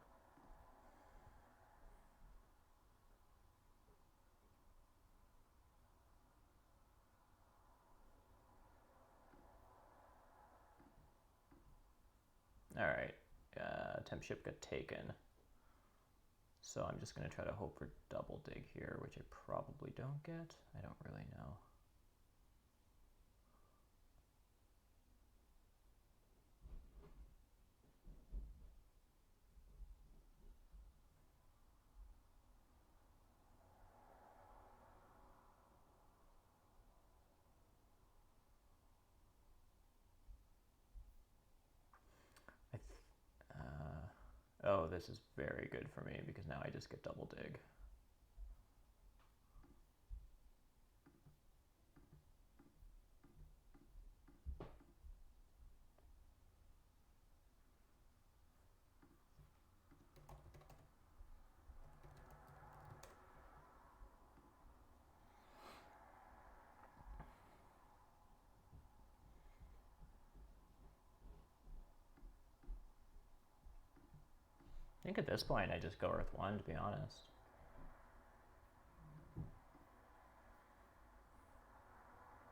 Alright, Temp Ship got taken. So I'm just going to try to hope for double dig here, which I probably don't get. I don't really know. Oh, this is very good for me because now I just get double dig. I think at this point I just go Earth 1, to be honest.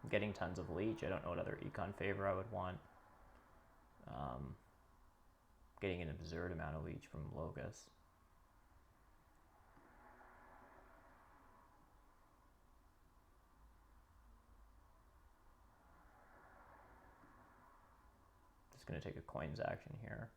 I'm getting tons of leech. I don't know what other econ favor I would want. Getting an absurd amount of leech from Logos. going to take a coins action here.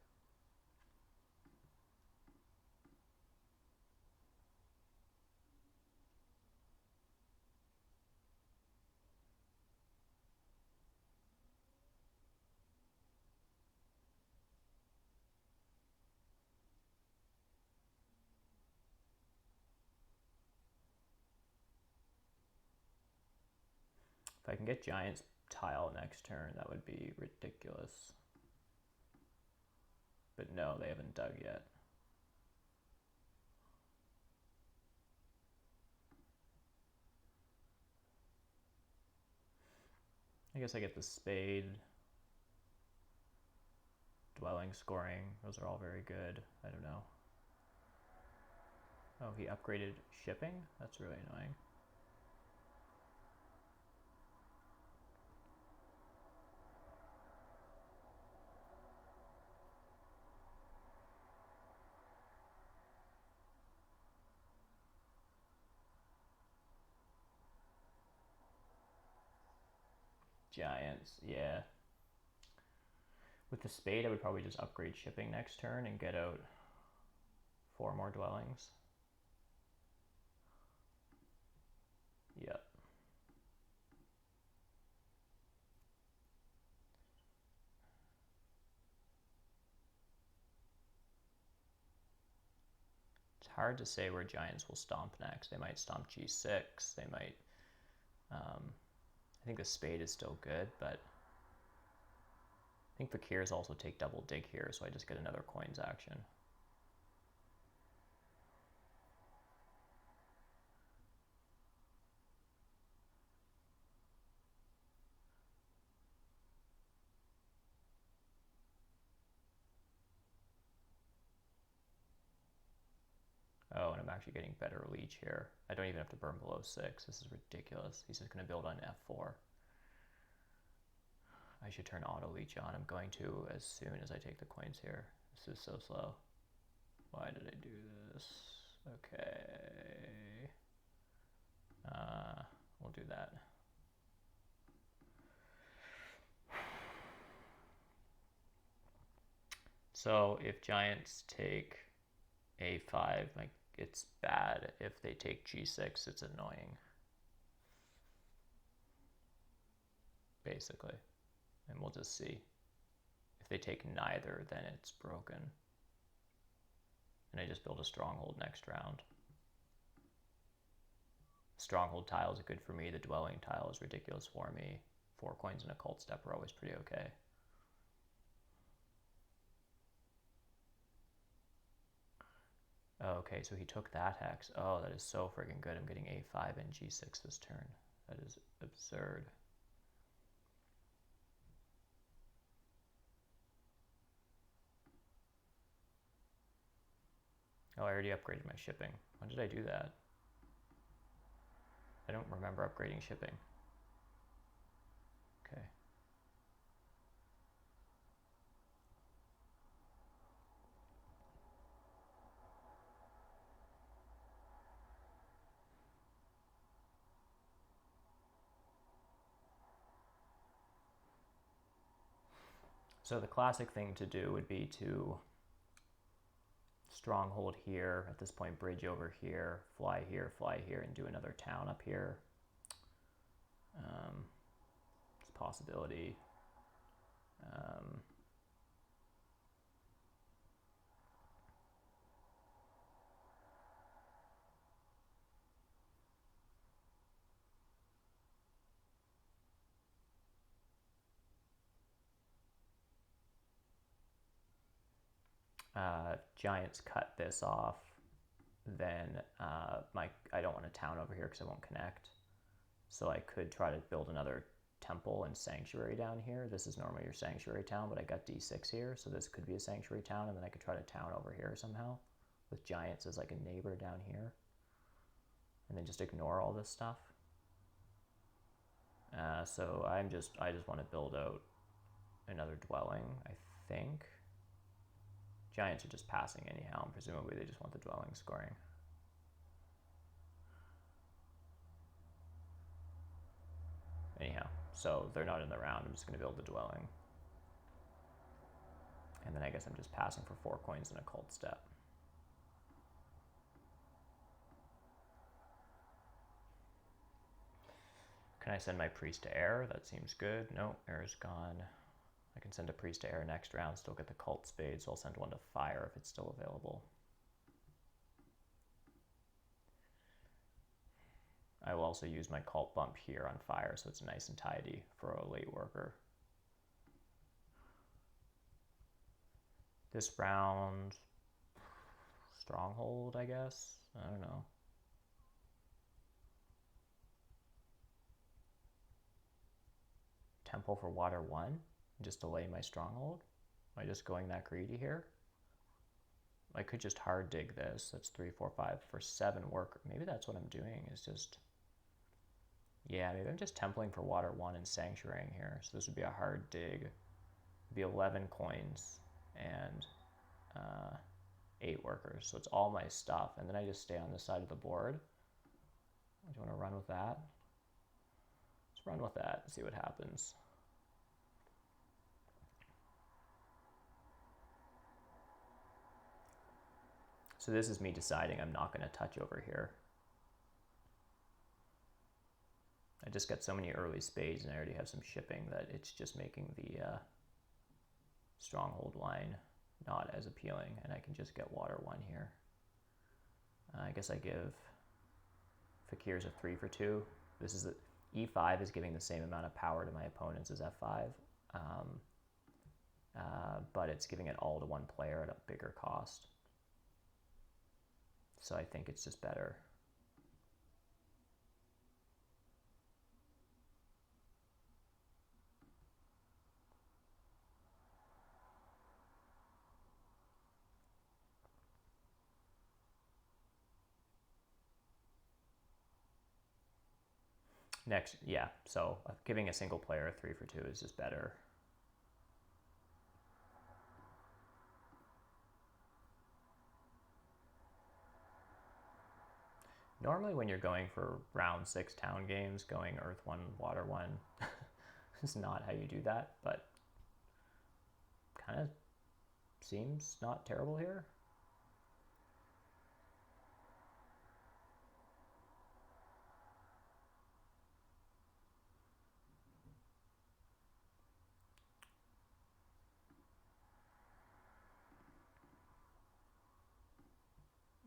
If I can get Giants tile next turn, that would be ridiculous. But no, they haven't dug yet. I guess I get the spade. Dwelling scoring, those are all very good. I don't know. Oh, he upgraded shipping? That's really annoying. Giants, yeah. With the spade, I would probably just upgrade shipping next turn and get out 4 more dwellings. Yep. It's hard to say where Giants will stomp next. They might stomp G6. They might... I think the spade is still good, but... I think Fakirs also take double dig here, so I just get another coins action. Oh, and I'm actually getting better leech here. I don't even have to burn below 6. This is ridiculous. He's just going to build on F4. I should turn auto leech on. I'm going to as soon as I take the coins here. This is so slow. Why did I do this? Okay. We'll do that. So if Giants take A5, like, it's bad. If they take G6, it's annoying. Basically. And we'll just see. If they take neither, then it's broken. And I just build a stronghold next round. Stronghold tiles are good for me. The dwelling tile is ridiculous for me. 4 coins and a cult step are always pretty okay. Oh, okay, so he took that hex. Oh, that is so freaking good. I'm getting A5 and G6 this turn. That is absurd. Oh, I already upgraded my shipping. When did I do that? I don't remember upgrading shipping. Okay. So the classic thing to do would be to stronghold here, at this point bridge over here, fly here, and do another town up here. It's a possibility. Giants cut this off, then I don't want a town over here because I won't connect. So I could try to build another temple and sanctuary down here. This is normally your sanctuary town, but I got D6 here, so this could be a sanctuary town, and then I could try to town over here somehow with Giants as like a neighbor down here, and then just ignore all this stuff. So I just want to build out another dwelling, I think. Giants are just passing anyhow, and presumably they just want the dwelling scoring. Anyhow, so they're not in the round. I'm just going to build the dwelling. And then I guess I'm just passing for 4 coins in a cult step. Can I send my priest to air? That seems good. No, air's gone. I can send a priest to air next round, still get the cult spade, so I'll send one to fire if it's still available. I will also use my cult bump here on fire, so it's nice and tidy for a late worker. This round, stronghold, I guess? I don't know. Temple for water 1? Just delay my stronghold? Am I just going that greedy here? I could just hard dig this. That's 3, 4, 5 for 7 worker. Maybe that's what I'm doing, is just... Yeah, maybe I'm just templing for water 1 and sanctuarying here. So this would be a hard dig. It'd be 11 coins and 8 workers. So it's all my stuff. And then I just stay on this side of the board. Do you want to run with that? Let's run with that and see what happens. So this is me deciding I'm not going to touch over here. I just got so many early spades and I already have some shipping that it's just making the stronghold line not as appealing, and I can just get water 1 here. I guess I give Fakir's a 3 for 2. This is E5 is giving the same amount of power to my opponents as F5, but it's giving it all to one player at a bigger cost. So I think it's just better. Next, yeah, so giving a single player a 3 for 2 is just better. Normally when you're going for round 6 town games, going earth 1, water 1 is not how you do that, but kind of seems not terrible here.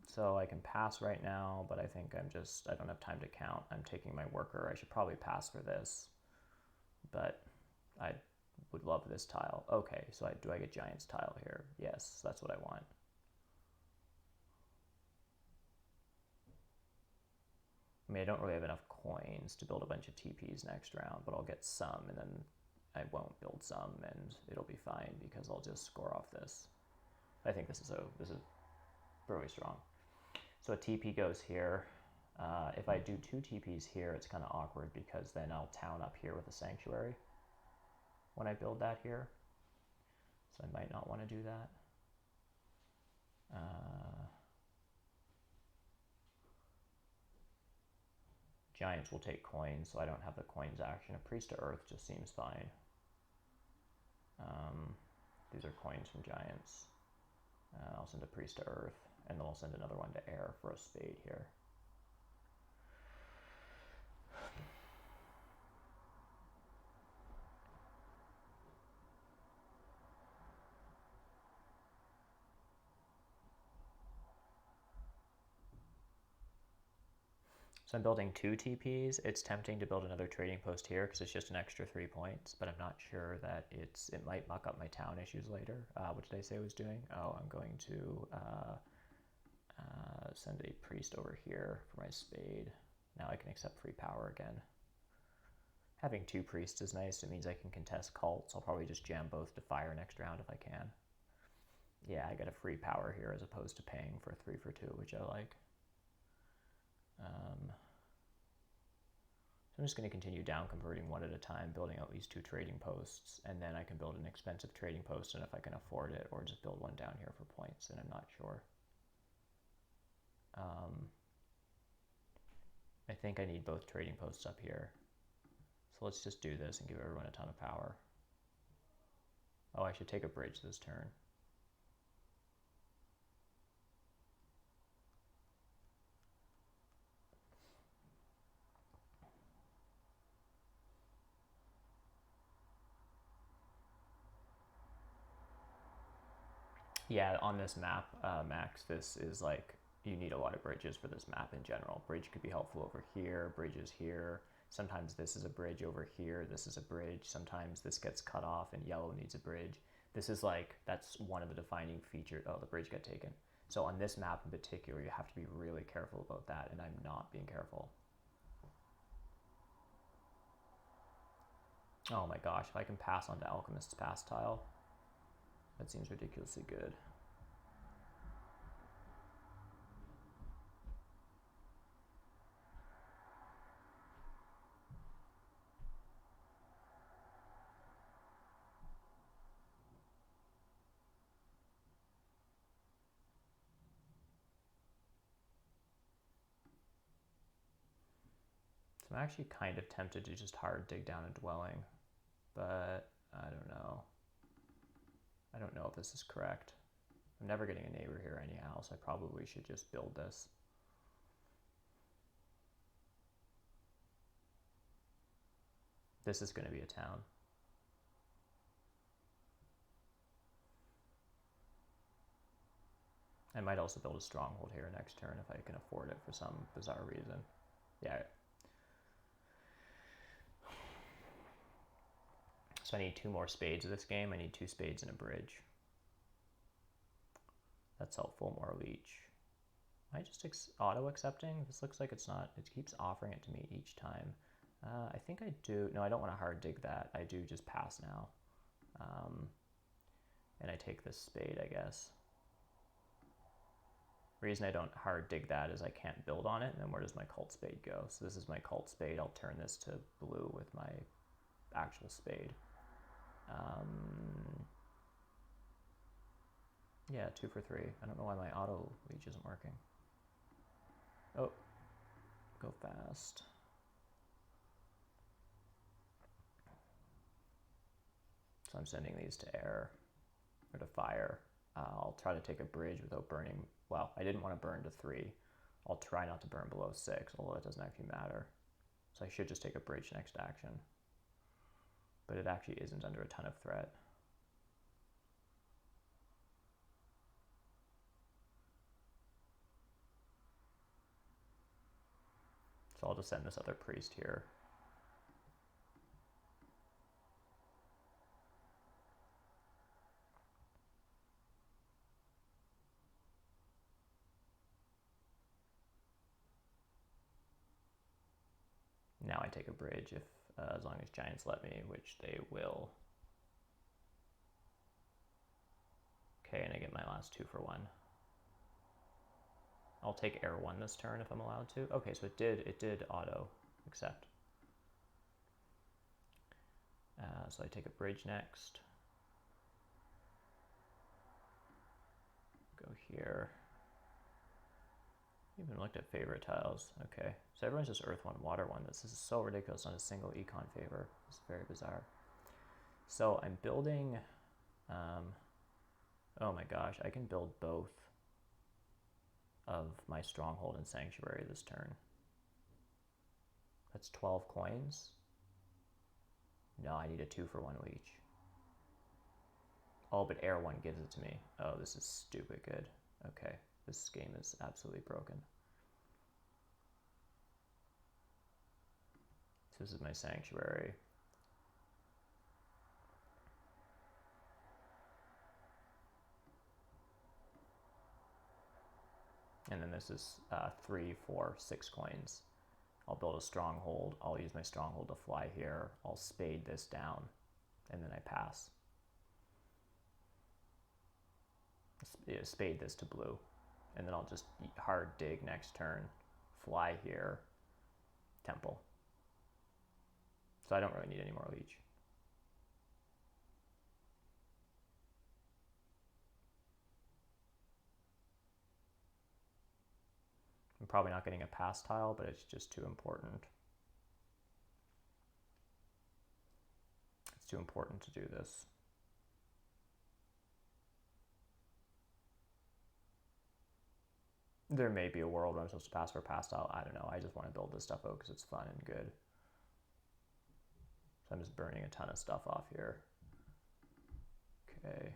So I can pass right now, but I think I don't have time to count. I'm taking my worker. I should probably pass for this, but I would love this tile. Okay, so do I get Giant's tile here? Yes, that's what I want. I mean, I don't really have enough coins to build a bunch of TPs next round, but I'll get some, and then I won't build some, and it'll be fine because I'll just score off this. I think this is really strong. So a TP goes here. If I do 2 TPs here, it's kind of awkward because then I'll town up here with a sanctuary when I build that here. So I might not want to do that. Giants will take coins, so I don't have the coins action. A priest to earth just seems fine. These are coins from Giants. I'll send a priest to earth, and then I'll send another one to air for a spade here. So I'm building 2 TPs. It's tempting to build another trading post here because it's just an extra 3 points, but I'm not sure that it might muck up my town issues later. What did I say I was doing? Oh, I'm going to send a priest over here for my spade. Now I can accept free power again. Having 2 priests is nice. It means I can contest cults. I'll probably just jam both to fire next round if I can. Yeah, I get a free power here as opposed to paying for 3 for 2, which I like. So I'm just going to continue down converting 1 at a time, building at least 2 trading posts, and then I can build an expensive trading post, and if I can afford it, or just build 1 down here for points, and I'm not sure. I think I need both trading posts up here. So let's just do this and give everyone a ton of power. Oh, I should take a bridge this turn. Yeah, on this map, Max, this is like, you need a lot of bridges for this map in general. Bridge could be helpful over here, bridges here. Sometimes this is a bridge over here, this is a bridge. Sometimes this gets cut off and yellow needs a bridge. This is like, that's one of the defining features. Oh, the bridge got taken. So on this map in particular, you have to be really careful about that, and I'm not being careful. Oh my gosh, if I can pass onto Alchemist's Pass tile, that seems ridiculously good. So I'm actually kind of tempted to just hard dig down a dwelling, but I don't know. I don't know if this is correct. I'm never getting a neighbor here anyhow, so I probably should just build this. This is going to be a town. I might also build a stronghold here next turn if I can afford it for some bizarre reason. Yeah. So I need 2 more spades of this game. I need 2 spades and a bridge. That's helpful. More leech. Am I just auto-accepting? This looks like it's not. It keeps offering it to me each time. I think I do. No, I don't want to hard dig that. I do just pass now. And I take this spade, I guess. The reason I don't hard dig that is I can't build on it, and then where does my cult spade go? So this is my cult spade. I'll turn this to blue with my actual spade. Yeah, 2 for 3. I don't know why my auto leech isn't working. Oh, go fast. So I'm sending these to air, or to fire. I'll try to take a bridge without burning. Well, I didn't want to burn to 3. I'll try not to burn below 6, although it doesn't actually matter. So I should just take a bridge next action. But it actually isn't under a ton of threat. So I'll just send this other priest here. Now I take a bridge if, as long as giants let me, which they will. Okay, and I get my last 2 for 1. I'll take air 1 this turn if I'm allowed to. Okay, so it did auto accept. So I take a bridge next. Go here. Even looked at favorite tiles. Okay, so everyone's just earth 1, water 1. This is so ridiculous. Not a single econ favor. It's very bizarre. So I'm building. Oh my gosh, I can build both of my stronghold and sanctuary this turn. That's 12 coins. No, I need a 2 for 1 leech. Oh, but air 1 gives it to me. Oh, this is stupid good. Okay, this game is absolutely broken. So this is my sanctuary. And then this is 3, 4, 6 coins. I'll build a stronghold. I'll use my stronghold to fly here. I'll spade this down, and then I pass. Spade this to blue, and then I'll just hard dig next turn, fly here, temple. So I don't really need any more leech. I'm probably not getting a pass tile, but it's just too important. It's too important to do this. There may be a world where I'm supposed to pass for a pass tile. I don't know. I just want to build this stuff out because it's fun and good. So I'm just burning a ton of stuff off here. Okay.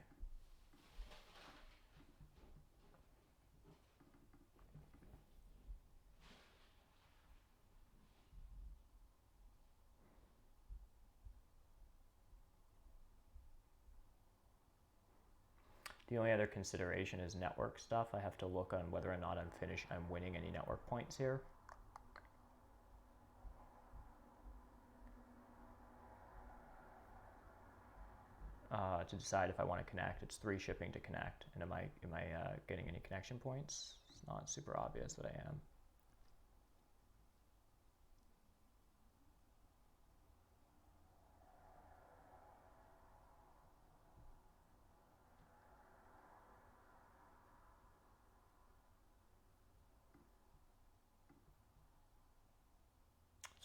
The only other consideration is network stuff. I have to look on whether or not I'm winning any network points here. To decide if I want to connect. It's 3 shipping to connect, and am I getting any connection points? It's not super obvious that I am.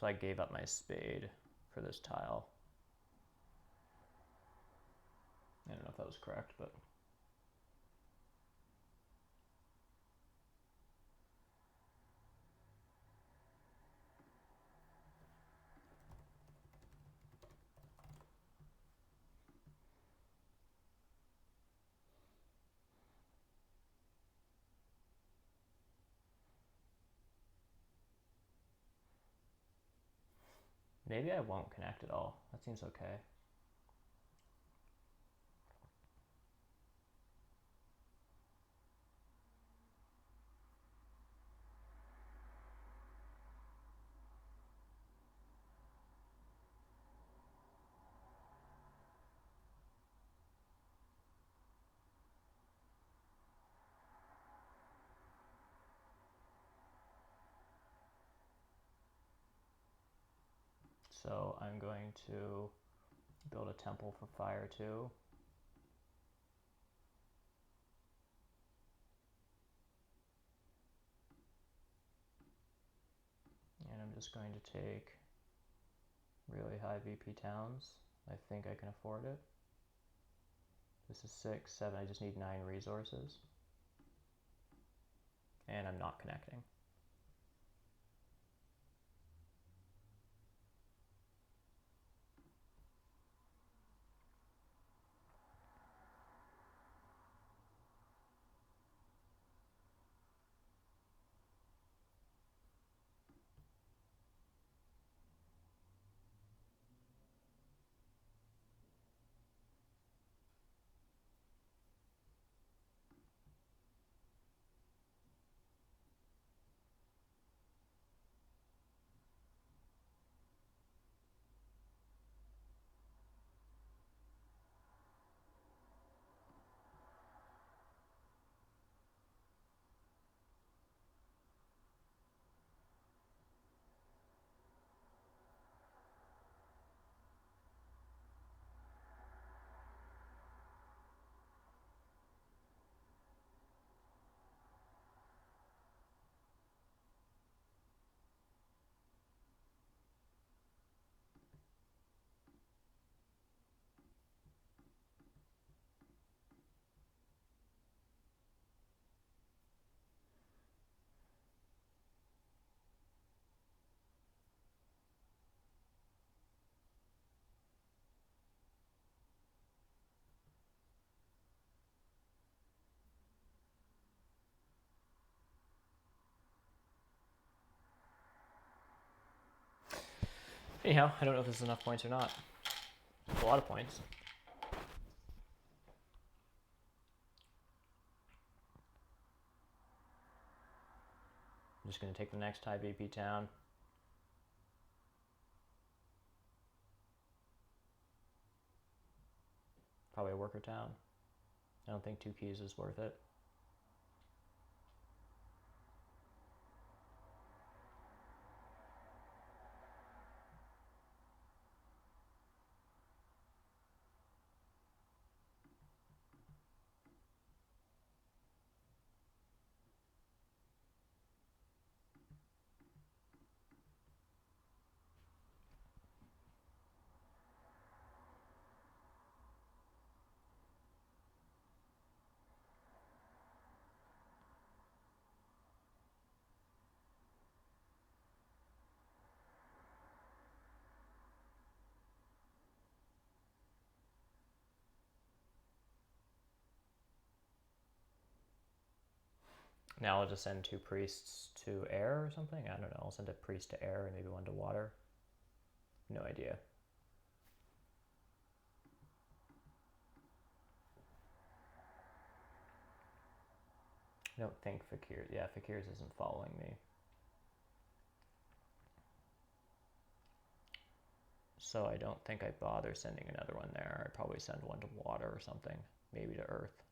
So I gave up my spade for this tile. I don't know if that was correct, but maybe I won't connect at all. That seems okay. So I'm going to build a temple for fire too. And I'm just going to take really high VP towns. I think I can afford it. This is 6, 7, I just need 9 resources. And I'm not connecting. Anyhow, I don't know if this is enough points or not. It's a lot of points. I'm just going to take the next high VP town. Probably a worker town. I don't think 2 keys is worth it. Now I'll just send 2 priests to air or something. I don't know. I'll send a priest to air and maybe 1 to water. No idea. I don't think Fakir. Yeah, Fakir's isn't following me. So I don't think I bother sending another one there. I'd probably send one to water or something. Maybe to earth.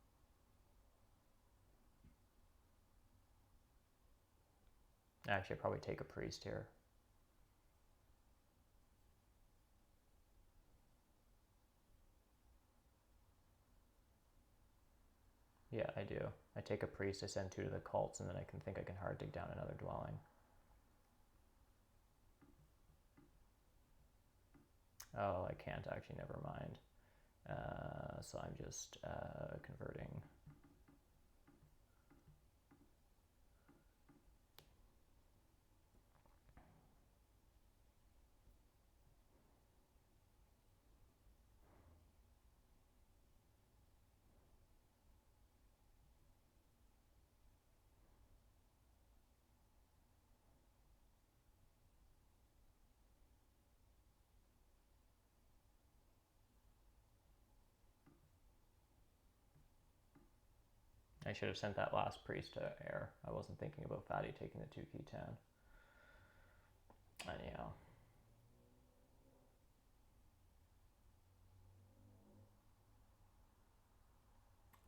Actually, I'd probably take a priest here. Yeah, I do. I take a priest, I send 2 to the cults, and then I can hard dig down another dwelling. Oh, I can't actually, never mind. So I'm just converting. I should have sent that last priest to air. I wasn't thinking about Fatty taking the 2 key 10. Anyhow.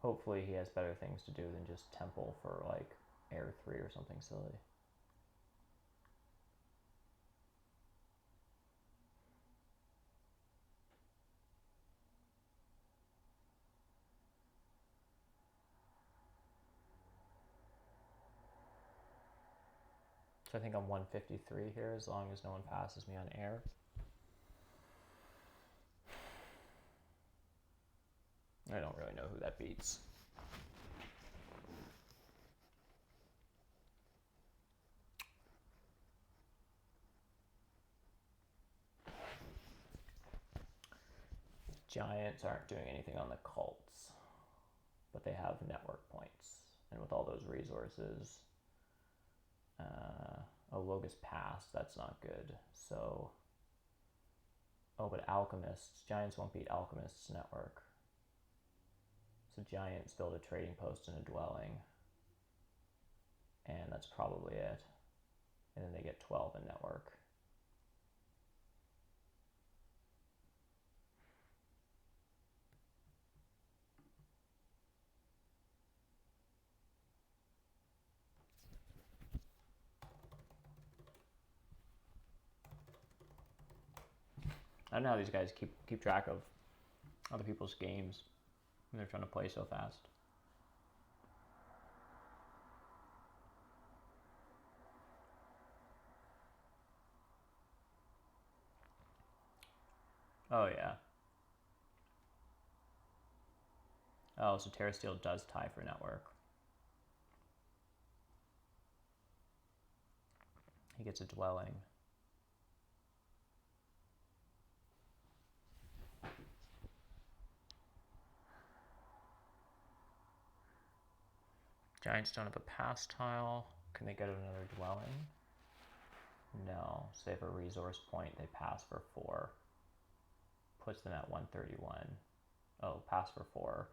Hopefully he has better things to do than just temple for like air 3 or something silly. So I think I'm 153 here as long as no one passes me on air. I don't really know who that beats. Giants aren't doing anything on the cults, but they have network points. And with all those resources, Logos passed, that's not good. So, oh, but Alchemists, Giants won't beat Alchemists' network. So Giants build a trading post and a dwelling. And that's probably it. And then they get 12 in network. I don't know how these guys keep track of other people's games when they're trying to play so fast. Oh, yeah. Oh, so Terra Steel does tie for network. He gets a dwelling. Giants don't have a pass tile. Can they get another dwelling? No. So they have a resource point. They pass for 4. Puts them at 131. Oh, pass for 4.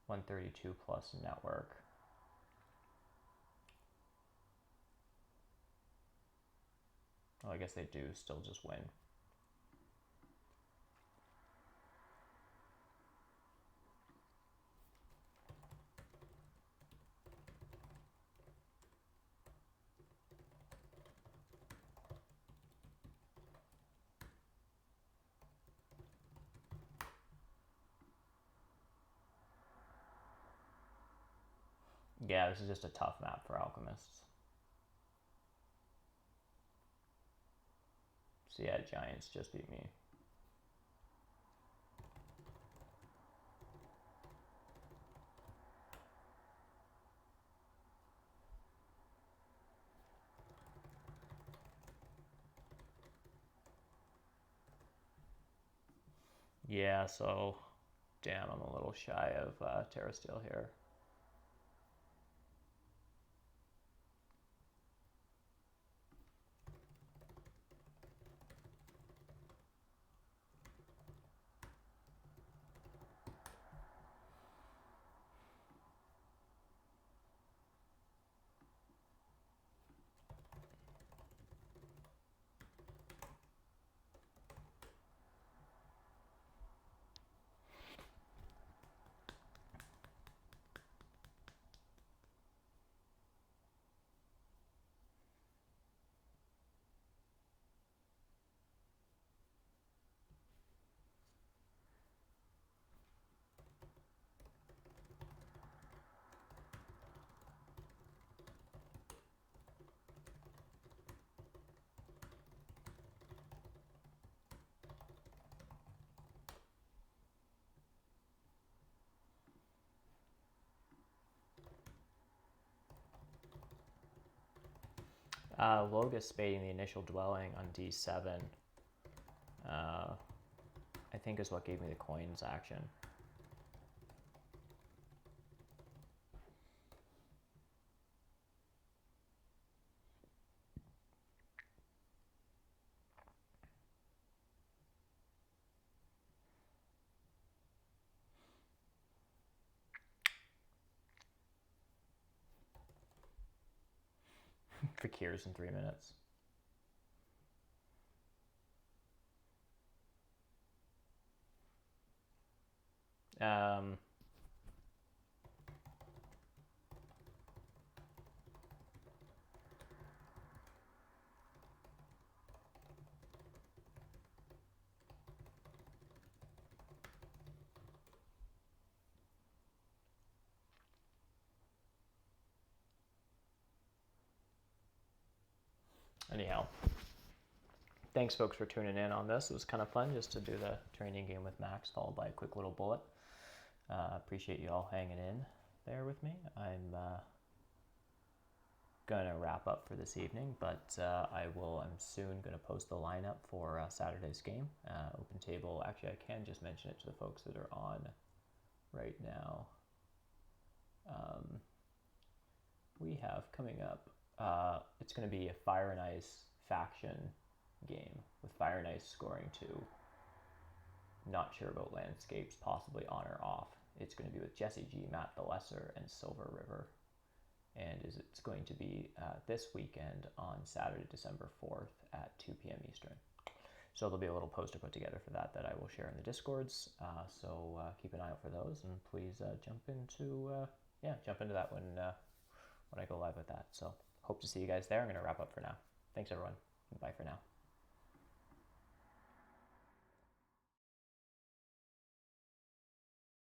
132 plus network. Oh, I guess they do still just win. Yeah, this is just a tough map for Alchemists. So yeah, Giants just beat me. Yeah, so damn, I'm a little shy of Terra Steel here. Logus spading the initial dwelling on d7, I think is what gave me the coins action. Fakir's in 3 minutes. Anyhow, thanks folks for tuning in on this. It was kind of fun just to do the training game with Max followed by a quick little bullet. Appreciate you all hanging in there with me. I'm gonna wrap up for this evening, but I'm soon gonna post the lineup for Saturday's game. Open table, actually I can just mention it to the folks that are on right now. We have coming up, it's gonna be a Fire and Ice faction game with Fire and Ice scoring 2. Not sure about landscapes, possibly on or off. It's going to be with Jesse G, Matt the Lesser, and Silver River. And it's going to be this weekend on Saturday, December 4th at 2 p.m. Eastern. So there'll be a little poster put together for that I will share in the Discords. So keep an eye out for those, and please jump into that when I go live with that. So hope to see you guys there. I'm going to wrap up for now. Thanks everyone. Bye for now.